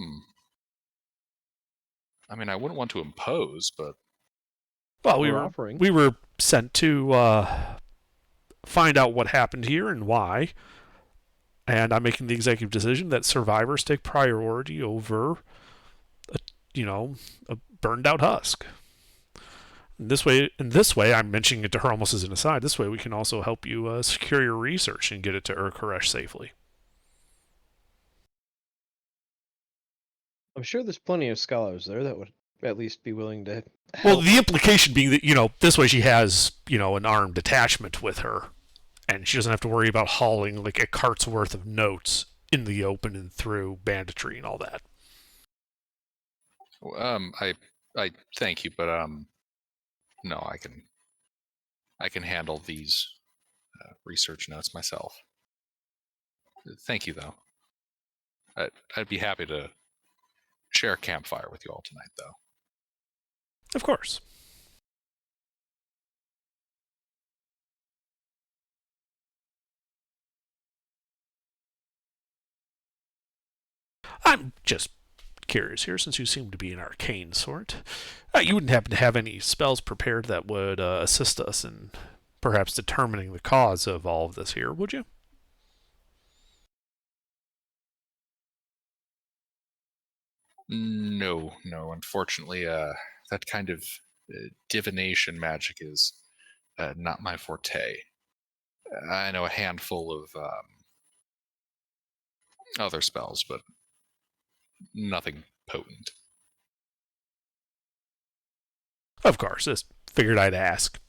mean, I wouldn't want to impose, but Well, offering. we were sent to find out what happened here and why, and I'm making the executive decision that survivors take priority over, a burned out husk. In this way, I'm mentioning it to her almost as an aside. This way, we can also help you secure your research and get it to Urkesh safely. I'm sure there's plenty of scholars there that would at least be willing to help. Well, the implication being that, this way she has, an armed detachment with her, and she doesn't have to worry about hauling like a cart's worth of notes in the open and through banditry and all that. I thank you, but no, I can handle these research notes myself. Thank you, though. I'd be happy to share a campfire with you all tonight, though. Of course. I'm just curious here, since you seem to be an arcane sort. You wouldn't happen to have any spells prepared that would assist us in perhaps determining the cause of all of this here, would you? No. Unfortunately, that kind of divination magic is not my forte. I know a handful of other spells, but nothing potent. Of course, just figured I'd ask.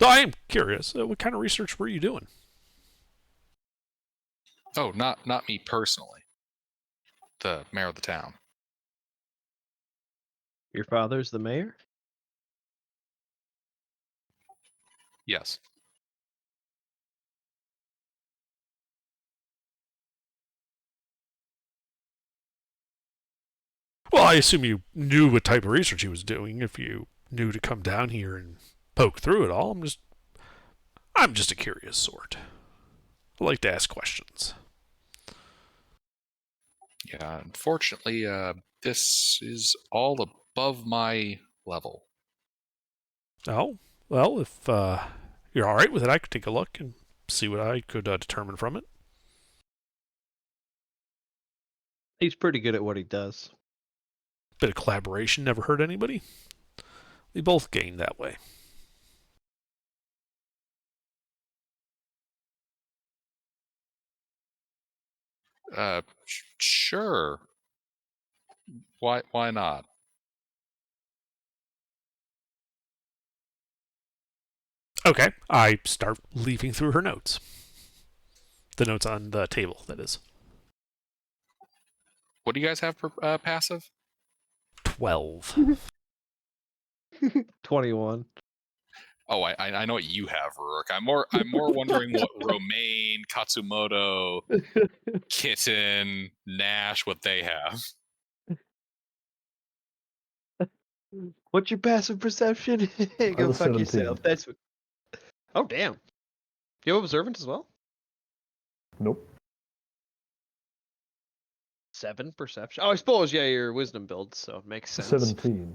So I am curious. What kind of research were you doing? Oh, not me personally. The mayor of the town. Your father's the mayor? Yes. Well, I assume you knew what type of research he was doing if you knew to come down here and poke through it all. I'm just a curious sort. I like to ask questions. Yeah, unfortunately, this is all above my level. Oh, well, if you're all right with it, I could take a look and see what I could determine from it. He's pretty good at what he does. Bit of collaboration never hurt anybody. We both gain that way. Sure. Why not? Okay, I start leafing through her notes. The notes on the table, that is. What do you guys have for passive? 12. 21. Oh, I know what you have, Rourke. I'm more wondering what Romaine, Katsumoto, Kitten, Nash, what they have. What's your passive perception? Go was fuck 17. yourself. That's what... Oh, damn. You have observant as well? Nope. 7 perception. Oh, I suppose, yeah, your wisdom builds, so it makes sense. 17.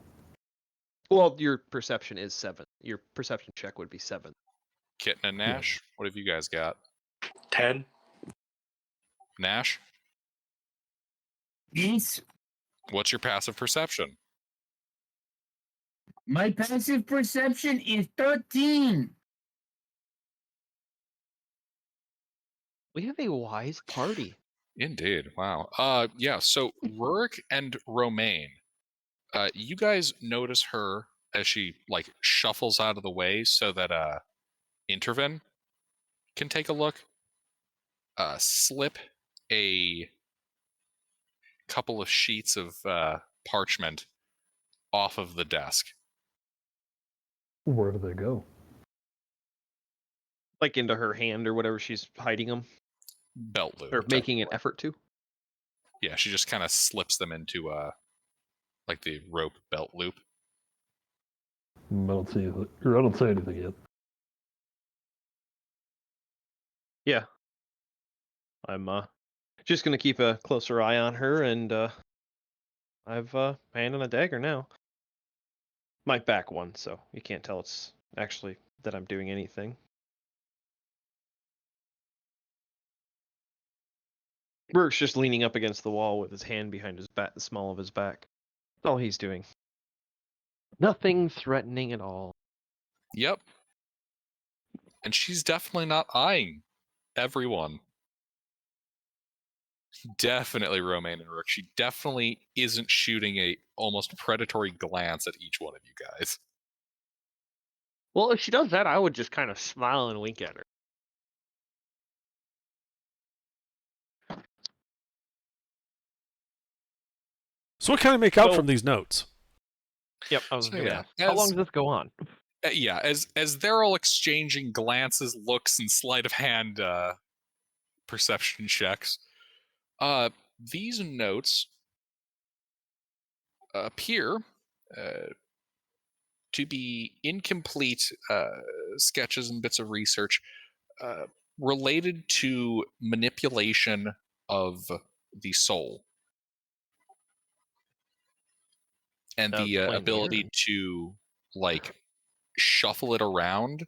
Well, your perception is 7. Your perception check would be 7. Kitten and Nash, what have you guys got? 10. Nash, Yes. what's your passive perception? My passive perception is 13. We have a wise party. Indeed. Wow. Yeah, so Rurik and Romaine, you guys notice her as she like shuffles out of the way so that Intervin can take a look. Slip a couple of sheets of parchment off of the desk. Where do they go? Like into her hand or whatever she's hiding them. Belt loop. Or making an effort to. Yeah, she just kind of slips them into like the rope belt loop. I don't see anything. Or I don't say anything yet. Yeah. I'm just gonna keep a closer eye on her, and I've hand on a dagger now. My back one, so you can't tell it's actually that I'm doing anything. Burke's just leaning up against the wall with his hand behind his back, the small of his back. That's all he's doing. Nothing threatening at all. Yep. And she's definitely not eyeing everyone. Definitely Romaine and Rook. She definitely isn't shooting a almost predatory glance at each one of you guys. Well, if she does that, I would just kind of smile and wink at her. So what can I make out So- from these notes? Yep, I was So, gonna yeah, ask. How long does this go on? Yeah, as they're all exchanging glances, looks, and sleight of hand perception checks, these notes appear to be incomplete sketches and bits of research related to manipulation of the soul and the Explain ability weird. to like shuffle it around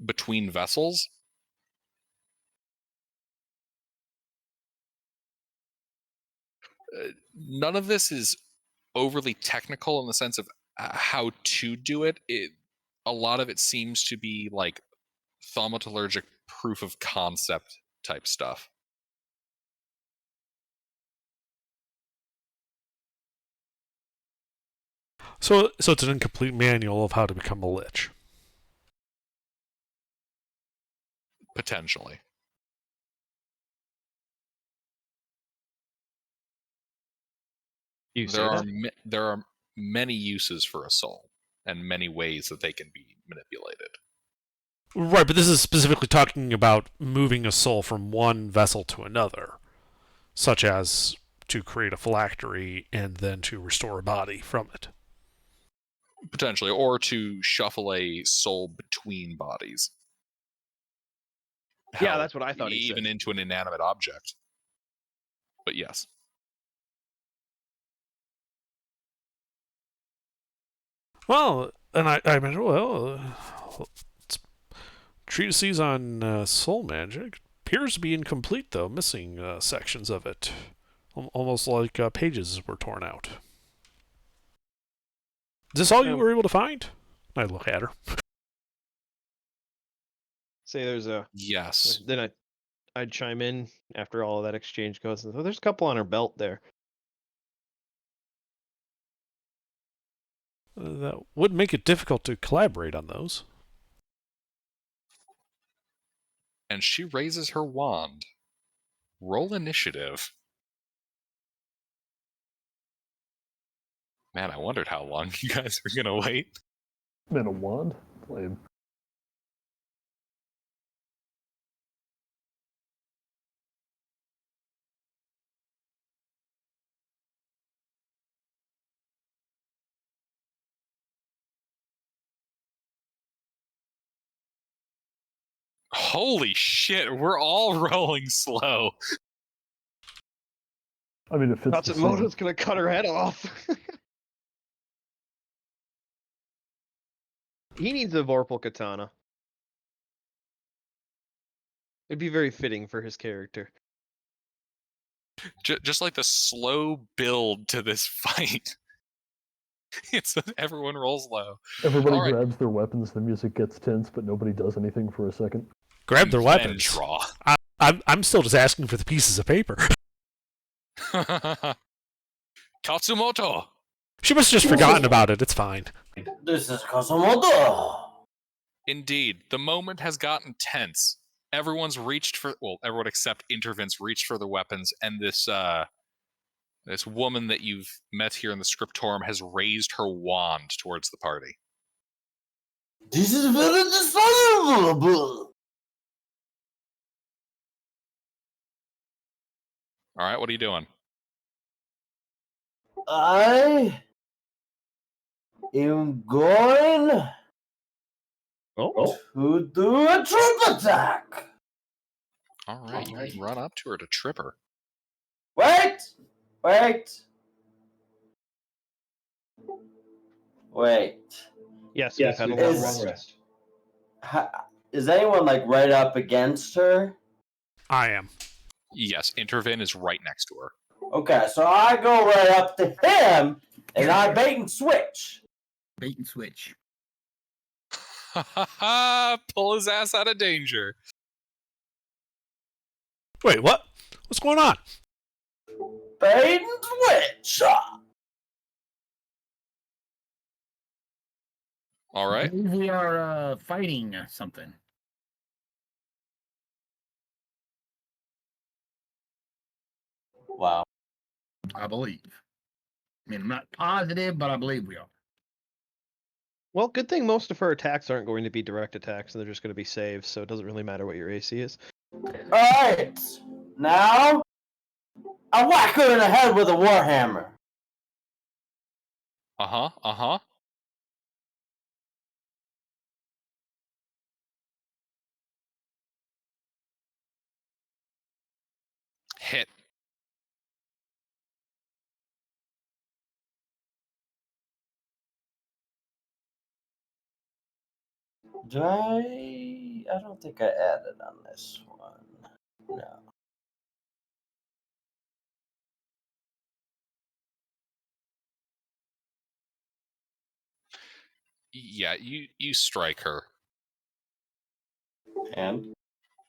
between vessels. None of this is overly technical in the sense of how to do it. A lot of it seems to be like thaumaturgic proof of concept type stuff. So it's an incomplete manual of how to become a lich. Potentially. You say There are that? there are many uses for a soul and many ways that they can be manipulated. Right, but this is specifically talking about moving a soul from one vessel to another, such as to create a phylactery and then to restore a body from it. Potentially, or to shuffle a soul between bodies. Yeah, Hell, that's what I thought he even said. into an inanimate object. But yes. Well, and I mentioned, well, treatises on soul magic appears to be incomplete, though, missing sections of it. Almost like pages were torn out. Is this all you were able to find? I look at her. Say there's a. Yes. Then I'd chime in after all of that exchange goes. So there's a couple on her belt there. That would make it difficult to collaborate on those. And she raises her wand. Roll initiative. Man, I wondered how long you guys were gonna wait. Man, a wand? Lame. Holy shit, we're all rolling slow. I mean, if it's the same. Tatsumoto's gonna cut her head off. He needs a Vorpal katana. It'd be very fitting for his character. Just like the slow build to this fight. It's everyone rolls low. Everybody All right. grabs their weapons, the music gets tense, but nobody does anything for a second. Grab their Then weapons. draw. I'm still just asking for the pieces of paper. Tatsumoto! She must have just forgotten about it. It's fine. This is Kasamoto. Indeed, the moment has gotten tense. Everyone's reached for, well, everyone except Intervince reached for their weapons, and this woman that you've met here in the scriptorium has raised her wand towards the party. This is very dishonorable. All right, what are you doing? I am going to do a trip attack. All right, you can run up to her to trip her. Wait. Yes, we've had a long rest. Is anyone like right up against her? I am. Yes, Intervin is right next to her. Okay, so I go right up to him and I bait and switch. Bait and switch. Pull his ass out of danger. Wait, what? What's going on? Bait and switch. All right. We are fighting something. Wow. I believe. I mean, I'm not positive, but I believe we are. Well, good thing most of her attacks aren't going to be direct attacks, and they're just going to be saves, so it doesn't really matter what your AC is. Alright. Now, I whack her in the head with a warhammer. Uh-huh. Hit. I don't think I added on this one. No. Yeah, you strike her. And?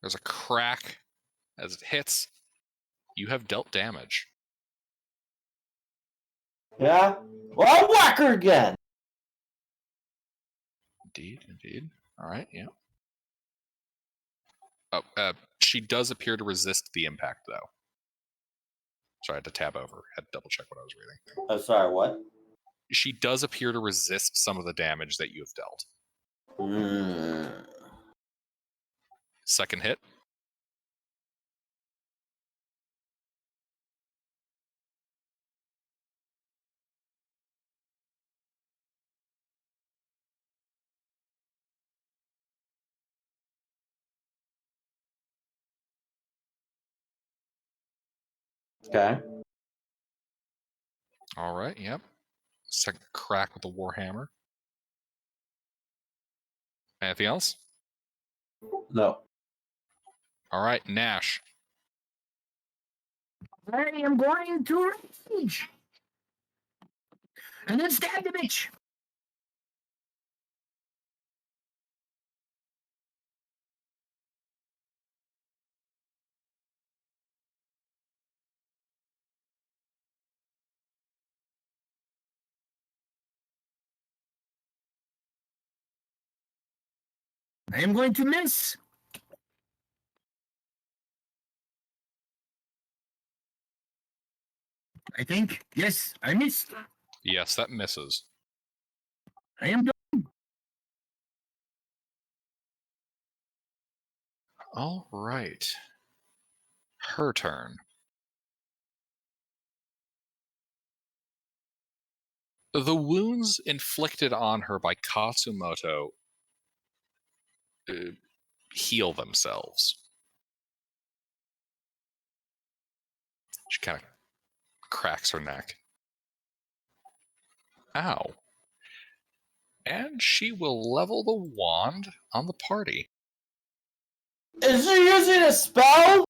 There's a crack as it hits. You have dealt damage. Yeah? Well, I'll whack her again. Indeed. All right, yeah. She does appear to resist the impact, though. Sorry, I had to tab over. Had to double check what I was reading. Oh, sorry, what? She does appear to resist some of the damage that you have dealt. Second hit. Okay. All right, yep. Second crack with the Warhammer. Anything else? No. All right, Nash. I am going to rage. And then stab the bitch. I am going to miss. I think. Yes, I missed. Yes, that misses. I am done. All right. Her turn. The wounds inflicted on her by Katsumoto heal themselves. She kind of cracks her neck. Ow. And she will level the wand on the party. Is she using a spell?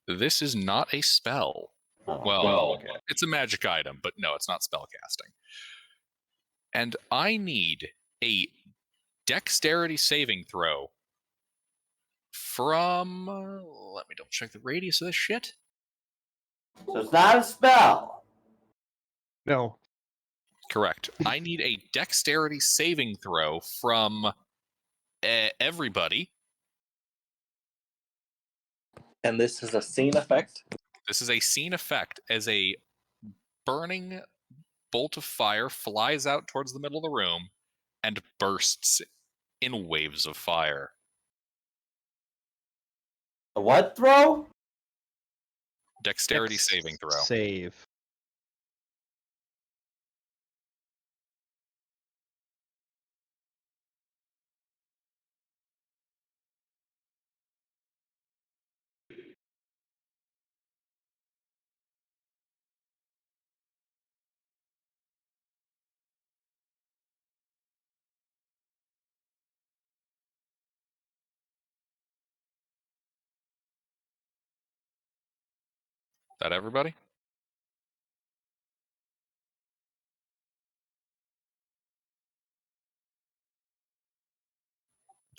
This is not a spell. Oh, Well, okay. it's a magic item, but no, it's not spell casting. And I need a dexterity saving throw from... let me double check the radius of this shit. So it's not a spell. No. Correct. I need a dexterity saving throw from everybody. And this is a scene effect. This is a scene effect as a burning bolt of fire flies out towards the middle of the room and bursts in waves of fire. A what throw? Dexterity Dex saving throw. Save. That everybody?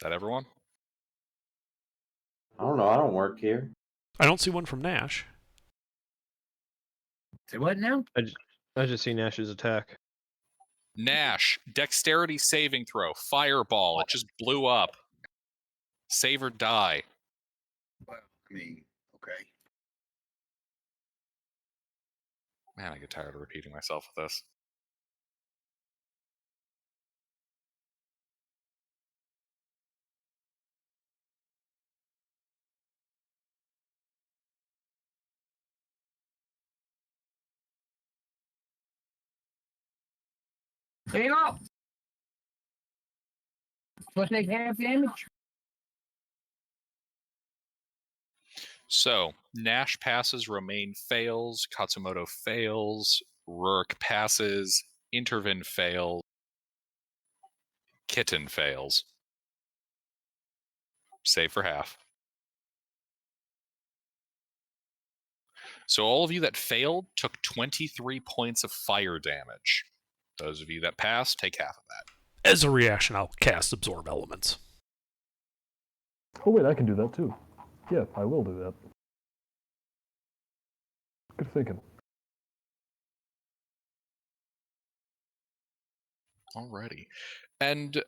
That everyone? I don't know. I don't work here. I don't see one from Nash. Say what now? I just see Nash's attack. Nash, dexterity saving throw. Fireball. It just blew up. Save or die. Well, I mean, okay. Man, I get tired of repeating myself with this. There you go. Supposed to take half damage. So, Nash passes, Romaine fails, Katsumoto fails, Rurik passes, Intervin fails, Kitten fails. Save for half. So all of you that failed took 23 points of fire damage. Those of you that passed, take half of that. As a reaction, I'll cast Absorb Elements. Oh wait, I can do that too. Yeah, I will do that. Good thinking. Alrighty. And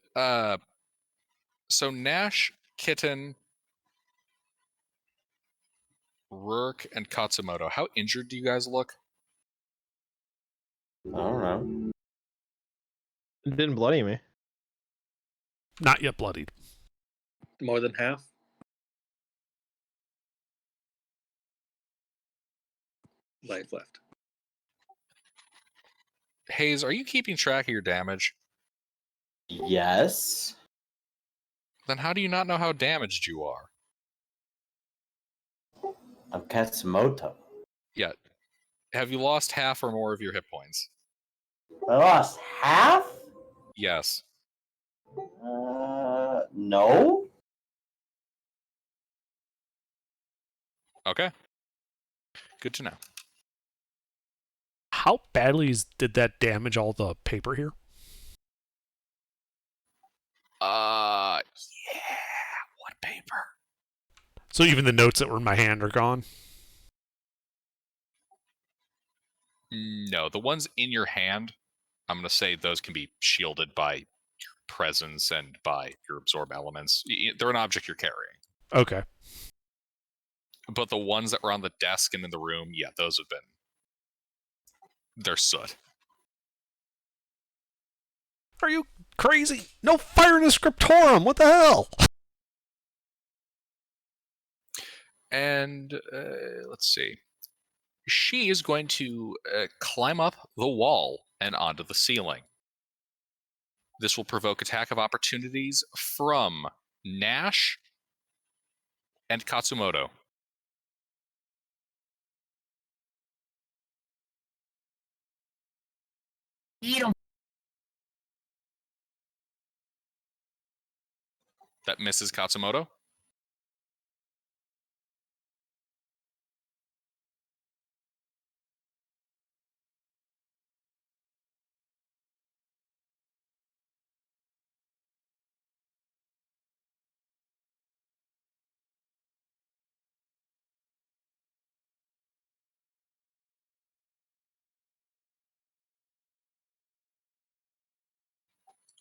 so Nash, Kitten, Rourke and Katsumoto, how injured do you guys look? I don't know. It didn't bloody me. Not yet bloodied. More than half? Life left. Hayes, are you keeping track of your damage? Yes. Then how do you not know how damaged you are? I'm Katsumoto. Yet, have you lost half or more of your hit points? I lost half? Yes. No. Okay. Good to know. How badly did that damage all the paper here? Yeah. What paper? So even the notes that were in my hand are gone? No, the ones in your hand, I'm going to say those can be shielded by your presence and by your absorb elements. They're an object you're carrying. Okay. But the ones that were on the desk and in the room, yeah, those have been... They're soot. Are you crazy? No fire in the scriptorum! What the hell? And let's see. She is going to climb up the wall and onto the ceiling. This will provoke attack of opportunities from Nash and Katsumoto. Eat 'em. That misses Katsumoto.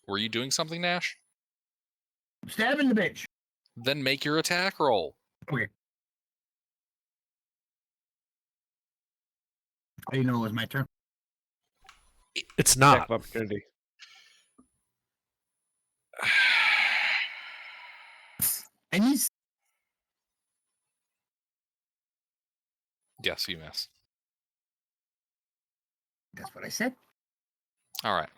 Were you doing something, Nash? Stabbing the bitch. Then make your attack roll. Okay. I didn't know it was my turn. It's Attack not. of opportunity. And he's Yes, you miss. that's what I said. All right.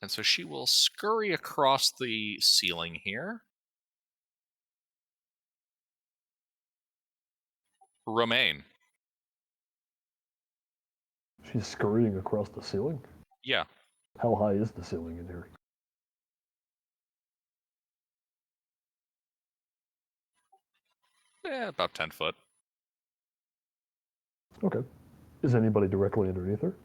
And so she will scurry across the ceiling here. Romaine. She's scurrying across the ceiling? Yeah. How high is the ceiling in here? About 10 foot. Okay. Is anybody directly underneath her?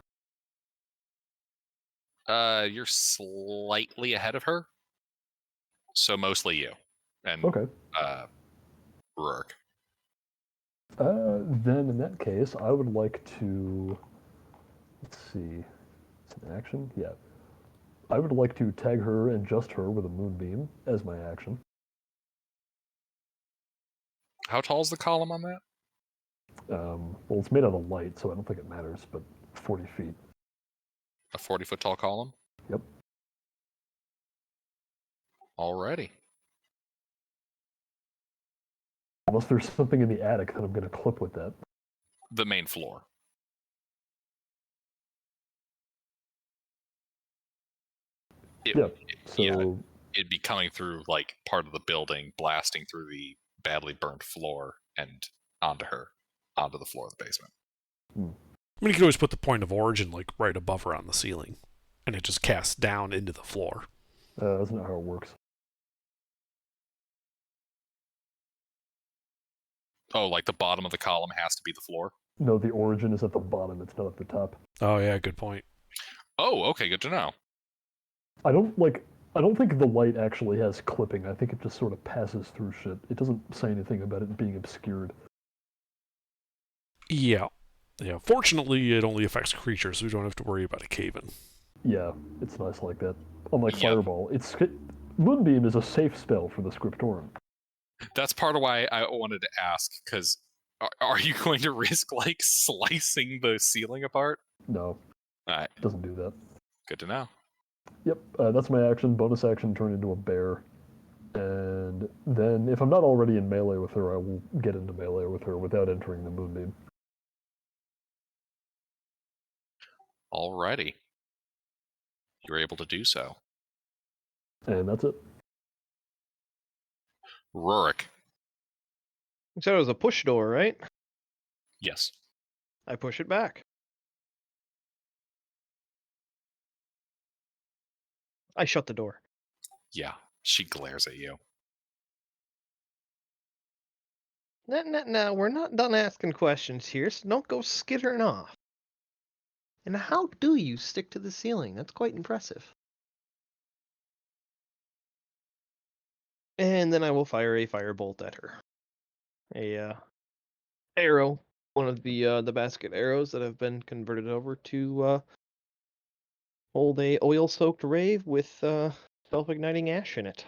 You're slightly ahead of her. So mostly you. And Okay. Rourke. Then in that case, I would like to... Let's see. It's an action? Yeah. I would like to tag her and just her with a moonbeam as my action. How tall is the column on that? Well, it's made out of light, so I don't think it matters, but 40 feet. A 40-foot tall column? Yep. Alrighty. Unless there's something in the attic that I'm going to clip with that. The main floor. So It'd be coming through like part of the building, blasting through the badly burned floor and onto her, onto the floor of the basement. I mean, you could always put the point of origin like right above her on the ceiling, and it just casts down into the floor. that's not how it works. Oh, like the bottom of the column has to be the floor? No, the origin is at the bottom, it's not at the top. Oh yeah, good point. Oh, okay, good to know. I don't think the light actually has clipping. I think it just sort of passes through shit. It doesn't say anything about it being obscured. Yeah. Yeah. Fortunately, it only affects creatures, so we don't have to worry about a cave-in. Yeah, it's nice like that. Unlike Yeah. Fireball, Moonbeam is a safe spell for the Scriptorum. That's part of why I wanted to ask, because Are you going to risk like slicing the ceiling apart? No, All right, it doesn't do that. good to know. Yep, that's my action. Bonus action, turn into a bear. And then, if I'm not already in melee with her, I will get into melee with her without entering the moonbeam. Alrighty, you're able to do so. And that's it. Rurik, You said it was a push door, right? yes. I push it back. I shut the door. Yeah, she glares at you. No, we're not done asking questions here, so don't go skittering off. And how do you stick to the ceiling? That's quite impressive. And then I will fire a firebolt at her. A arrow, one of the basket arrows that have been converted over to hold a oil-soaked rave with self-igniting ash in it.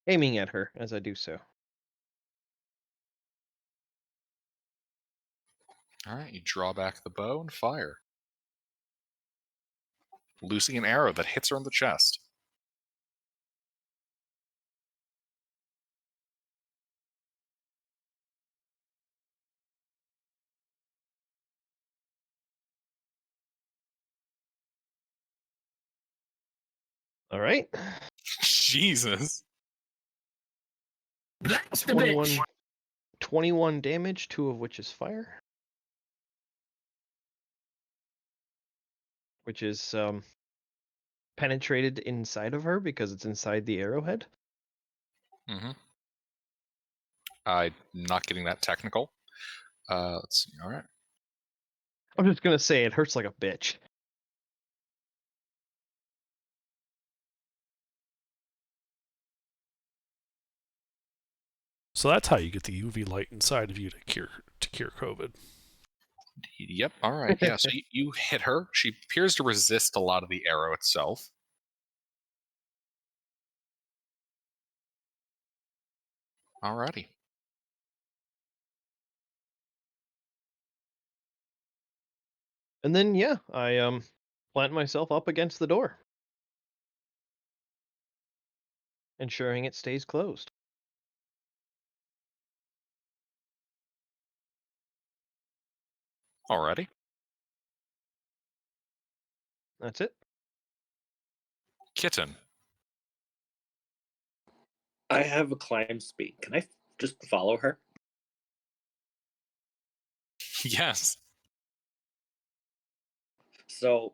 Aiming at her as I do so. Alright, you draw back the bow and fire. Loosing an arrow that hits her in the chest. All right. Jesus. Blast the 21, bitch! 21 damage, 2 of which is fire. Which is penetrated inside of her because it's inside the arrowhead. Mm-hmm. I'm not getting that technical. Let's see. Alright. I'm just gonna say it hurts like a bitch. So that's how you get the UV light inside of you to cure COVID. Yep, alright. Yeah, so you hit her. She appears to resist a lot of the arrow itself. Alrighty. And then yeah, I plant myself up against the door, ensuring it stays closed. Alrighty. That's it. Kitten. I have a climb speed. Can I just follow her? Yes. So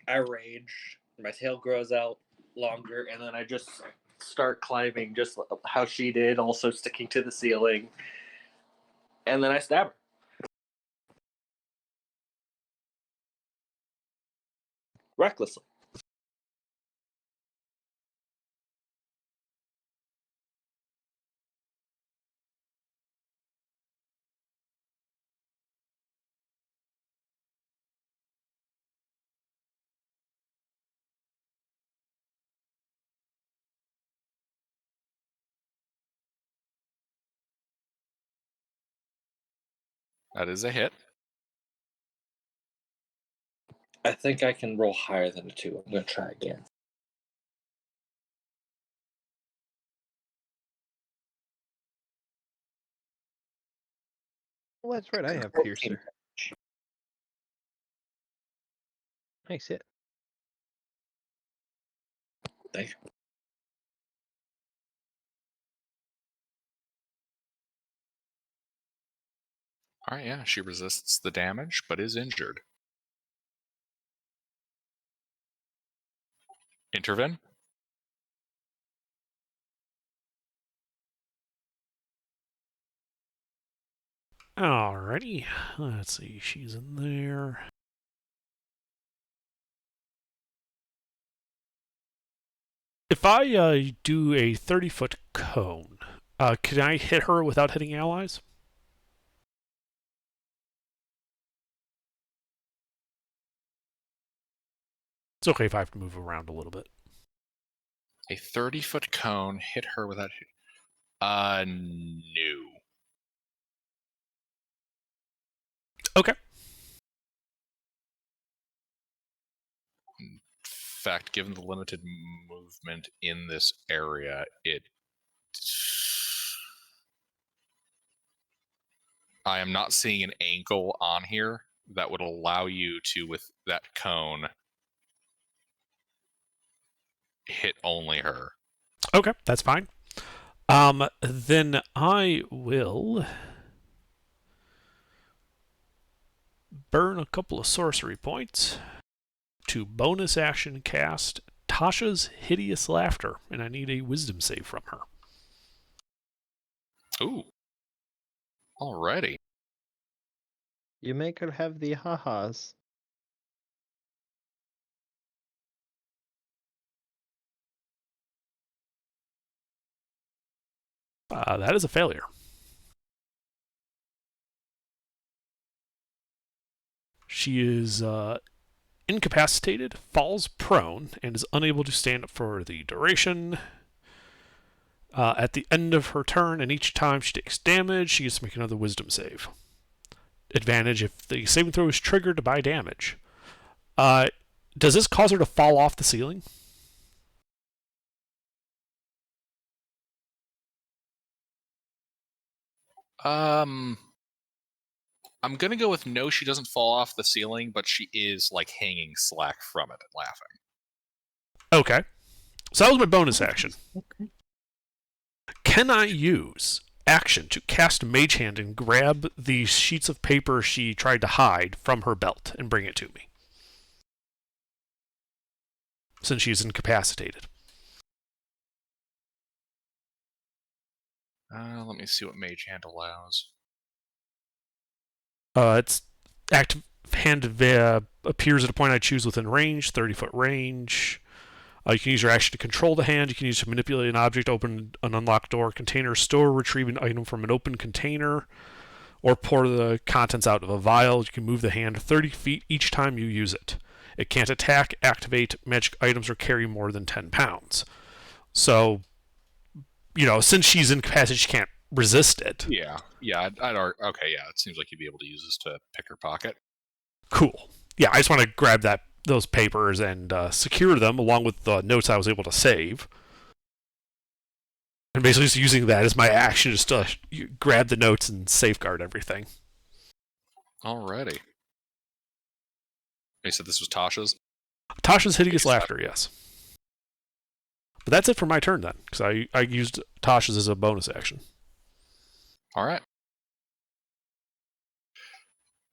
I rage, my tail grows out longer, and then I just start climbing just how she did, also sticking to the ceiling. And then I stab her. Recklessly. That is a hit. I think I can roll higher than a 2. I'm going to try again. Well, that's right. I have 14. Piercer. Nice hit. Thank you. Alright, yeah, she resists the damage, but is injured. Intervene. Alrighty. Let's see. She's in there. If I do a 30-foot cone, Can I hit her without hitting allies? It's okay if I have to move around a little bit. A 30-foot cone hit her without. No. Okay. In fact, given the limited movement in this area, I am not seeing an angle on here that would allow you to, with that cone, hit only her. Okay, that's fine. Then I will burn a couple of sorcery points to bonus action cast Tasha's Hideous Laughter, and I need a wisdom save from her. Ooh. Alrighty. You make her have the ha-has. That is a failure. She is incapacitated, falls prone, and is unable to stand up for the duration. At the end of her turn, and each time she takes damage, she gets to make another wisdom save. Advantage if the saving throw is triggered by damage. Does this cause her to fall off the ceiling? I'm gonna go with no, she doesn't fall off the ceiling, but she is like hanging slack from it and laughing. Okay. So that was my bonus action. Okay. Can I use action to cast Mage Hand and grab the sheets of paper she tried to hide from her belt and bring it to me? Since she's incapacitated. Let me see what Mage Hand allows. It's active hand appears at a point I choose within range, 30-foot range. You can use your action to control the hand. You can use it to manipulate an object, open an unlocked door, container, store, retrieve an item from an open container, or pour the contents out of a vial. You can move the hand 30 feet each time you use it. It can't attack, activate magic items, or carry more than 10 pounds. So, since she's incapacitated, she can't resist it. Yeah. Okay, yeah, it seems like you'd be able to use this to pick her pocket. Cool. Yeah, I just want to grab those papers and secure them along with the notes I was able to save. And basically just using that as my action just to grab the notes and safeguard everything. Alrighty. You said this was Tasha's? Tasha's Hideous Laughter, yes. But that's it for my turn then, because I used Tasha's as a bonus action. Alright.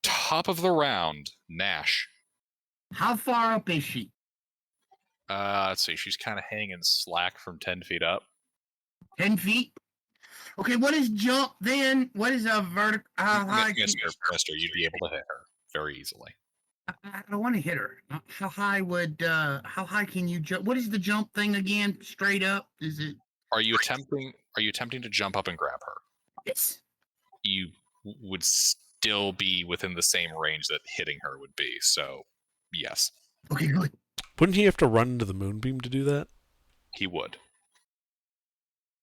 Top of the round, Nash. How far up is she? Let's see, she's kind of hanging slack from 10 feet up. 10 feet? Okay, what is jump then? What is a vertical? How high? Mister, you'd be able to hit her very easily. I don't want to hit her. How high can you jump? What is the jump thing again? Straight up? Is it? Are you attempting to jump up and grab her? Yes. You would still be within the same range that hitting her would be, so yes. Okay, good. Wouldn't he have to run into the moonbeam to do that? He would.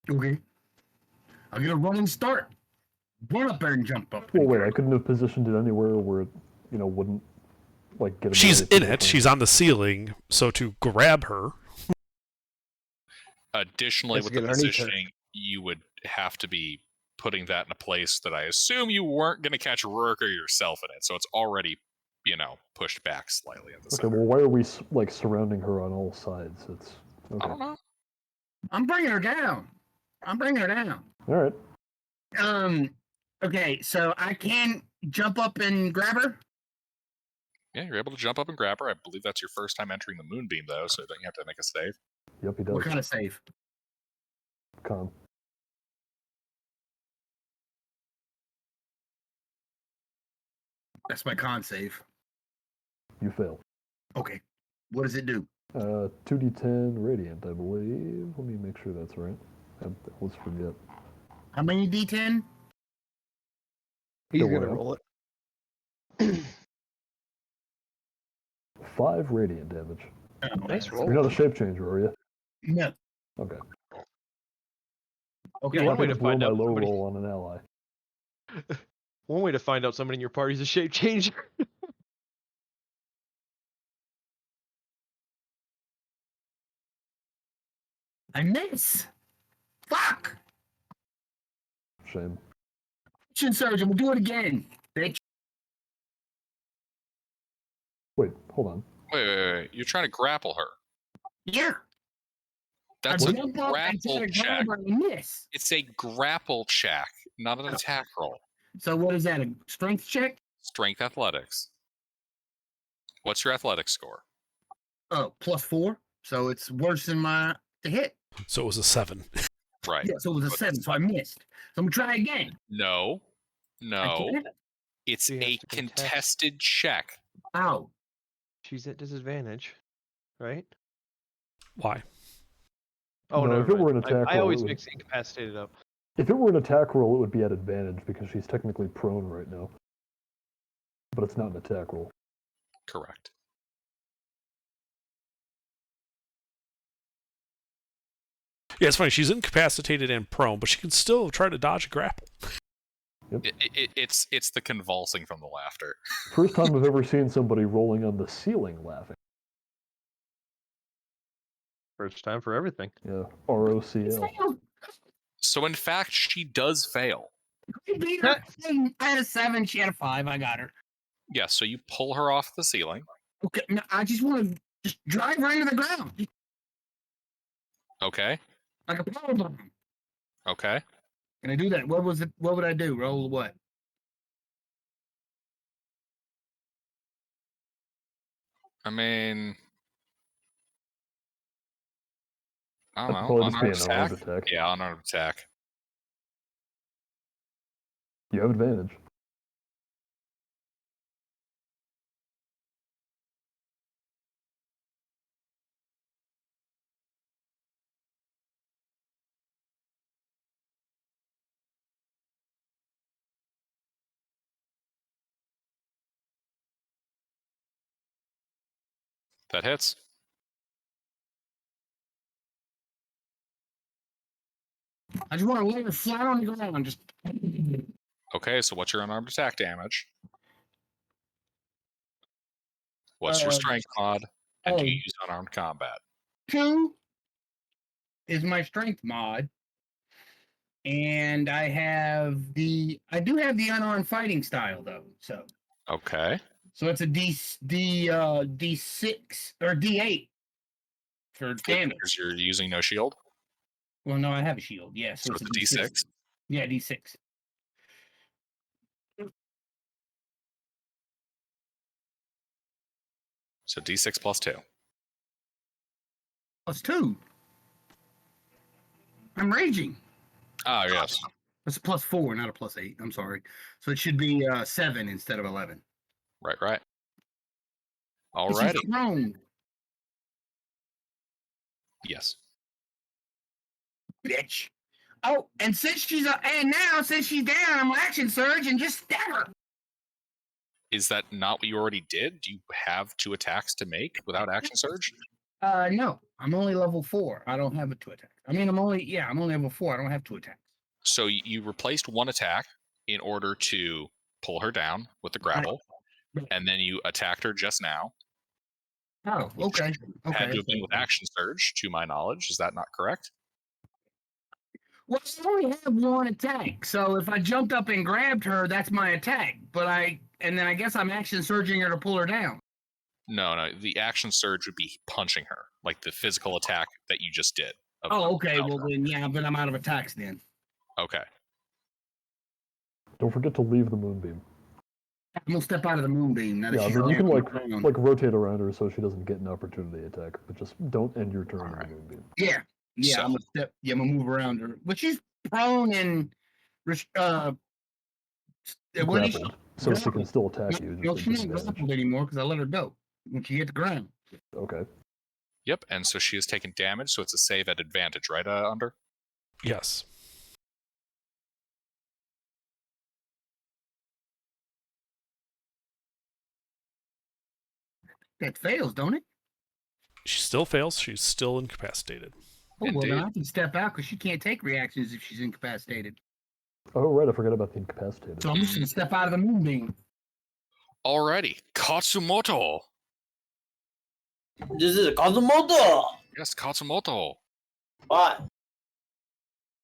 Okay. I'm gonna run and start. Run up there and jump up. Well, wait, I couldn't have positioned it anywhere where it, wouldn't, get She's away in from it. the She's on the ceiling. So to grab her... Additionally, Let's with the get underneath her. positioning, you would have to be putting that in a place that I assume you weren't going to catch Rourke or yourself in it, so it's already, pushed back slightly at the Okay, center. well, why are we, surrounding her on all sides? It's... I Okay. don't know. I'm bringing her down. All right. Okay, so I can jump up and grab her? Yeah, you're able to jump up and grab her. I believe that's your first time entering the moonbeam, though, so don't you have to make a save? Yep, he does. What kind of save? Con. That's my con save. You fail. Okay. What does it do? 2d10 radiant, I believe. Let me make sure that's right. I always forget. How many D10? He's Don't gonna worry. roll it. 5 radiant damage. Oh, Nice that's- roll. You're not a shape changer, are you? No. Okay. Okay. One way Happy to blow find my out low somebody. roll on an ally. One way to find out somebody in your party is a shape changer. I miss. Fuck. Shame. Action surge. We'll do it again, bitch. Wait, hold on. Wait. You're trying to grapple her. Yeah. That's I a jump up and try grapple to check. grab her and miss. It's a grapple check, not an attack roll. So what is that? A strength check? Strength athletics. What's your athletics score? Oh, +4. So it's worse than my to hit. So it was a 7. Right. Yeah. So it was a But 7. So I missed. So I'm gonna try again. No. I can't. It's She has a to contest. contested check. Ow. She's at disadvantage, right? Why? Oh No, no, if it were an attack I roll, always it would- mix incapacitated up. If it were an attack roll, it would be at advantage because she's technically prone right now. But it's not an attack roll. Correct. Yeah, it's funny. She's incapacitated and prone, but she can still try to dodge a grapple. It's the convulsing from the laughter. First time I've ever seen somebody rolling on the ceiling laughing. First time for everything. Yeah, ROCL. Failed. So in fact, she does fail. I beat her. I had a 7. She had a 5. I got her. Yeah, so you pull her off the ceiling. Okay. No, I just want to just drive her into the ground Okay. like a power bomb. Okay. Can I do that? What was it? What would I do? Roll what? I mean, I That'd don't know. probably just be Unarmed an unarmed attack? attack. Yeah, unarmed attack. You have advantage. That hits. I just want to lay her flat on the ground. Just Okay, so what's your unarmed attack damage? What's your Uh, strength mod? And do you oh. use unarmed combat? 2 is my strength mod. And I do have the unarmed fighting style though. So Okay. it's a D6 or D8 for damage. Because you're using no shield. Well, no, I have a shield. Yes, So it's a D6. Yeah, D6. So D6 plus 2. +2. I'm raging. Ah, yes. It's a +4, not a +8. I'm sorry. So it should be 7 instead of 11. Right. This Alrighty. is prone, Yes. bitch. Oh, and since she's now since she's down, I'm action surge and just stab her. Is that not what you already did? Do you have 2 attacks to make without action surge? No, I'm only level 4. I don't have a 2 attack. I mean, I'm only level 4. I don't have 2 attacks. So you replaced 1 attack in order to pull her down with the grapple, Right. and then you attacked her just now. Oh, okay. Had to have been with action surge, to my knowledge. Is that not correct? Well, I only have 1 attack, so if I jumped up and grabbed her, that's my attack. And then I guess I'm action surging her to pull her down. No. The action surge would be punching her, like the physical attack that you just did. Oh, okay. Well, then, yeah, but I'm out of attacks then. Okay. Don't forget to leave the moonbeam. I'm gonna step out of the moonbeam. Now that Yeah, she's then you can on the ground. like rotate around her so she doesn't get an opportunity attack, but just don't end your turn in Alright. the moonbeam. Yeah, So- I'm gonna step. Yeah, I'm gonna move around her, but she's prone and what is she? Grappled, so she can still attack you. No, Just she's at not disadvantage. grappled anymore because I let her go when she hit the ground. Okay. Yep, and so she has taken damage, so it's a save at advantage, right, Under? Yes. That fails, don't it? She still fails. She's still incapacitated. Oh, well, then Indeed. I can step out because she can't take reactions if she's incapacitated. Oh, right, I forgot about the incapacitated. So I'm just going to step out of the moonbeam. Alrighty, Katsumoto. This is Kazumoto. Yes, Katsumoto. What?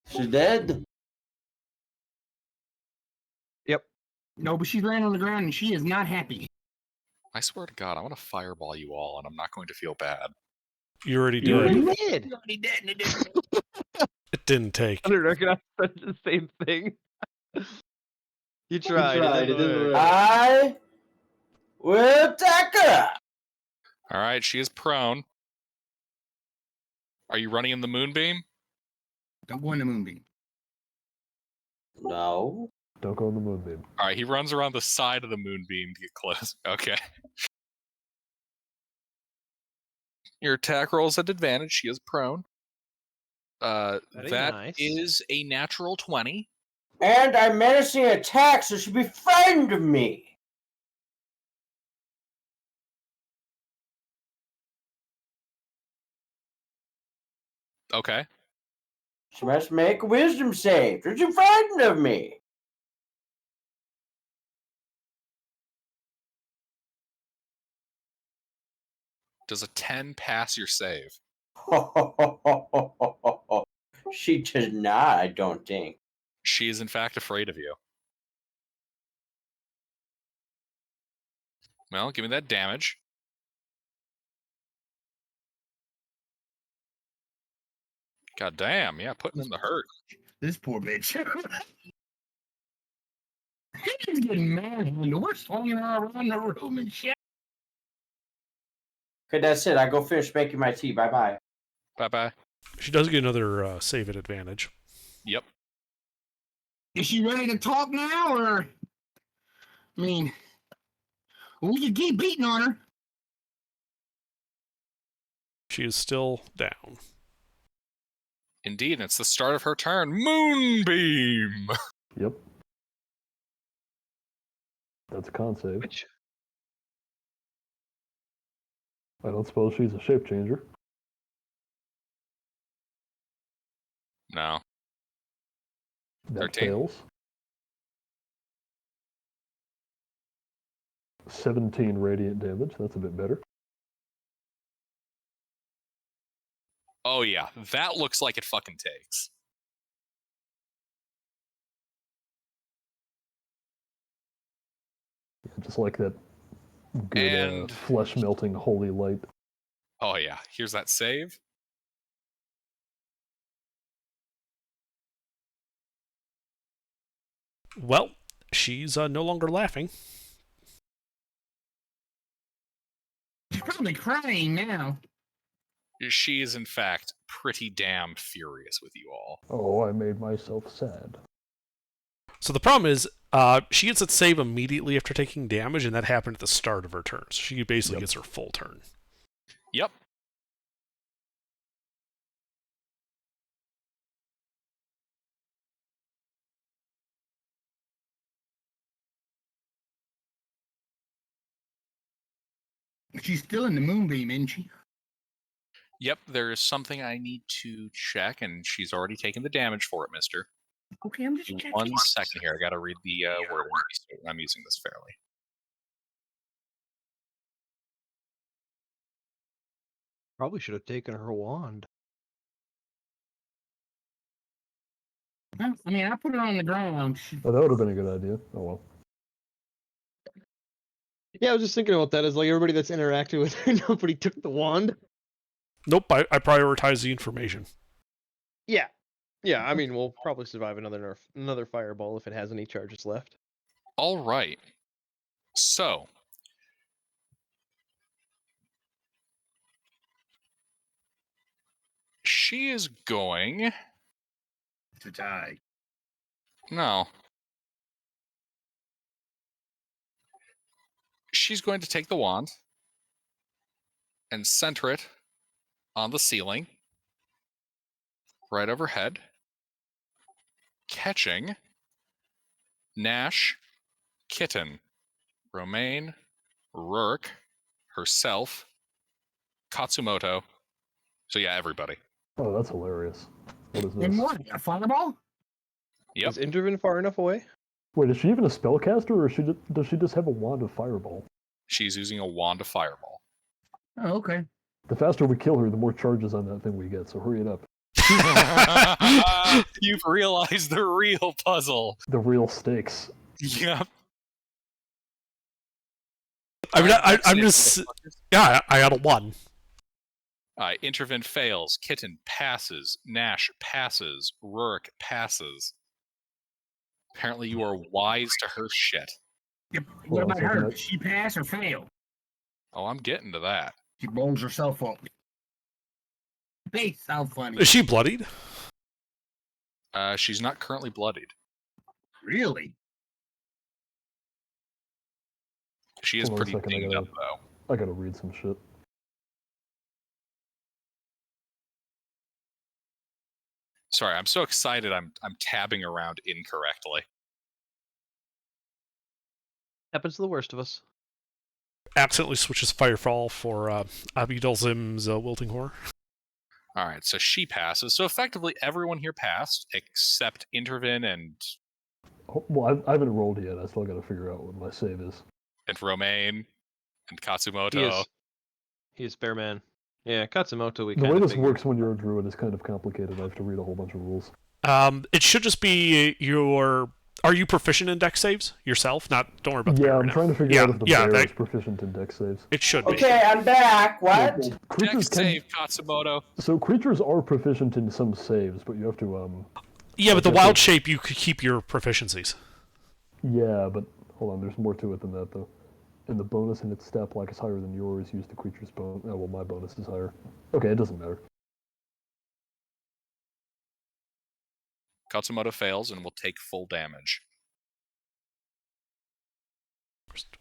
She's dead? Yep. No, but she's laying on the ground and she is not happy. I swear to God, I want to fireball you all, and I'm not going to feel bad. You already You did. already did. You already did, and it didn't. It didn't take. I didn't recognize the same thing. You tried. tried, It didn't work. I will attack her. All right, she is prone. Are you running in the moonbeam? Don't go in the moonbeam. No. Don't go in the moonbeam. All right, he runs around the side of the moonbeam to get close. Okay. Your attack rolls at advantage. She is prone. Very That nice. is a natural 20. And I'm menacing attack, so she'll be frightened of me. Okay. She must make a wisdom save. Are you frightened of me? Does a 10 pass your save? She does not, I don't think. She is in fact afraid of you. Well, give me that damage. God damn, yeah, putting in the hurt. This poor bitch. She's getting manhandled. We're swinging her around the room and shit. Okay, that's it. I go finish making my tea. Bye-bye. Bye-bye. She does get another save at advantage. Yep. Is she ready to talk now, or? I mean, we could keep beating on her. She is still down. Indeed, and it's the start of her turn. Moonbeam! Yep. That's a con save. Which I don't suppose she's a shape changer. No. That 13. fails. 17 radiant damage. That's a bit better. Oh yeah, that looks like it fucking takes. Yeah, just like that good And- flesh melting holy light. Oh yeah, here's that save. Well, she's no longer laughing. She's probably crying now. She is in fact pretty damn furious with you all. Oh, I made myself sad. So the problem is, she gets that save immediately after taking damage, and that happened at the start of her turn. So she basically gets her full turn. Yep. She's still in the moonbeam, isn't she? Yep, there is something I need to check, and she's already taken the damage for it, mister. Okay, I'm just checking. 1 second here, I gotta read the word. I'm using this fairly. probably should have taken her wand. Well, I mean, I put her on the ground. Oh, that would have been a good idea. Oh well. Yeah, I was just thinking about that. As like everybody that's interacted with her, nobody took the wand. Nope, I prioritize the information. Yeah, yeah. I mean, we'll probably survive another fireball if it has any charges left. All right. So, she is going. To die. No. She's going to take the wand and center it on the ceiling, right overhead, catching Nash, Kitten, Romaine, Rourke, herself, Katsumoto. So yeah, everybody. Oh, that's hilarious. What is And this? what? A fireball? Yep. Is Intervin far enough away? Wait, is she even a spellcaster, or does she just have a wand of fireball? She's using a wand of fireball. Oh, okay. The faster we kill her, the more charges on that thing we get, so hurry it up. You've realized the real puzzle. The real stakes. Yep. I mean, Alright, I'm save, just. motherfuckers. Yeah, I got a 1. Intervin fails. Kitten passes. Nash passes. Rurik passes. Apparently, you are wise to her shit. Yep. Hold What on a about second, her? I- Did she pass or fail? Oh, I'm getting to that. She blows herself up. They sound funny. Is she bloodied? She's not currently bloodied. Really? She is Hold on a pretty second, dinged up, though. I gotta read some shit. Sorry, I'm so excited. I'm tabbing around incorrectly. Happens to the worst of us. Accidentally switches Firefall for Abidalzim's Wilting Horror. All right, so she passes. So effectively, everyone here passed except Intervin and Well, I haven't rolled yet. I still gotta figure out what my save is. Romaine and Katsumoto. He is fair man. Yeah, Katsumoto we The kind way of this figured. works when you're a druid is kind of complicated. I have to read a whole bunch of rules. It should just be your. Are you proficient in dex saves yourself? Not. Don't worry about the Yeah, bear I'm right trying now. to figure out if the yeah, bear that- is proficient in dex saves. It should be. Okay, I'm back. What? Well, Dex creatures can. save, Katsumoto. So creatures are proficient in some saves, but you have to Yeah, but the Okay, wild so- shape you could keep your proficiencies. Yeah, but hold on. There's more to it than that, though. And the bonus in its stat block is higher than yours. Use the creature's bonus. Oh well, my bonus is higher. Okay, it doesn't matter. Katsumoto fails and will take full damage.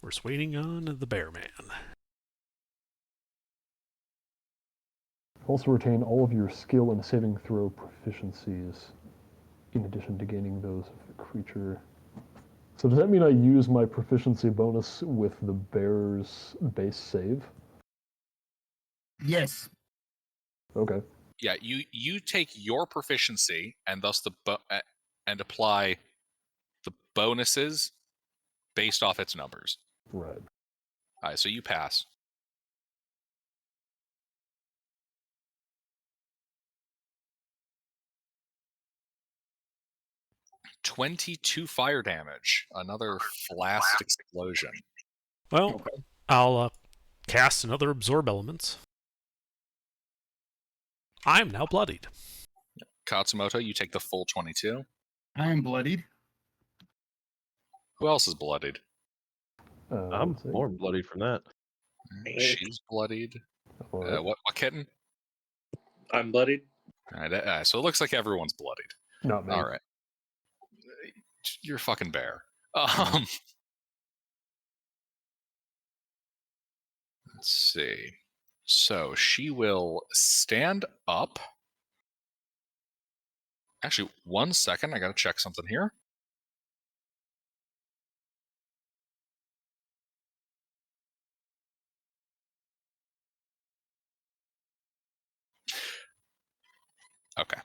We're just waiting on the bear man. Also retain all of your skill and saving throw proficiencies, in addition to gaining those of the creature. So does that mean I use my proficiency bonus with the bear's base save? Yes. Okay. Yeah, you take your proficiency and thus and apply the bonuses based off its numbers. Right. All right, so you pass. $22 fire damage. Another blast explosion. Well, I'll cast another Absorb Elements. I am now bloodied. Katsumoto, you take the full 22. I am bloodied. Who else is bloodied? I'm let's see. more bloodied from that. She's bloodied. All right. What kitten? I'm bloodied. All right, so it looks like everyone's bloodied. Not me. All right. You're a fucking bear. Let's see. So she will stand up. Actually, 1 second. I gotta check something here. Okay.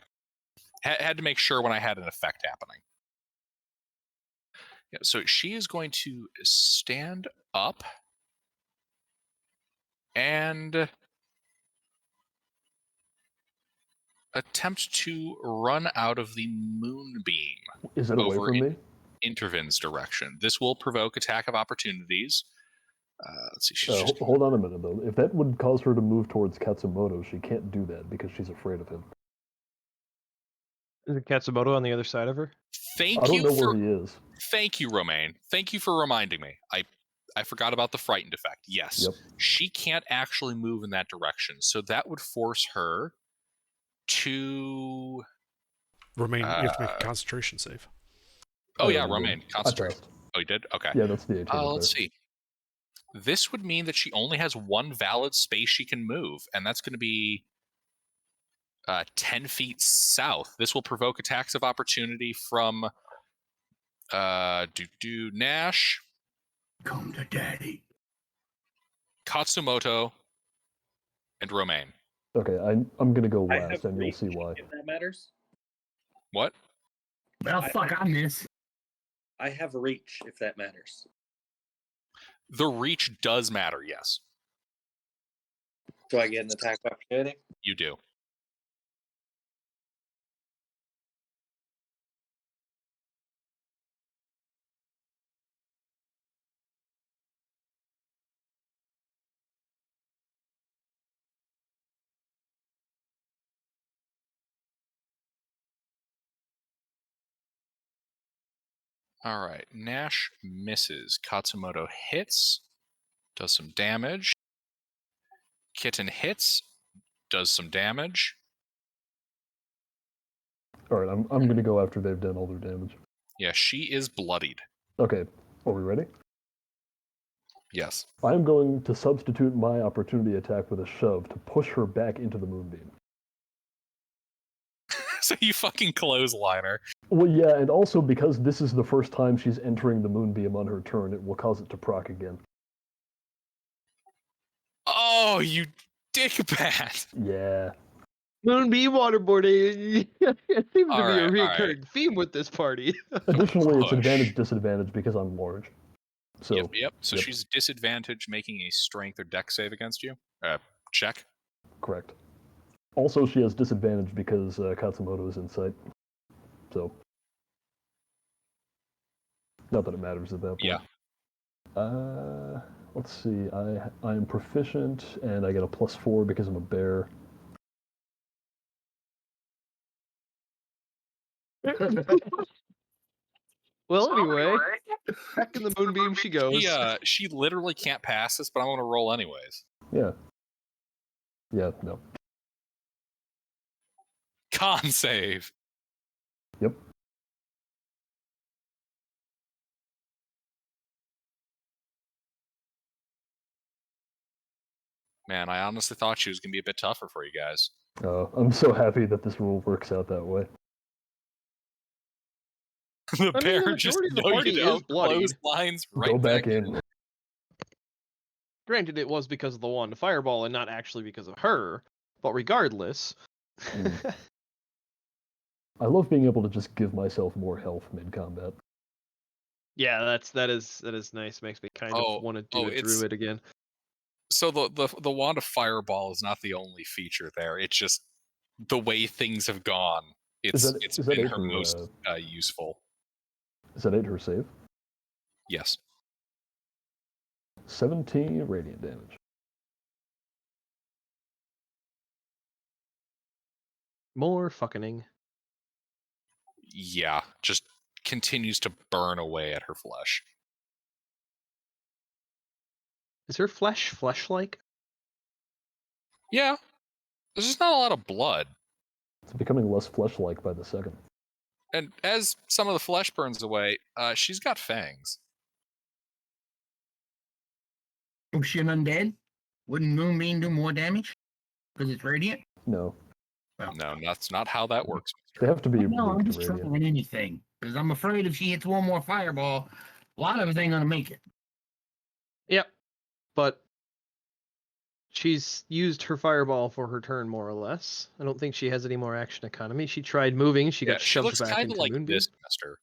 Had to make sure when I had an effect happening. Yeah, so she is going to stand up and attempt to run out of the moonbeam Is it away over from me? Intervin's direction. This will provoke attack of opportunities. Let's see. She's just Hold on a minute, though. If that would cause her to move towards Katsumoto, she can't do that because she's afraid of him. Is it Katsumoto on the other side of her? Thank I don't you know for where he is. thank you, Romaine. Thank you for reminding me. I forgot about the frightened effect. Yes, Yep. she can't actually move in that direction, so that would force her to. Romaine, you have to make a concentration save. Oh I yeah, already did. Romaine, I concentrate. passed. Oh, you did? Okay. Yeah, that's the 18. Let's see. This would mean that she only has one valid space she can move, and that's going to be 10 feet south. This will provoke attacks of opportunity from Nash. Come to daddy. Katsumoto, and Romaine. Okay, I'm gonna go I last, have and you'll reach, see why. if that matters. What? Well, fuck, I miss. I have reach, if that matters. The reach does matter, yes. Do I get an attack opportunity? You do. All right. Nash misses. Katsumoto hits, does some damage. Kitten hits, does some damage. All right, I'm gonna go after they've done all their damage. Yeah, she is bloodied. Okay, are we ready? Yes. I'm going to substitute my opportunity attack with a shove to push her back into the moonbeam. So you fucking clothesline her. Well, yeah, and also because this is the first time she's entering the moonbeam on her turn, it will cause it to proc again. Oh, you dickbat. Yeah. Moonbeam waterboarding. It seems to be a All right. recurring theme with this party. Additionally, it's Push. advantage-disadvantage because I'm large. So, Yep. So she's disadvantaged making a strength or dex save against you. Check. correct. Also, she has disadvantage because Katsumoto is in sight. So, not that it matters at that point. Yeah. Let's see. I am proficient, and I get a +4 because I'm a bear. Well, anyway, back in the moonbeam she goes. She literally can't pass this, but I'm going to roll anyways. Yeah. Yeah, no. Con save. Yep. Man, I honestly thought she was going to be a bit tougher for you guys. I'm so happy that this rule works out that way. The I mean, bear the just majority of the party is bloodied. clotheslines right Go back in. Granted, it was because of the wand fireball and not actually because of her, but regardless. I love being able to just give myself more health mid-combat. Yeah, that is nice. Makes me kind of want to do a druid again. So the wand of fireball is not the only feature there. It's just the way things have gone. It's been her most useful. Is that 8 her save? Yes. 17 radiant damage. More fucking. Yeah, just continues to burn away at her flesh. Is her flesh flesh-like? Yeah. There's just not a lot of blood. It's becoming less flesh-like by the second. And as some of the flesh burns away, she's got fangs. Oh, she an undead? Wouldn't Moonbeam do more damage? Because it's radiant? No. Well, No, that's not how that works. They have to be no, I'm weak just to radiant. trying anything. Because I'm afraid if she hits one more fireball, a lot of us ain't going to make it. Yep. But she's used her fireball for her turn, more or less. I don't think she has any more action economy. She tried moving. She got She shoved looks back kind into of like Moonbeam. this, mister.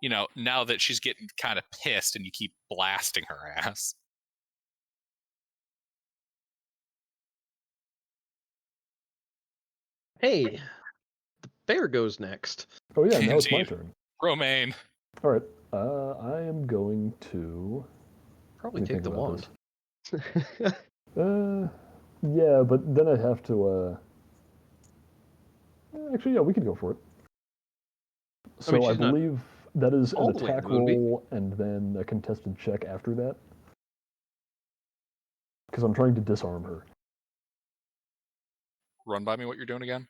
You know, now that she's getting kind of pissed and you keep blasting her ass. Hey, the bear goes next. Oh yeah, now it's my Indeed. turn. Romaine. All right. I am going to Probably Let me take the think about wand. Yeah, but then I have to. Actually, yeah, we can go for it. So mean, I she's not believe that is an all the way in attack the movie. roll and then a contested check after that. Because I'm trying to disarm her. Run by me what you're doing again.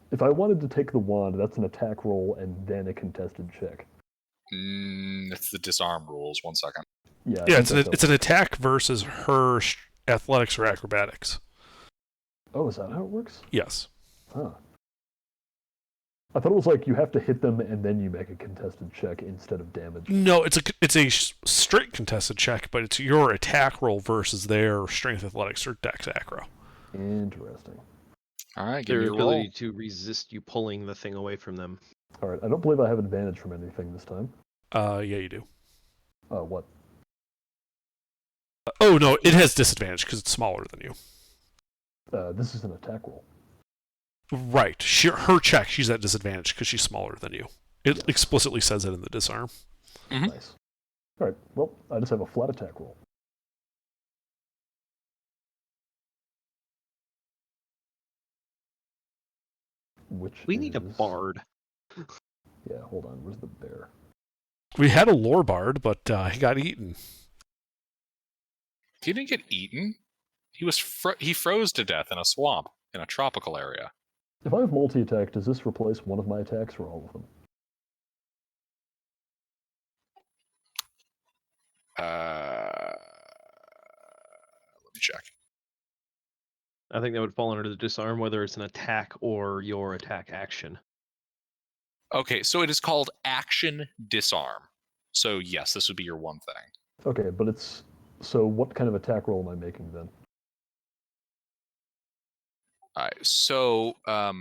If I wanted to take the wand, that's an attack roll and then a contested check. It's the disarm rules. 1 second. Yeah, Yeah, it's an attack versus her athletics or acrobatics. Oh, is that how it works? Yes. Huh. I thought it was like you have to hit them and then you make a contested check instead of damage. No, it's a straight contested check, but it's your attack roll versus their strength athletics or dex acro. Interesting. All right, give Their me a ability roll. to resist you pulling the thing away from them. All right, I don't believe I have advantage from anything this time. Yeah, you do. What? Oh no, it has disadvantage because it's smaller than you. This is an attack roll. Right. Her check, she's at disadvantage because she's smaller than you. It explicitly says it in the disarm. Mhm. Nice. All right, well, I just have a flat attack roll. Which We need a is- bard. Yeah, hold on. Where's the bear? We had a lore bard, but he got eaten. He didn't get eaten. He froze to death in a swamp in a tropical area. If I have multi-attack, does this replace one of my attacks or all of them? Let me check. I think that would fall under the disarm, whether it's an attack or your attack action. Okay, so it is called action disarm. So yes, this would be your one thing. Okay, but it's... So what kind of attack roll am I making then? All right, so I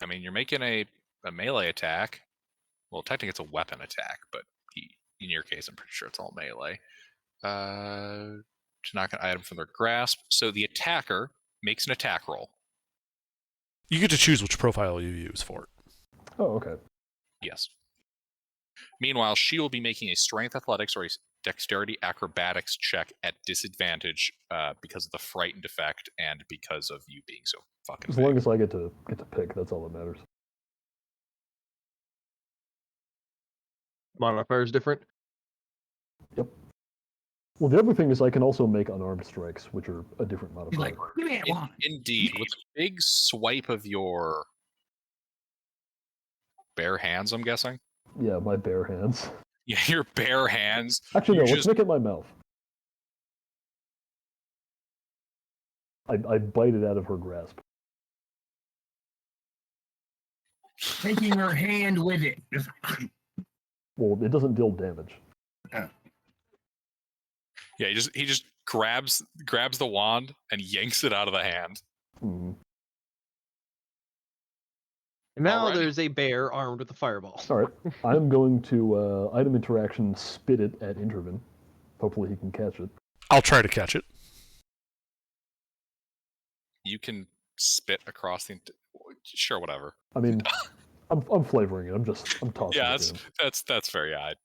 mean, you're making a melee attack. Well, technically it's a weapon attack, but in your case, I'm pretty sure it's all melee. To knock an item from their grasp. So the attacker makes an attack roll. You get to choose which profile you use for it. Oh, okay. Yes. Meanwhile, she will be making a strength athletics or a dexterity acrobatics check at disadvantage because of the frightened effect and because of you being so fucking As big. long as I get to pick, that's all that matters. Modifier is different. Yep. Well, the other thing is I can also make unarmed strikes, which are a different He's modifier. like, give me that wand. Indeed, with a big swipe of your bare hands, I'm guessing. Yeah, my bare hands. Yeah, your bare hands. Actually, You no, let's just- make it my mouth. I bite it out of her grasp. Taking her hand with it. Just Well, it doesn't deal damage. Yeah, he just grabs the wand and yanks it out of the hand. Mhm. And now Alrighty. there's a bear armed with a fireball. All right, I'm going to item interaction spit it at Intervin. Hopefully he can catch it. I'll try to catch it. You can spit across the. Sure, whatever. I mean, I'm flavoring it. I'm tossing Yeah, it to him. that's very odd.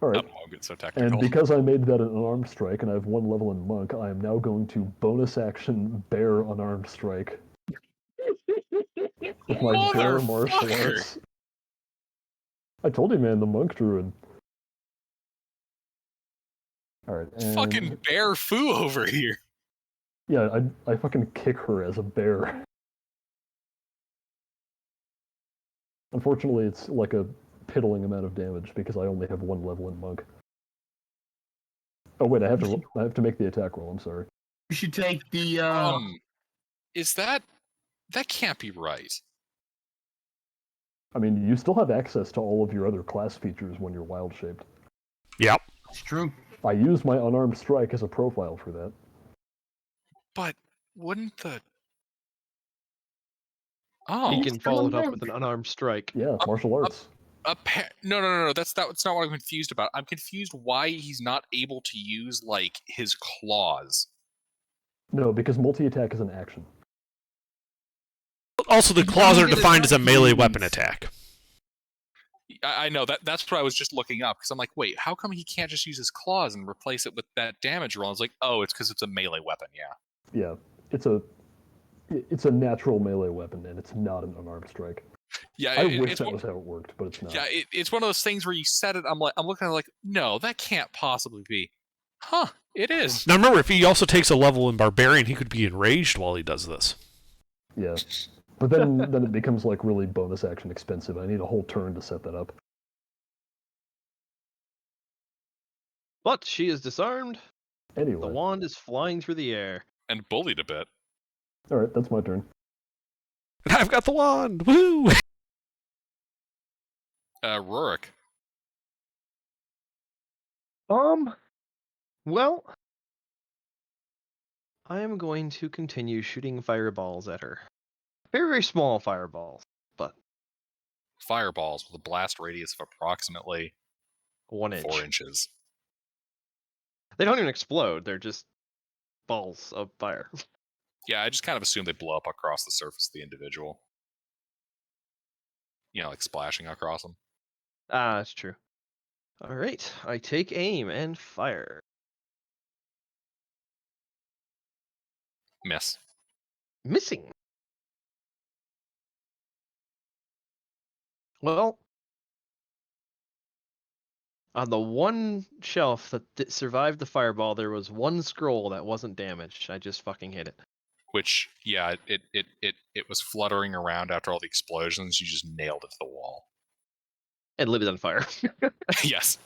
All I right. don't know, I'm getting so And technical. because I made that an unarmed strike and I have 1 level in Monk, I am now going to bonus action bear unarmed strike. With my bear martial Motherfucker! arts. I told you, man, the Monk Druid. Alright, and... Fucking bear foo over here. Yeah, I fucking kick her as a bear. Unfortunately, it's like a piddling amount of damage because I only have 1 level in Monk. Oh wait, I have to make the attack roll. I'm sorry. you should take the Is that can't be right? I mean, you still have access to all of your other class features when you're wild shaped. Yep. it's true. I used my unarmed strike as a profile for that. But wouldn't the He oh can follow it up with an unarmed strike. Yeah, martial arts. no, that's not what I'm confused about. I'm confused why he's not able to use like his claws. No, because multi-attack is an action. Also, the You claws are get defined as a enough melee use. weapon attack. I know that's what I was just looking up because I'm like, wait, how come he can't just use his claws and replace it with that damage roll? I was like, oh, it's because it's a melee weapon. Yeah. Yeah, it's a natural melee weapon, and it's not an unarmed strike. Yeah, I wish it's that one, was how it worked, but it's not. yeah, it's one of those things where you said it. I'm looking at it like, no, that can't possibly be. Huh? It is. Now remember, if he also takes a level in Barbarian, he could be enraged while he does this. Yeah, but then it becomes like really bonus action expensive. I need a whole turn to set that up. But she is disarmed. The Anyway, wand is flying through the air. And bullied a bit. all right, that's my turn. And I've got the wand! Woo! Rurik. Well, I am going to continue shooting fireballs at her. Very, very small fireballs, but Fireballs with a blast radius of approximately 1 inch. 4 inches. They don't even explode. They're just balls of fire. Yeah, I just kind of assume they blow up across the surface of the individual. You know, like splashing across them. Ah, that's true. All right, I take aim and fire. Miss. Missing. Well, on the one shelf that survived the fireball, there was one scroll that wasn't damaged. I just fucking hit it. Which, yeah, it was fluttering around after all the explosions. You just nailed it to the wall. And lit it on fire. Yes.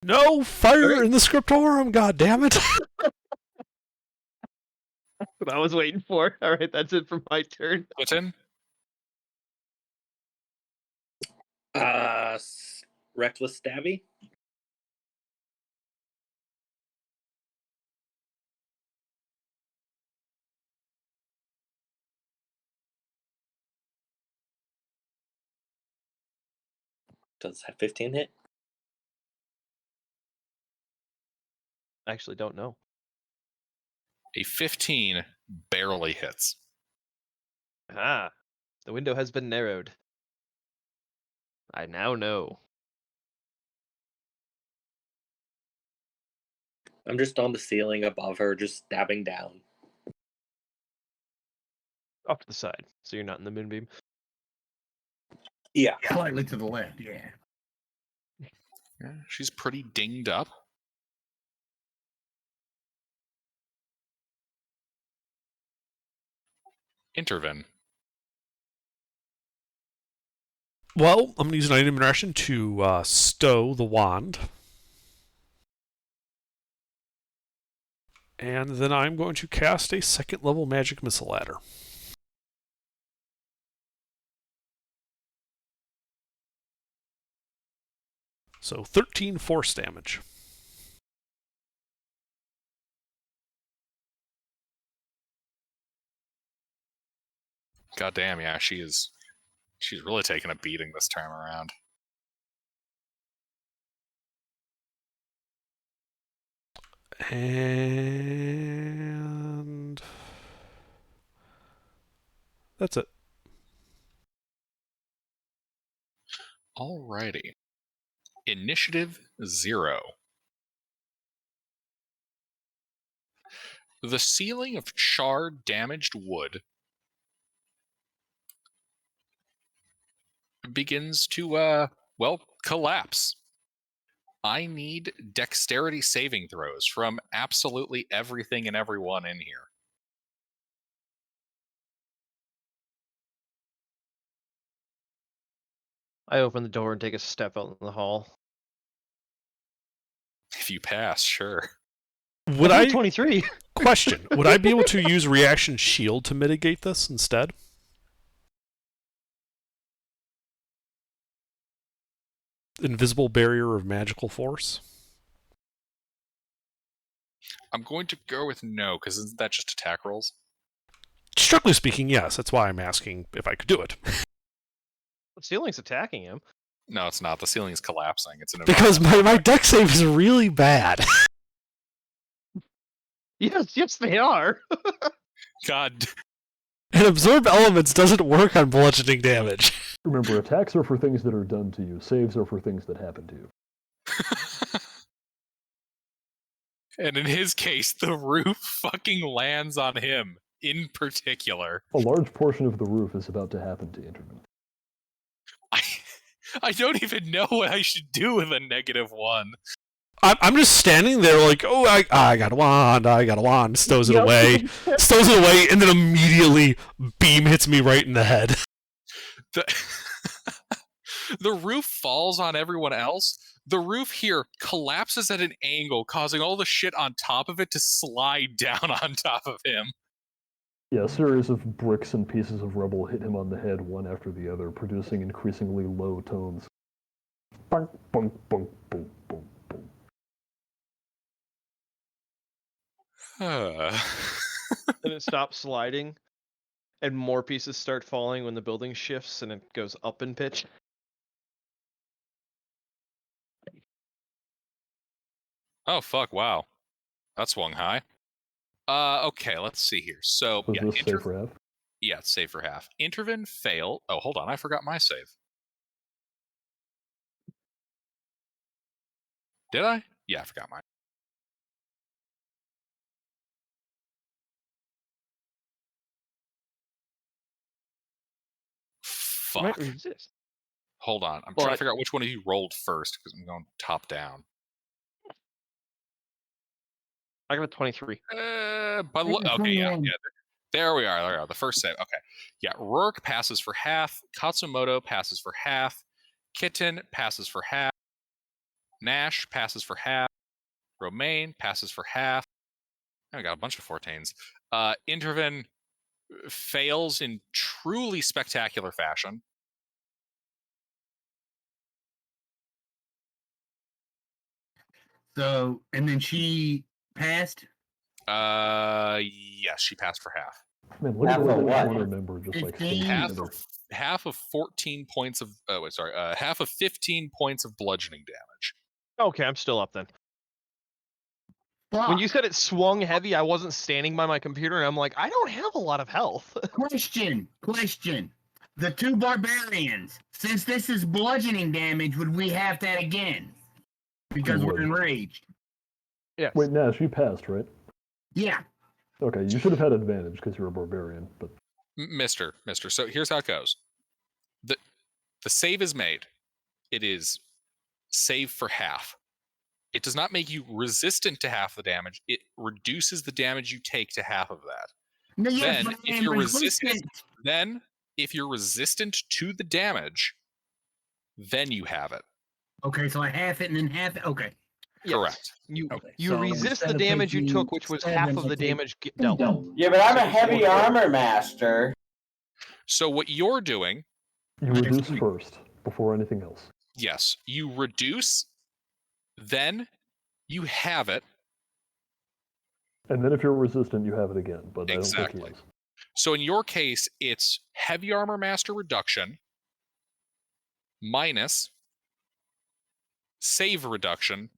No fire in the scriptorum, god damn it. That's what I was waiting for. All right, that's it for my turn. Clinton? Reckless stabby. Does have 15 hit? I actually don't know. A 15 barely hits. Ah, the window has been narrowed. I now know. I'm just on the ceiling above her, just stabbing down. Off to the side, so you're not in the moonbeam. Yeah. Slightly to the left, yeah. Yeah, she's pretty dinged up. Intervene. Well, I'm going to use an item interaction to stow the wand. And then I'm going to cast a second level magic missile at her. So 13 force damage. God damn, yeah, she's really taking a beating this time around. And that's it. Alrighty. Initiative 0. The ceiling of charred, damaged wood begins to, collapse. I need dexterity saving throws from absolutely everything and everyone in here. I open the door and take a step out in the hall. If you pass, sure. Would I 23? question? Would I be able to use reaction shield to mitigate this instead? Invisible barrier of magical force. I'm going to go with no, because isn't that just attack rolls? Strictly speaking, yes. That's why I'm asking if I could do it. The ceiling's attacking him. No, it's not. The ceiling is collapsing. It's an Because my deck save is really bad. Yes, they are. God. And absorb elements doesn't work on bludgeoning damage. Remember, attacks are for things that are done to you. Saves are for things that happen to you. And in his case, the roof fucking lands on him in particular. A large portion of the roof is about to happen to Interman. I don't even know what I should do with a -1. I'm just standing there like, oh, I got a wand, stows it away, and then immediately beam hits me right in the head. The roof falls on everyone else. The roof here collapses at an angle, causing all the shit on top of it to slide down on top of him. Yeah, a series of bricks and pieces of rubble hit him on the head one after the other, producing increasingly low tones. Bunk, bunk, bunk, bunk, bunk, bunk. And it stops sliding, and more pieces start falling when the building shifts and it goes up in pitch. Oh fuck! Wow, that swung high. Okay, let's see here. So Was yeah, this safe for half? yeah, it's save for half. Intervin fail. Oh, hold on, I forgot my save. Did I? Yeah, I forgot mine. You might Fuck. resist. Hold on, I'm trying to But- figure out which one of you rolled first because I'm going top down. I got a 23. Okay, yeah. There we are. There we are. The first save. Okay. Yeah, Rourke passes for half. Katsumoto passes for half. Kitten passes for half. Nash passes for half. Romaine passes for half. I got a bunch of 14s. Intervin fails in truly spectacular fashion. So, and then she passed. Yes, she passed for half. Man, look at Half the of way that what? corner member just like stays 15. together. Half of 14 points of. Oh wait, sorry. Half of 15 points of bludgeoning damage. Okay, I'm still up then. Fuck. When you said it swung heavy, I wasn't standing by my computer, and I'm like, I don't have a lot of health. Question. The two barbarians. Since this is bludgeoning damage, would we have that again? Because You we're would. enraged. Yes. Wait, Nash, you passed, right? Yeah. Okay, you should have had advantage because you're a barbarian, but Mister. So here's how it goes. The save is made. It is save for half. It does not make you resistant to half the damage. It reduces the damage you take to half of that. No, yes, Then, but I if am you're resistant. if you're resistant to the damage, then you have it. Okay, so I half it and then half it. Okay. Yes. Correct. You Okay, you so resist instead the of damage you taking took, which was 7, half of I the take damage dealt. Yeah, but I'm a So heavy you're- armor master. So what you're doing, you Minus reduce 3. first before anything else. yes, you reduce, then you have it. And then if you're resistant, you have it again, but I don't Exactly. think he is. So in your case, it's heavy armor master reduction minus save reduction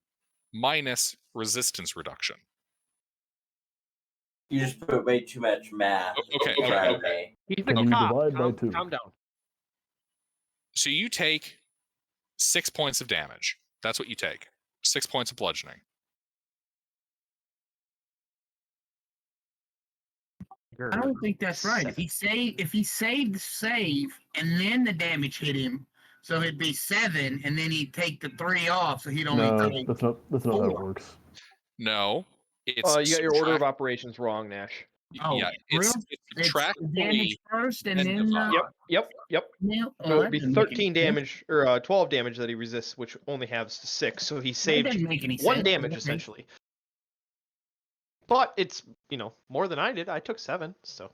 minus resistance reduction. You just put way too much math. Okay. Around me. He's Can a you cop. divide by Calm, 2? calm down. So you take 6 points of damage. That's what you take. 6 points of bludgeoning. I don't think that's right. If he saved the save and then the damage hit him, so it'd be 7, and then he'd take the 3 off, so he'd only No, take. that's not how it 4. works. No, it's You got your order of subtract- operations wrong, Nash. Oh, yeah, real? it's It's subtractively damage first and then then. divide. Yep. No, So it'd that be doesn't make 13 any sense. damage or 12 damage that he resists, which only has 6. So he That saved doesn't make any 1 sense. damage Okay. essentially. But it's more than I did. I took 7. So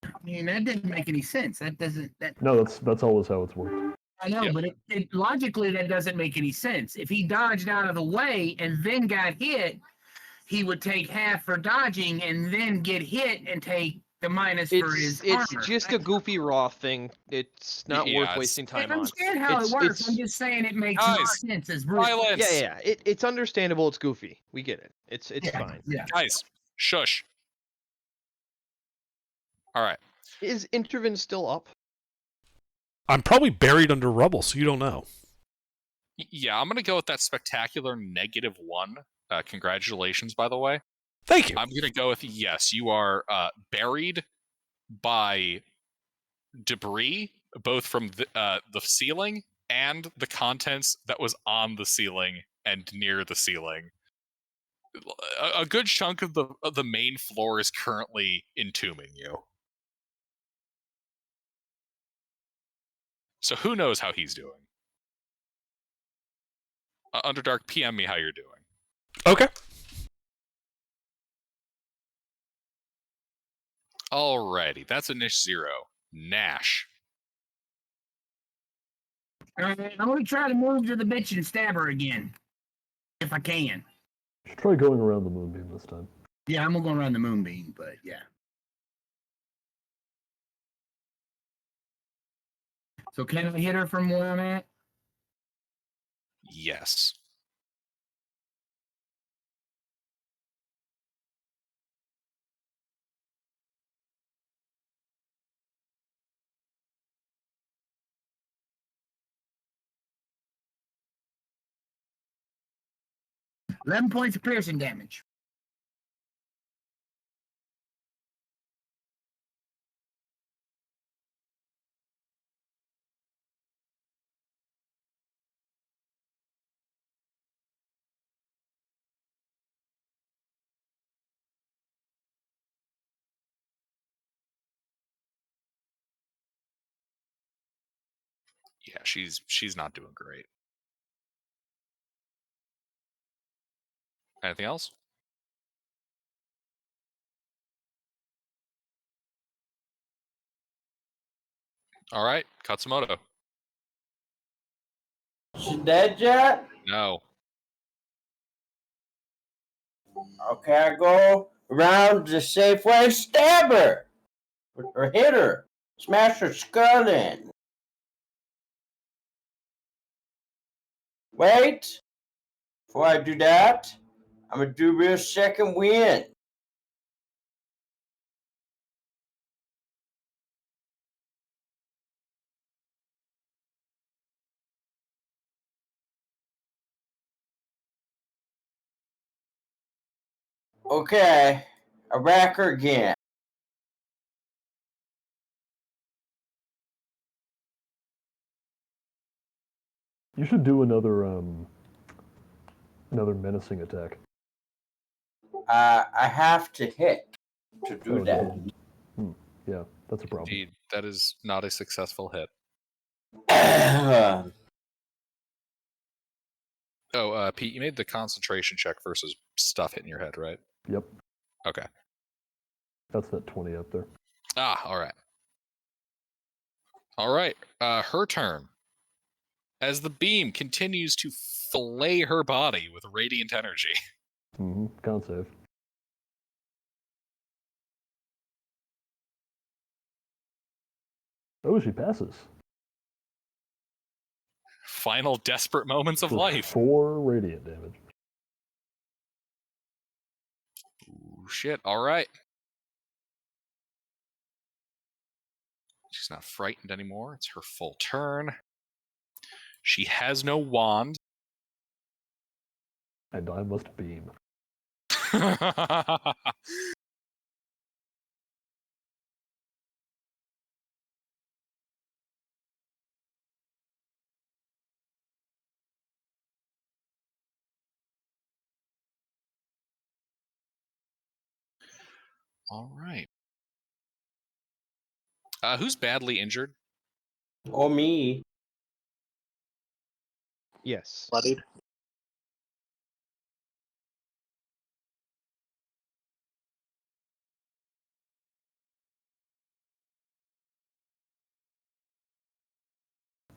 I mean, that didn't make any sense. That doesn't. That No, that's always how it's worked. I know, Yeah. but it logically that doesn't make any sense. If he dodged out of the way and then got hit, he would take half for dodging and then get hit and take the minus for his it's armor. just a goofy raw thing. It's not Yeah, worth it's- wasting I time on. understand how It's- it works. it's- I'm just saying it makes Guys, more sense as Bruce. Silence! Yeah. It's understandable. It's goofy. We get it. It's fine. Yeah. Guys, shush. All right. Is Intervin still up? I'm probably buried under rubble, so you don't know. Yeah, I'm going to go with that spectacular -1. Congratulations, by the way. Thank you. I'm going to go with yes, you are buried by debris, both from the ceiling and the contents that was on the ceiling and near the ceiling. A good chunk of the main floor is currently entombing you. So who knows how he's doing? Underdark, PM me how you're doing. Okay. Alrighty, that's a niche 0. Nash. I'm gonna try to move to the bitch and stab her again, if I can. You should try going around the moonbeam this time. Yeah, I'm gonna go around the moonbeam, but yeah. So can I hit her from where I'm at? Yes. $11 points of piercing damage. Yeah, she's not doing great. Anything else? All right, Katsumoto. She dead yet? No. Okay, I go around the safe way, stab her, or hit her, smash her skull in. Wait, before I do that, I'm gonna do real second wind. Okay, I rack her again. You should do another menacing attack. I have to hit to do Oh, that. Yeah, that's a problem. Indeed, that is not a successful hit. Oh, Pete, you made the concentration check versus stuff hitting your head, right? Yep, Okay. that's that 20 up there. Ah, all right. All right. Her turn. As the beam continues to fillet her body with radiant energy. Con save. Oh, she passes. Final desperate moments of For life. 4 radiant damage. Ooh, shit. All right. She's not frightened anymore. It's her full turn. She has no wand. And I must beam. All right. Who's badly injured? Or me. Yes. Bloodied.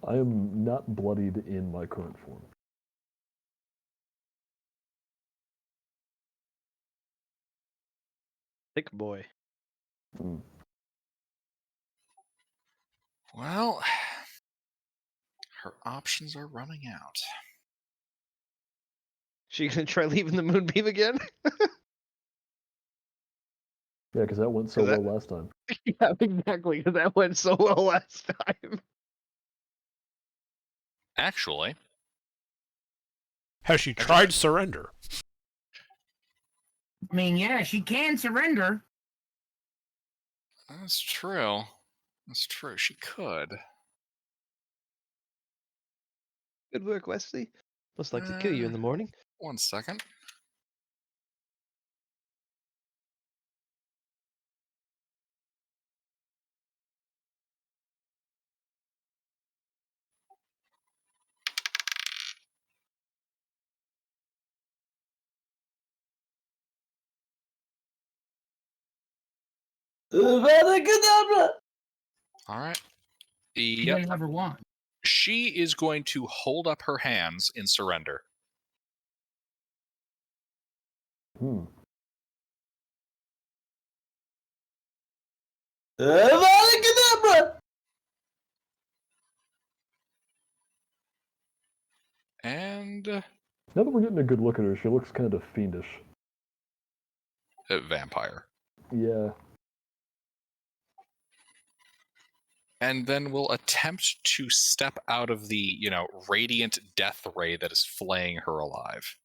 I am not bloodied in my current form. Thick boy. Mm. Well, her options are running out. She gonna try leaving the moonbeam again? Yeah, because that went so Is that- well last time. Yeah, exactly. Because that went so well last time. Actually, Has she tried surrender? I mean, yeah, she can surrender. that's true. That's true. She could. Good work, Wesley. Must like to kill you in the morning. 1 second. Abracadabra! All right. She Yep. doesn't have her wand. She is going to hold up her hands in surrender. Abracadabra! And Now that we're getting a good look at her, she looks kind of fiendish. vampire. Yeah. And then we'll attempt to step out of the, radiant death ray that is flaying her alive.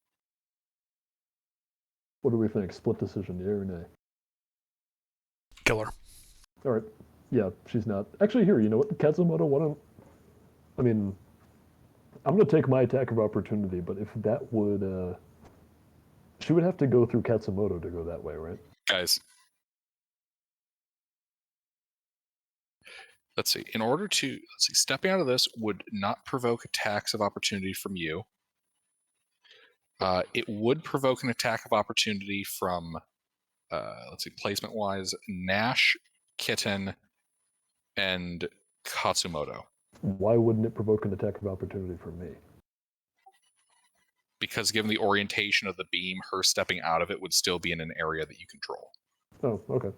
What do we think? Split decision, yeah or nay? Killer. All right. Yeah, she's not. Actually, here, you know what? Katsumoto, why don't... I mean, I'm going to take my attack of opportunity, but if that would... She would have to go through Katsumoto to go that way, right? Guys, let's see. In order to, stepping out of this would not provoke attacks of opportunity from you. It would provoke an attack of opportunity from, placement-wise, Nash, Kitten, and Katsumoto. Why wouldn't it provoke an attack of opportunity from me? Because given the orientation of the beam, her stepping out of it would still be in an area that you control. Oh, okay.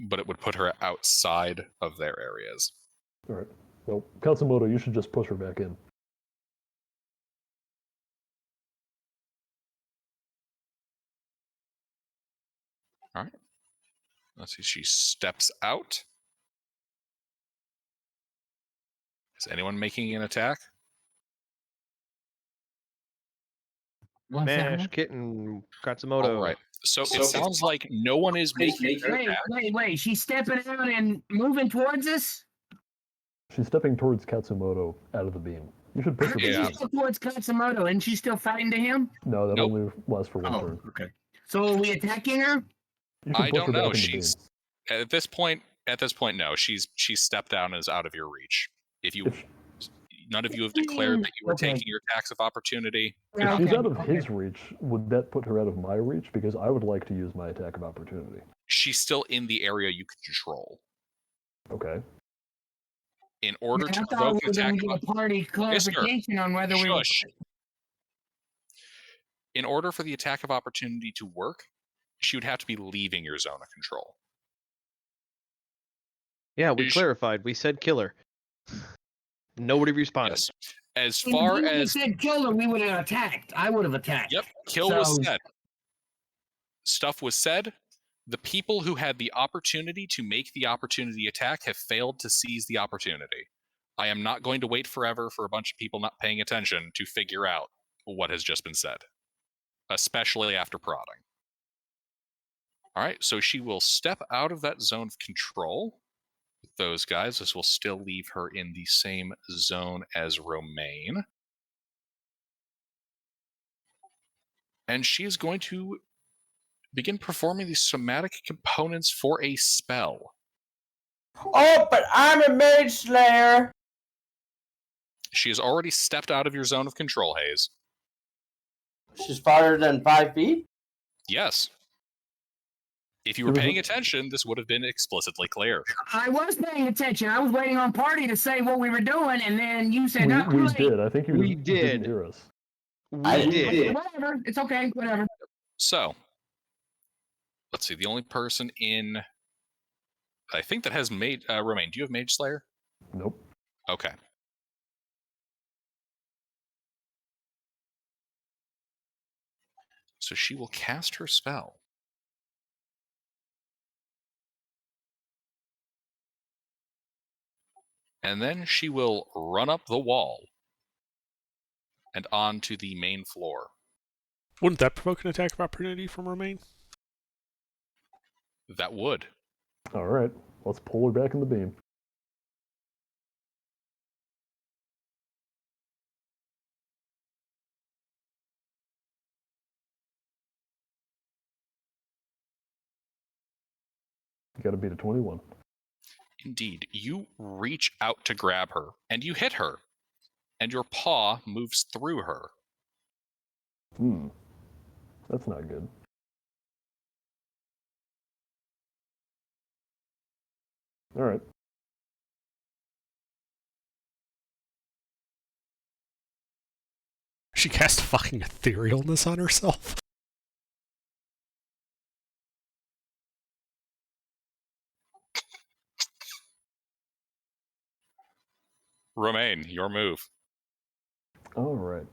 But it would put her outside of their areas. All right. Well, Katsumoto, you should just push her back in. All right. Let's see. She steps out. Is anyone making an attack? What's Nash, that? Kitten, Katsumoto. All right. So it sounds like no one is making an Wait, attack. wait. She's stepping out and moving towards us? She's stepping towards Katsumoto out of the beam. You should push her Yeah. back She's still towards Katsumoto, and she's still fighting to him? in. No, that Nope. only lasts for one turn. Okay. So are we attacking her? You should I push don't her know. back in the beam. She's at this point, no. She's stepped down and is out of your reach. If you If, none of you have declared that you were Okay. taking your attacks of opportunity. if she's Okay, out of okay. his reach, would that put her out of my reach? Because I would like to use my attack of opportunity. She's still in the area you can control. Okay. In order I to thought provoke we an were going attack to of get a party clarification on whether we were. Shush. In order for the attack of opportunity to work, she would have to be leaving your zone of control. Yeah, we Sh- clarified. We said killer. Nobody responded. Yes. As If far we would have as said kill her, we would have attacked. I would have attacked. yep, kill was So- said. Stuff was said. The people who had the opportunity to make the opportunity attack have failed to seize the opportunity. I am not going to wait forever for a bunch of people not paying attention to figure out what has just been said, especially after prodding. All right, so she will step out of that zone of control with those guys. This will still leave her in the same zone as Romaine. And she is going to begin performing the somatic components for a spell. Oh, but I'm a mage slayer. She has already stepped out of your zone of control, Hayes. She's farther than 5 feet? Yes. If you were paying attention, this would have been explicitly clear. I was paying attention. I was waiting on party to say what we were doing, and then you said, "No, We wait." did. I think you We didn't did. hear us. I We did. did. Whatever. It's okay. Whatever. So, let's see. The only person in, I think that has made Romaine. Do you have Mage Slayer? Nope. Okay. So she will cast her spell. And then she will run up the wall and onto the main floor. Wouldn't that provoke an attack of opportunity from Romaine? That would. All right. Let's pull her back in the beam. You got to beat a 21. Indeed. You reach out to grab her, and you hit her, and your paw moves through her. That's not good. All right. She cast fucking etherealness on herself. Romaine, your move. All right.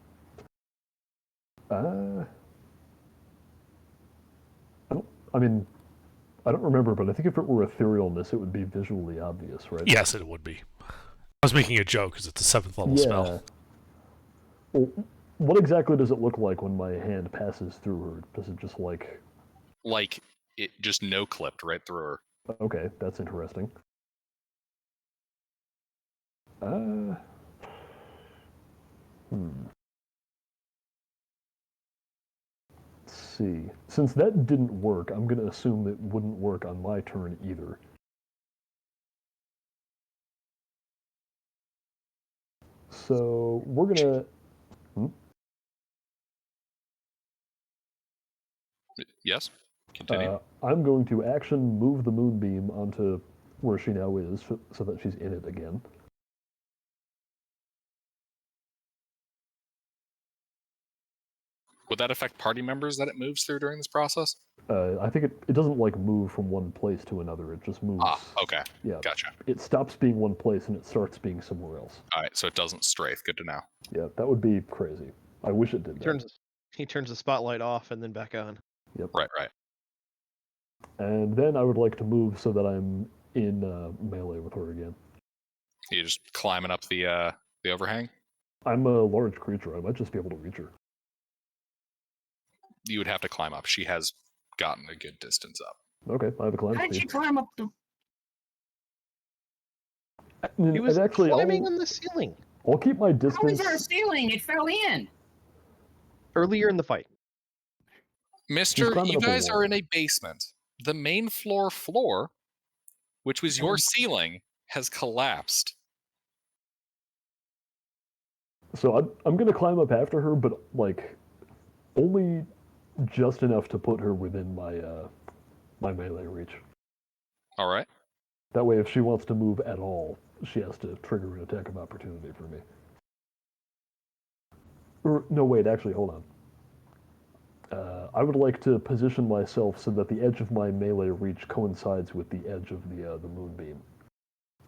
I don't remember, but I think if it were etherealness, it would be visually obvious, right? Yes, it would be. I was making a joke because it's a 7th level spell. Well, what exactly does it look like when my hand passes through her? Does it just like... Like, it just no-clipped right through her. Okay, that's interesting. Let's see. Since that didn't work, I'm going to assume it wouldn't work on my turn either. So we're going to... Yes? Continue. I'm going to action move the moonbeam onto where she now is so that she's in it again. Would that affect party members that it moves through during this process? I think it doesn't like move from one place to another. It just moves. Ah, okay. Yeah. Gotcha. It stops being one place and it starts being somewhere else. All right, so it doesn't strafe. Good to know. Yeah, that would be crazy. I wish it did that. He turns the spotlight off and then back on. Yep. Right. And then I would like to move so that I'm in melee with her again. You just climbing up the overhang? I'm a large creature. I might just be able to reach her. You would have to climb up. She has gotten a good distance up. Okay, I have a climb How'd speed. you climb up the... He was actually, climbing on the ceiling I'll keep my How distance. is there a ceiling? It fell in. earlier in the fight. Mister, climbing you up a guys wall. are in a basement. The main floor, which was your ceiling, has collapsed. So I'm going to climb up after her, but like only just enough to put her within my melee reach. All right. That way, if she wants to move at all, she has to trigger an attack of opportunity for me. No, wait, actually, hold on. I would like to position myself so that the edge of my melee reach coincides with the edge of the moonbeam,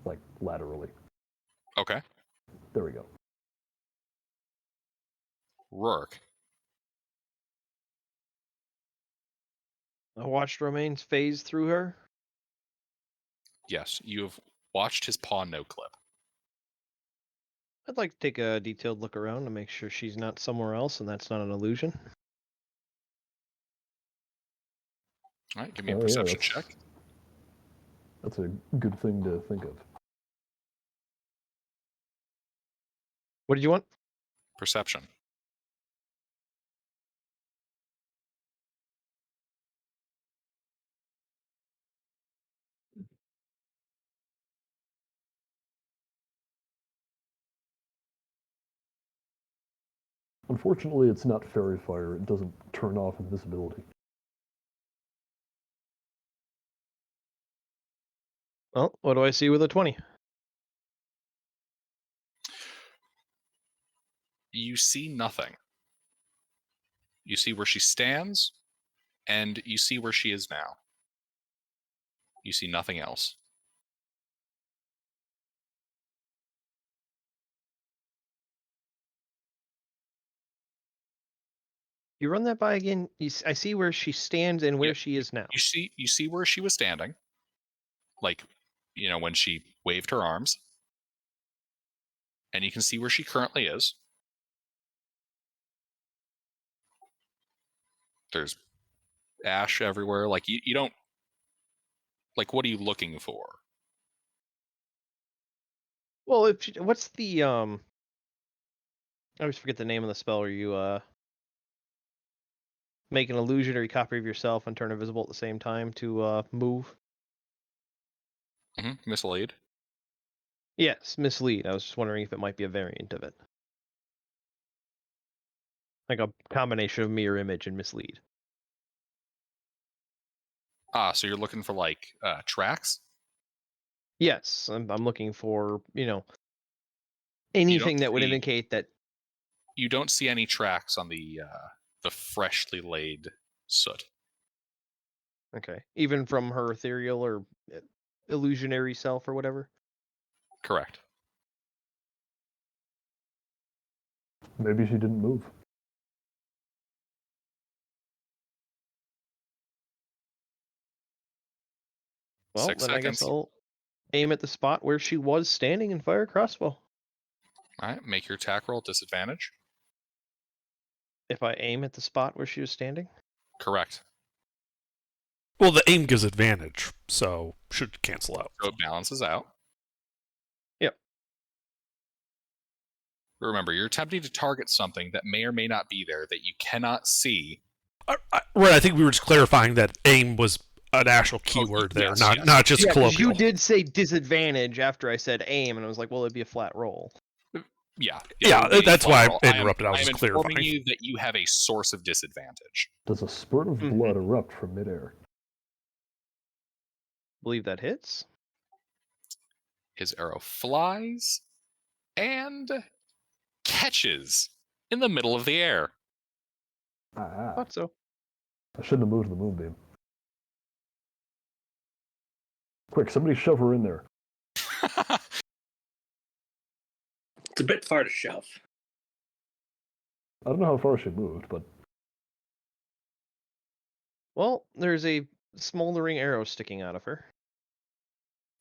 like laterally. Okay. There we go. Rourke. I watched Romaine's phase through her. Yes, you have watched his paw no clip. I'd like to take a detailed look around to make sure she's not somewhere else and that's not an illusion. All right, give me a perception that's, check. That's a good thing to think of. What did you want? Perception. Unfortunately, it's not fairy fire. It doesn't turn off invisibility. Well, what do I see with a 20? You see nothing. You see where she stands, and you see where she is now. You see nothing else. You run that by again. I see where she stands and where she is now. You see where she was standing, like, when she waved her arms, and you can see where she currently is. There's ash everywhere. Like you don't. Like, what are you looking for? Well, what's the I always forget the name of the spell where you make an illusion or a copy of yourself and turn invisible at the same time to move. Mislead. Yes, mislead. I was just wondering if it might be a variant of it. Like a combination of mirror image and mislead. So you're looking for like tracks? Yes, I'm looking for, anything that would see- indicate that. You don't see any tracks on the freshly laid soot. Okay, even from her ethereal or illusionary self or whatever. Correct. Maybe she didn't move. Well, 6 then I guess seconds. I'll aim at the spot where she was standing and fire a crossbow. All right, make your attack roll disadvantage. If I aim at the spot where she was standing? Correct. Well, the aim gives advantage, so should cancel out. So it balances out. Yep. Remember, you're attempting to target something that may or may not be there that you cannot see. Right, I think we were just clarifying that aim was an actual keyword there, yes, not yes. not just Yeah, 'cause colloquial. you did say disadvantage after I said aim, and I was like, well, it'd be a flat roll. Yeah. Yeah, it would be that's flat why roll. I interrupted. I was am just informing clarifying. you that you have a source of disadvantage. Does a spurt of Mhm. blood erupt from midair? Believe that hits. His arrow flies and catches in the middle of the air. Ah, Thought so. I shouldn't have moved the moonbeam. Quick, somebody shove her in there. It's a bit far to shove. I don't know how far she moved, but Well, there's a smoldering arrow sticking out of her.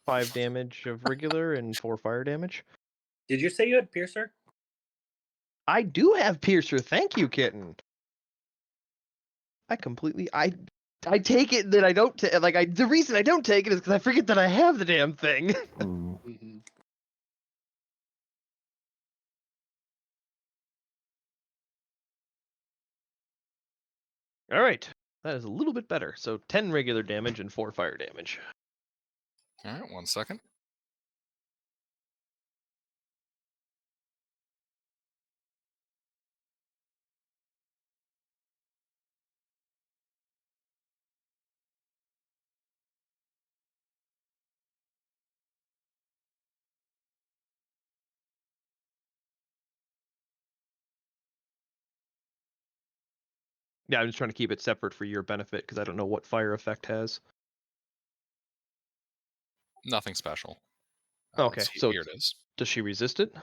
5 damage of regular and 4 fire damage. Did you say you had Piercer? I do have Piercer. Thank you, Kitten. I take it that I don't the reason I don't take it is because I forget that I have the damn thing. Mm-hmm. All right, that is a little bit better. So 10 regular damage and 4 fire damage. All right, 1 second. Yeah, I'm just trying to keep it separate for your benefit because I don't know what fire effect has. Nothing special. Okay, Let's see. so Here it is. does she resist it?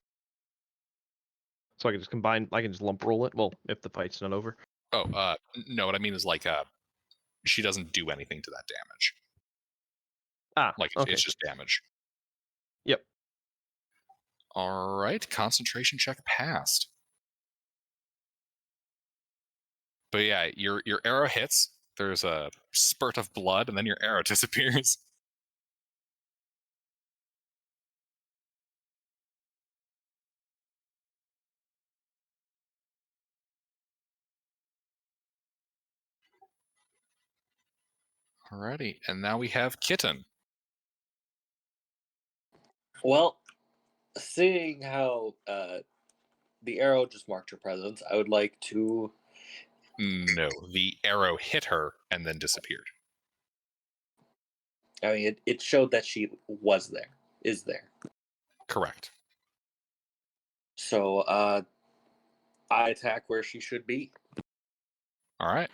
So I can just I can just lump roll it. Well, if the fight's not over. Oh, no, what I mean is she doesn't do anything to that damage. Like Okay. it's just damage. Yep. All right, concentration check passed. But yeah, your arrow hits. There's a spurt of blood, and then your arrow disappears. Alrighty, and now we have Kitten. Well, seeing how the arrow just marked her presence, I would like to. No, the arrow hit her and then disappeared. I mean, it showed that she is there. Correct. So I attack where she should be. All right.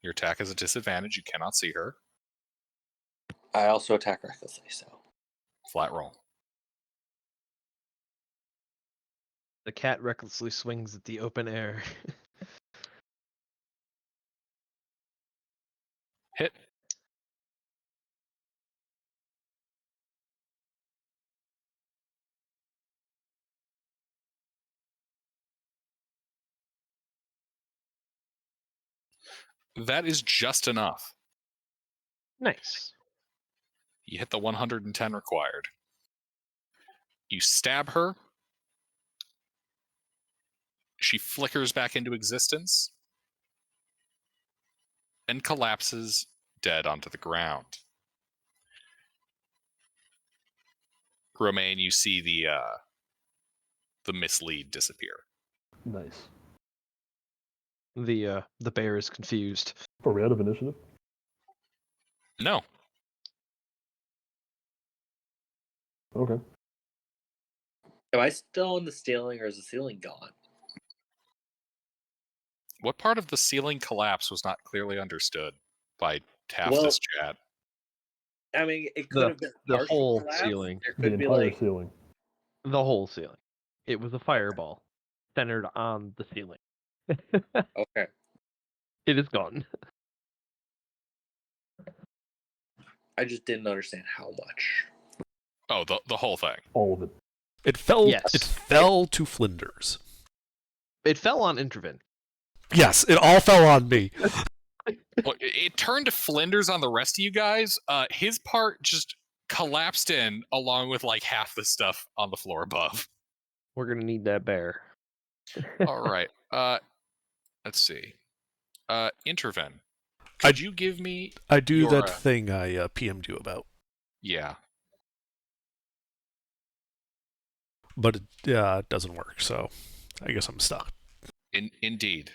Your attack is a disadvantage. You cannot see her. I also attack recklessly, so. Flat roll. The cat recklessly swings at the open air. Hit. That is just enough. Nice. You hit the 110 required. You stab her. She flickers back into existence and collapses dead onto the ground. Romaine, you see the mislead disappear. nice. The bear is confused. Are we out of initiative? No. Okay. Am I still in the ceiling, or is the ceiling gone? What part of the ceiling collapse was not clearly understood by half Well, this chat? I mean, it could have been The partial whole collapse. ceiling. There The could be entire like ceiling. The whole ceiling. It was a fireball centered on the ceiling. okay. It is gone. I just didn't understand how much. Oh, the whole thing. All of it. It fell. Yes. It fell to Flinders. It fell on Intervin. Yes, it all fell on me. Well, it turned to Flinders on the rest of you guys. His part just collapsed in along with like half the stuff on the floor above. We're gonna need that bear. All right. Let's see. Interven. Could you give me I do your, that thing I PM'd you about, yeah. but it doesn't work. So I guess I'm stuck. Indeed.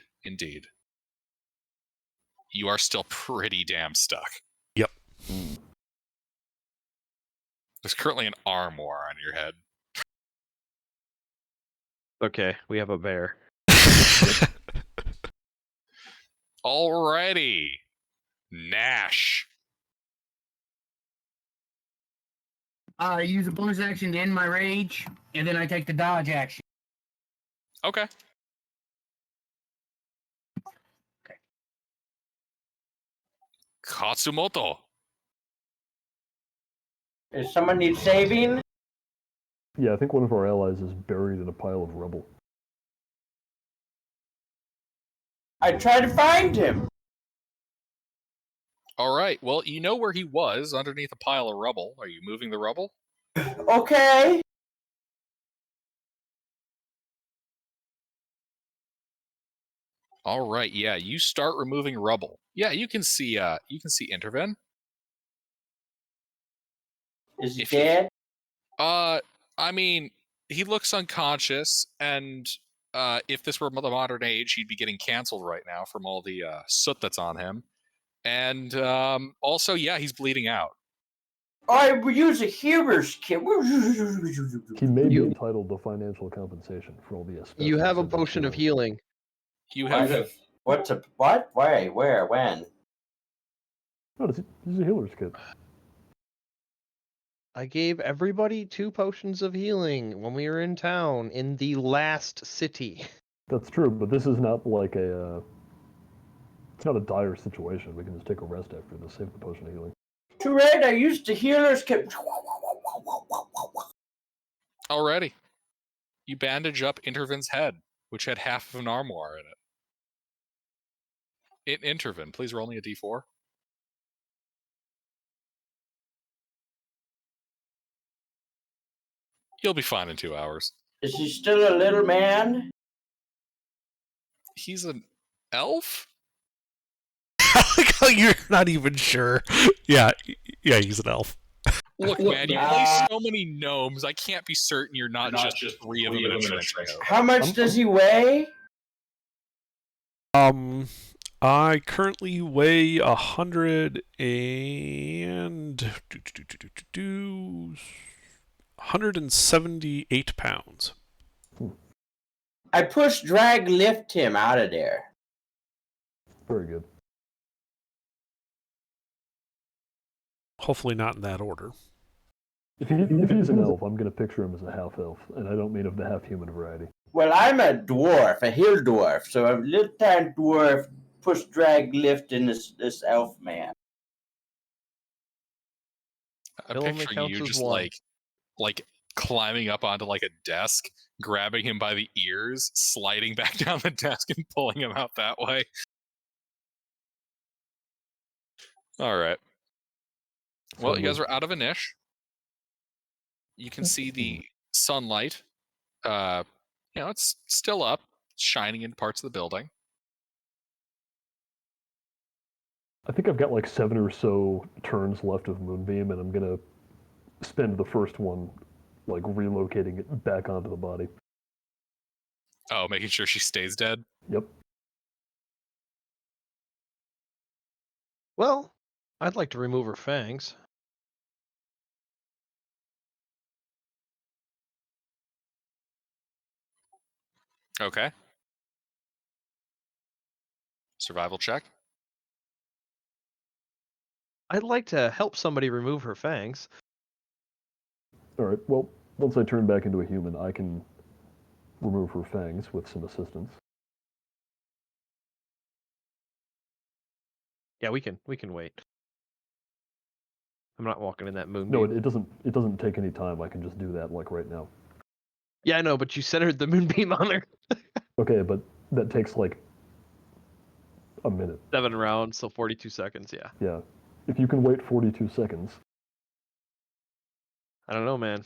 You are still pretty damn stuck. Yep. There's currently an arm war on your head. Okay, we have a bear. Alrighty. Nash. I use a bonus action to end my rage, and then I take the dodge action. Okay. Katsumoto. Does someone need saving? Yeah, I think one of our allies is buried in a pile of rubble. I tried to find him. All right. Well, you know where he was, underneath a pile of rubble. Are you moving the rubble? Okay. All right. Yeah, you start removing rubble. Yeah, you can see Interven. Is he If you- dead? I mean, he looks unconscious, and if this were the modern age, he'd be getting canceled right now from all the soot that's on him. And also, yeah, he's bleeding out. I would use a healer's kit. He may be entitled to financial compensation for all the asbestos. You have a in the potion of ceiling. healing. You have What's a what? Why? Where? When? No, this is a healer's kit. I gave everybody 2 potions of healing when we were in town in the last city. That's true, but this is not like a. It's not a dire situation. We can just take a rest after this. Save the potion of healing. Too right. I used the healer's kit. already. You bandage up Interven's head, which had half of an armoire in it. Interven, please roll me a d4. You'll be fine in 2 hours. Is he still a little man? He's an elf? You're not even sure. Yeah, he's an elf. Look, man, you play so many gnomes, I can't be certain you're not just 3 of them in a trench coat. How much does he weigh? I currently weigh 178 pounds. I push, drag, lift him out of there. Very good. Hopefully not in that order. If he's an elf, I'm going to picture him as a half elf, and I don't mean of the half human variety. Well, I'm a dwarf, a hill dwarf, so a little tiny dwarf push, drag, lift in this elf man. I'm It only picturing counts you as just one. like climbing up onto like a desk, grabbing him by the ears, sliding back down the desk and pulling him out that way. All right. Well, you guys are out of a niche. You can see the sunlight. It's still up, shining into parts of the building. I think I've got like 7 or so turns left of Moonbeam, and I'm going to spend the first one like relocating it back onto the body. Oh, making sure she stays dead? Yep. Well, I'd like to remove her fangs. Okay. Survival check. I'd like to help somebody remove her fangs. All right. Well, once I turn back into a human, I can remove her fangs with some assistance. Yeah, we can wait. I'm not walking in that moonbeam. No, it doesn't take any time. I can just do that like right now. Yeah, I know, but you centered the moonbeam on her. Okay, but that takes like a minute. 7 rounds, so 42 seconds. Yeah. Yeah. If you can wait 42 seconds. I don't know, man.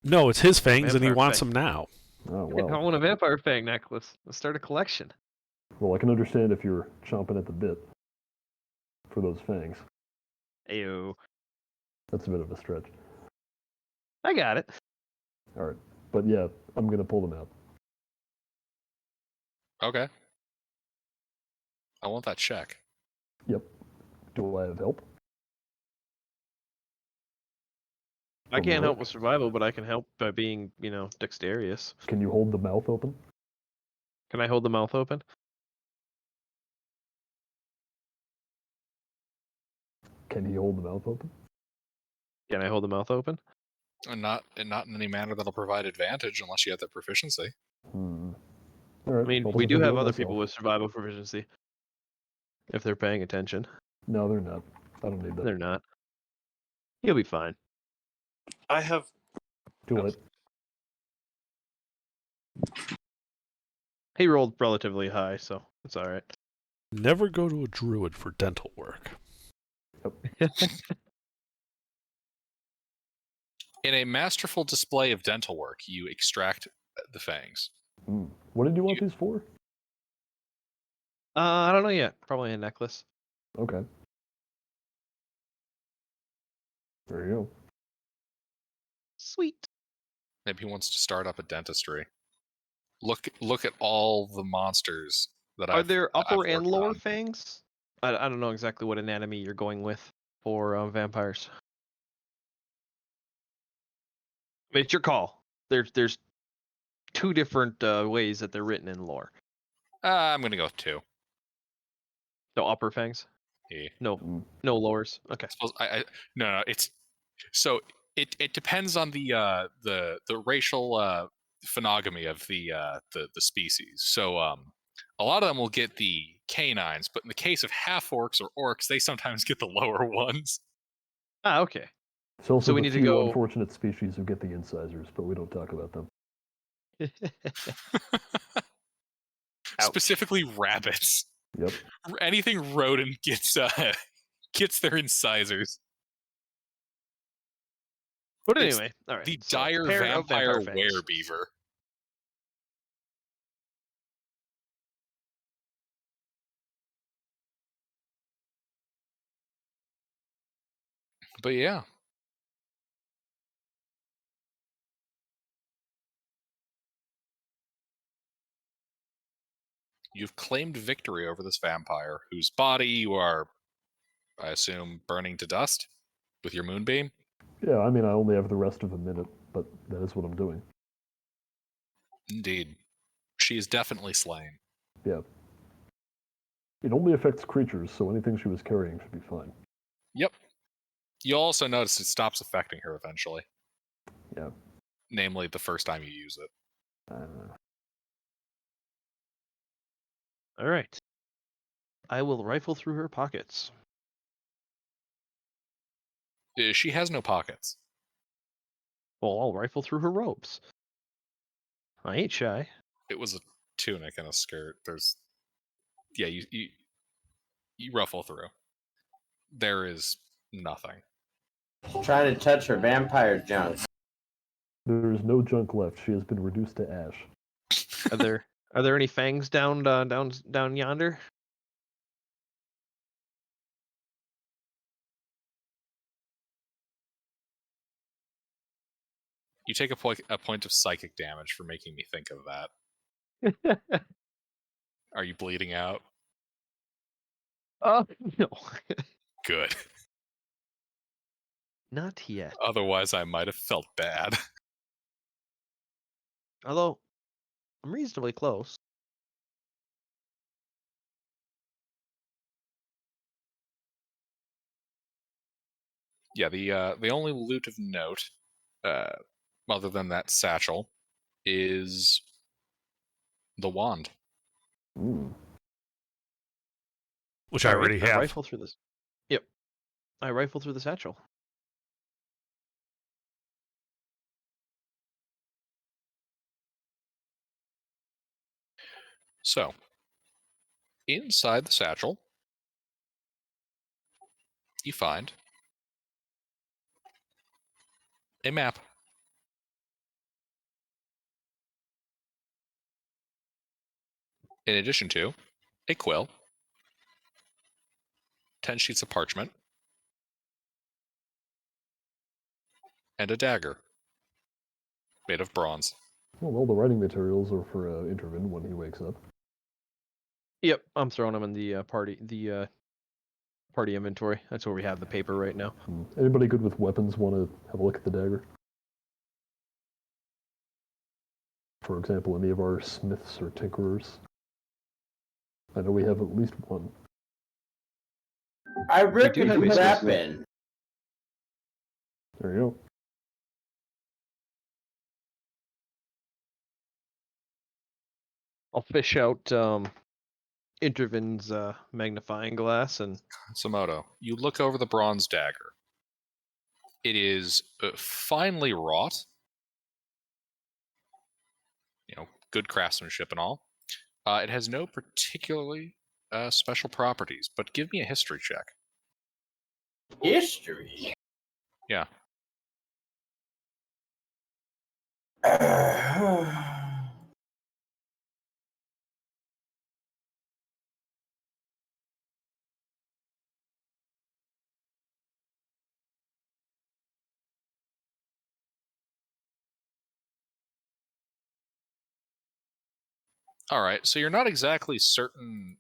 No, it's his fangs, and he Vampire wants fang. them now. Oh, I well. want a vampire fang necklace. Let's start a collection. Well, I can understand if you're chomping at the bit for those fangs. Ayo. That's a bit of a stretch. I got it. All right. But yeah, I'm going to pull them out. Okay. I want that check. Yep. Do I have help? I From can't help Rook? with survival, but I can help by being, dexterous. Can you hold the mouth open? Can I hold the mouth open? Can he hold the mouth open? Can I hold the mouth open? And not in any manner that'll provide advantage unless you have that proficiency. Hmm. All right. I mean, I'll we just do do have it other myself. people with survival proficiency. If they're paying attention. No, they're not. I don't need that. They're not. He'll be fine. I have. Too Oh. late. He rolled relatively high, so it's all right. Never go to a druid for dental work. In a masterful display of dental work, you extract the fangs. Hmm. What did you want these for? I don't know yet. Probably a necklace. Okay. There you go. Sweet. Maybe he wants to start up a dentistry. Look at all the monsters that Are I've there upper and worked lower on. fangs? I don't know exactly what anatomy you're going with for vampires. I mean, it's your call. There's 2 different ways that they're written in lore. I'm gonna go with 2. So upper fangs? Yeah. No, Mm. no lowers. Okay. Suppose no. It's so it depends on the racial phonogamy of the species. So a lot of them will get the canines, but in the case of half orcs or orcs, they sometimes get the lower ones. Ah, okay. There's also So we the need to few go- unfortunate species who get the incisors, but we don't talk about them. Ouch. Specifically rabbits. Yep. Anything rodent gets their incisors. But It's anyway, all right. The so dire pair of vampire fangs. werebeaver. But yeah. You've claimed victory over this vampire, whose body you are, I assume, burning to dust with your moonbeam. Yeah, I mean, I only have the rest of a minute, but that is what I'm doing. Indeed. She is definitely slain. Yeah. It only affects creatures, so anything she was carrying should be fine. Yep. You'll also notice it stops affecting her eventually. Yeah. Namely, the first time you use it. All right. I will rifle through her pockets. She has no pockets. Well, I'll rifle through her robes. I ain't shy. It was a tunic and a skirt. Yeah, you ruffle through. There is nothing. Trying to touch her vampire junk. There is no junk left. She has been reduced to ash. Are there any fangs down yonder? You take a point of psychic damage for making me think of that. Are you bleeding out? Oh no. Good. Not yet. Otherwise, I might have felt bad. Although, I'm reasonably close. Yeah, the only loot of note, other than that satchel, is the wand. Ooh. Which I already I have. rifle through this. Yep. I rifle through the satchel. So, inside the satchel, you find a map. In addition to a quill, 10 sheets of parchment, and a dagger made of bronze. Well, all the writing materials are for Intervin when he wakes up. Yep, I'm throwing them in the party inventory. That's where we have the paper right now. Anybody good with weapons want to have a look at the dagger? For example, any of our smiths or tinkerers? I know we have at least one. I reckon have a weapon. There you go. I'll fish out Intervin's magnifying glass and Samoto, you look over the bronze dagger. It is finely wrought. Good craftsmanship and all. It has no particularly special properties, but give me a history check. History. Yeah. All right, so you're not exactly certain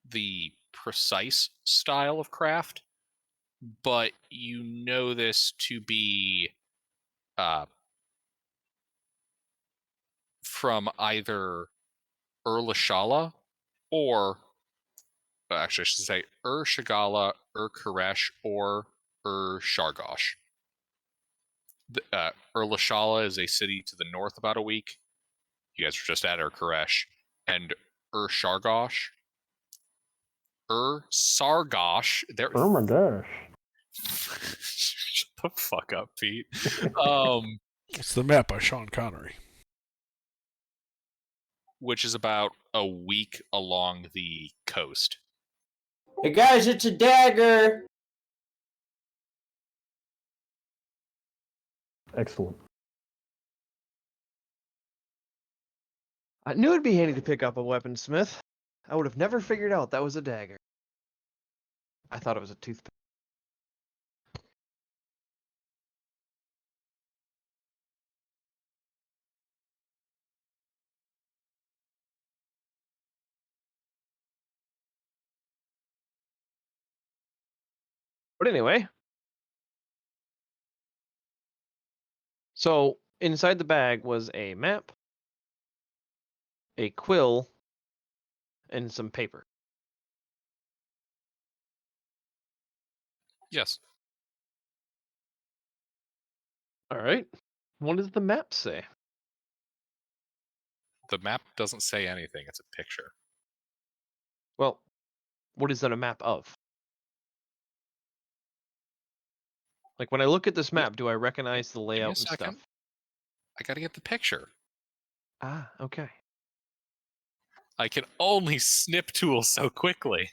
the precise style of craft, but you know this to be from either Shagala or actually I should say Shagala, Koresh, or Shargosh. Shala is a city to the north about a week. You guys were just at Koresh. And Shargosh. Sargosh. There. Oh my gosh. Shut the fuck up, Pete. It's the map by Sean Connery. Which is about a week along the coast. Hey guys, it's a dagger. Excellent. I knew it'd be handy to pick up a weaponsmith. I would have never figured out that was a dagger. I thought it was a toothpick. But anyway, so inside the bag was a map, a quill, and some paper. Yes. All right. What does the map say? The map doesn't say anything. It's a picture. Well, what is that a map of? Like when I look at this map, do I recognize the Give me a layout and second. stuff? I gotta get the picture. Ah, okay. I can only snip tool so quickly.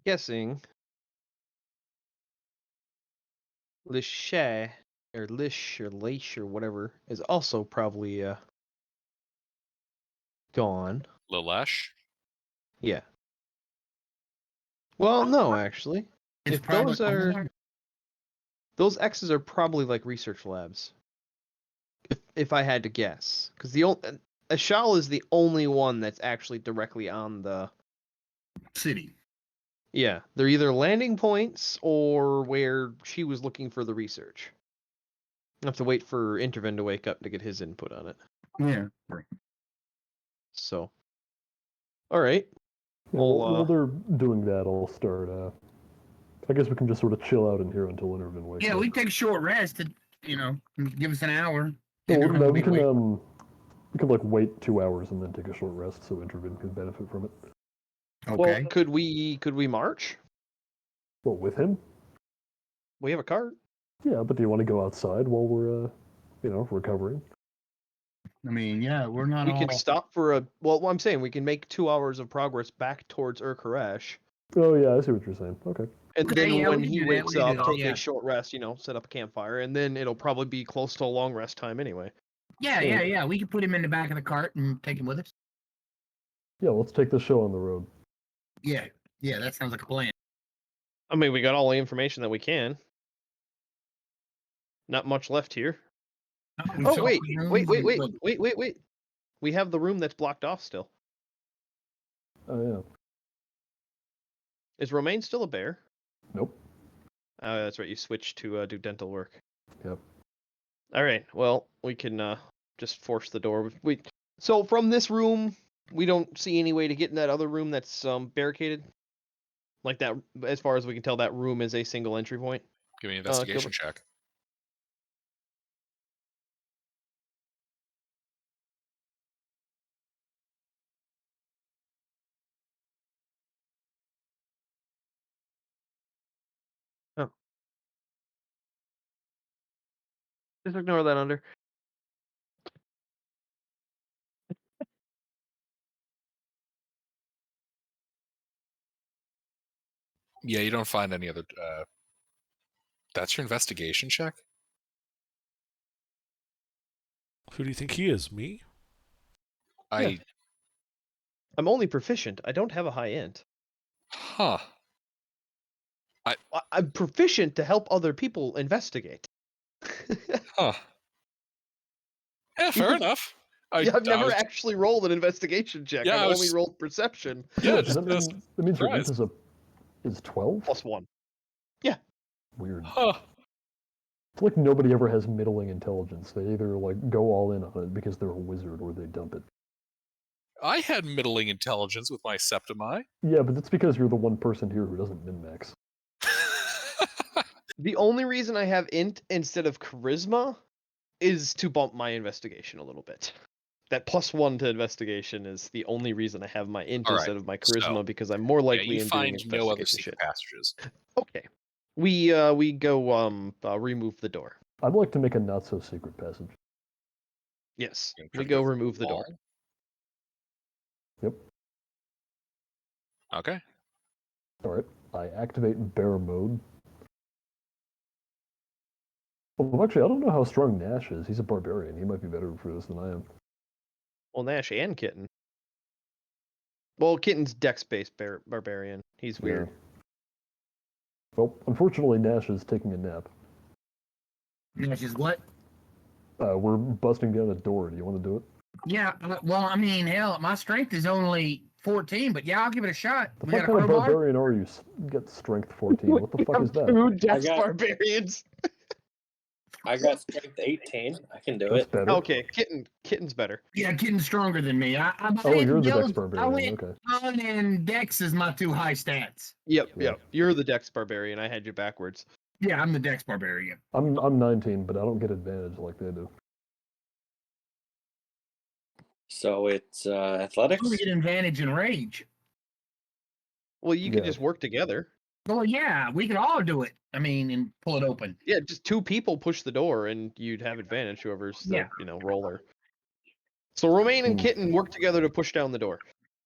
Guessing Lishay or Lish or Leish or whatever is also probably gone. Lilesh? Yeah. Well, no, actually. It's If probably those X's are probably like research labs. If I had to guess, because Ashal is the only one that's actually directly on the city. Yeah, they're either landing points or where she was looking for the research. I have to wait for Intervin to wake up to get his input on it. Yeah. So, all right. Yeah, while they're doing that, I'll start. I guess we can just sort of chill out in here until Intervin wakes Yeah, up. we take a short rest to, give us an hour. No, Intervin no, will we be can awake. we can like wait 2 hours and then take a short rest so Intervin can benefit from it. Okay. Well, could we march? Well, with him? We have a cart. Yeah, but do you want to go outside while we're recovering? I mean, yeah, we're not We all. can stop for a. Well, what I'm saying, we can make 2 hours of progress back towards Urkaresh. Oh yeah, I see what you're saying. Okay. And Okay, then yeah, when we can he do that, wakes we can up, do that, take yeah. a short rest, set up a campfire, and then it'll probably be close to a long rest time anyway. Yeah. We can put him in the back of the cart and take him with us. Yeah, let's take the show on the road. Yeah, that sounds like a plan. I mean, we got all the information that we can. Not much left here. Oh, wait. We have the room that's blocked off still. Oh yeah. Is Romaine still a bear? Nope. Oh, that's right. You switched to do dental work. Yep. All right. Well, we can just force the door. So from this room, we don't see any way to get in that other room that's barricaded. Like that, as far as we can tell, that room is a single entry point. Give me an investigation check. Oh. Just ignore that under. Yeah, you don't find any other. That's your investigation check? Who do you think he is? Me? I'm only proficient. I don't have a high int. Huh. I'm proficient to help other people investigate. Huh. Yeah, fair enough. I've never actually rolled an investigation check. Yeah, I've only rolled perception. Yeah, that means your int is 12? +1. Yeah. Weird. Huh. It's like nobody ever has middling intelligence. They either like go all in on it because they're a wizard or they dump it. I had middling intelligence with my septimi. Yeah, but that's because you're the one person here who doesn't min-max. The only reason I have int instead of charisma is to bump my investigation a little bit. That +1 to investigation is the only reason I have my int instead of my charisma, because I'm more likely in doing investigation no other shit. secret passages. Okay. We go remove the door. I'd like to make a not so secret passage. Yes. We go remove the door. Yep. Okay. Alright. I activate bear mode. Well, actually, I don't know how strong Nash is. He's a barbarian. He might be better for this than I am. Well, Nash and Kitten. Well, Kitten's dex-based barbarian. He's weird. Yeah. Well, unfortunately, Nash is taking a nap. Nash is what? We're busting down a door. Do you want to do it? Yeah, well, I mean, hell, my strength is only 14, but yeah, I'll give it a shot. The We fuck got a kind of crowbar? barbarian are you? Get strength 14. What the fuck is that? Two dex I got- barbarians. I got strength 18. I can do That's it. better. Okay, Kitten's better. Yeah, getting stronger than me. Oh, you're the dex I barbarian. went Okay. on, and dex is my two high stats. Yep. Yeah. You're the dex barbarian. I had you backwards. Yeah, I'm the dex barbarian. I'm 19, but I don't get advantage like they do. So it's athletics. We get advantage in rage. Well, you could Yeah. just work together. Well, yeah, we could all do it. I mean, and pull it open. Yeah, just 2 people push the door, and you'd have advantage. Whoever's the Yeah. roller. So Romaine and Hmm. Kitten work together to push down the door.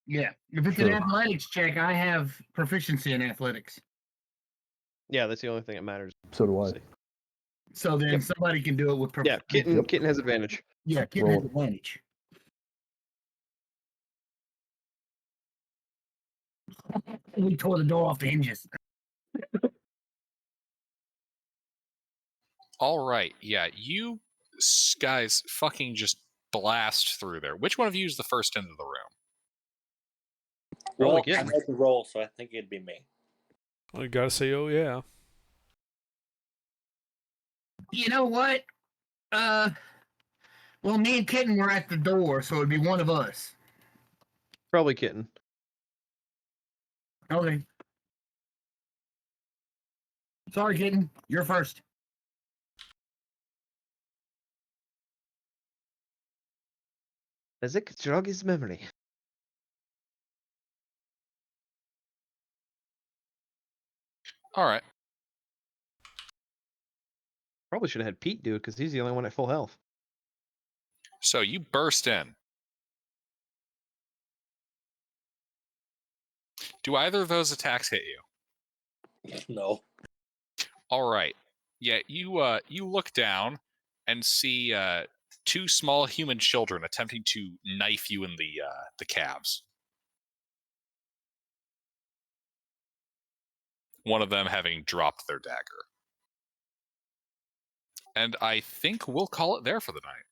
Yeah. If it's Sure. an athletics check, I have proficiency in athletics. Yeah, that's the only thing that matters. So do I. See. So then Yep. somebody can do it with Yeah, proficiency. Kitten has advantage. Yeah, Kitten has Roll. advantage. We tore the door off the hinges. All right, yeah, you guys fucking just blast through there. Which one of you is the first into the room? Roll Well, I again. had to roll, so I think it'd be me. I gotta say, oh yeah. You know what? Well, me and Kitten were at the door, so it'd be one of us. Probably Kitten. Okay. Sorry, Kitten. You're first. As it jog his memory. All right. Probably should have had Pete do it because he's the only one at full health. So you burst in. Do either of those attacks hit you? No. All right. Yeah, you look down and see two small human children attempting to knife you in the calves. One of them having dropped their dagger. And I think we'll call it there for the night.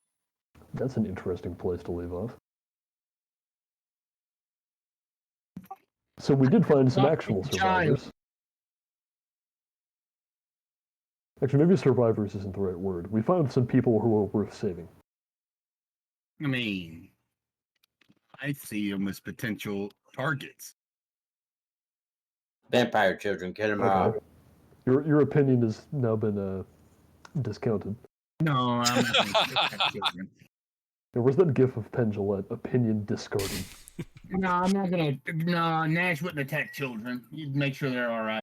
That's an interesting place to leave off. So we did find some actual survivors. Actually, maybe survivors isn't the right word. We found some people who were worth saving. I mean, I see them as potential targets. Vampire children, get them out. Okay. Your opinion has now been discounted. No, I'm not gonna take that children. And where's that gif of Penn Jillette? Opinion discarded. No, I'm not gonna. No, Nash wouldn't attack children. You'd make sure they're all right.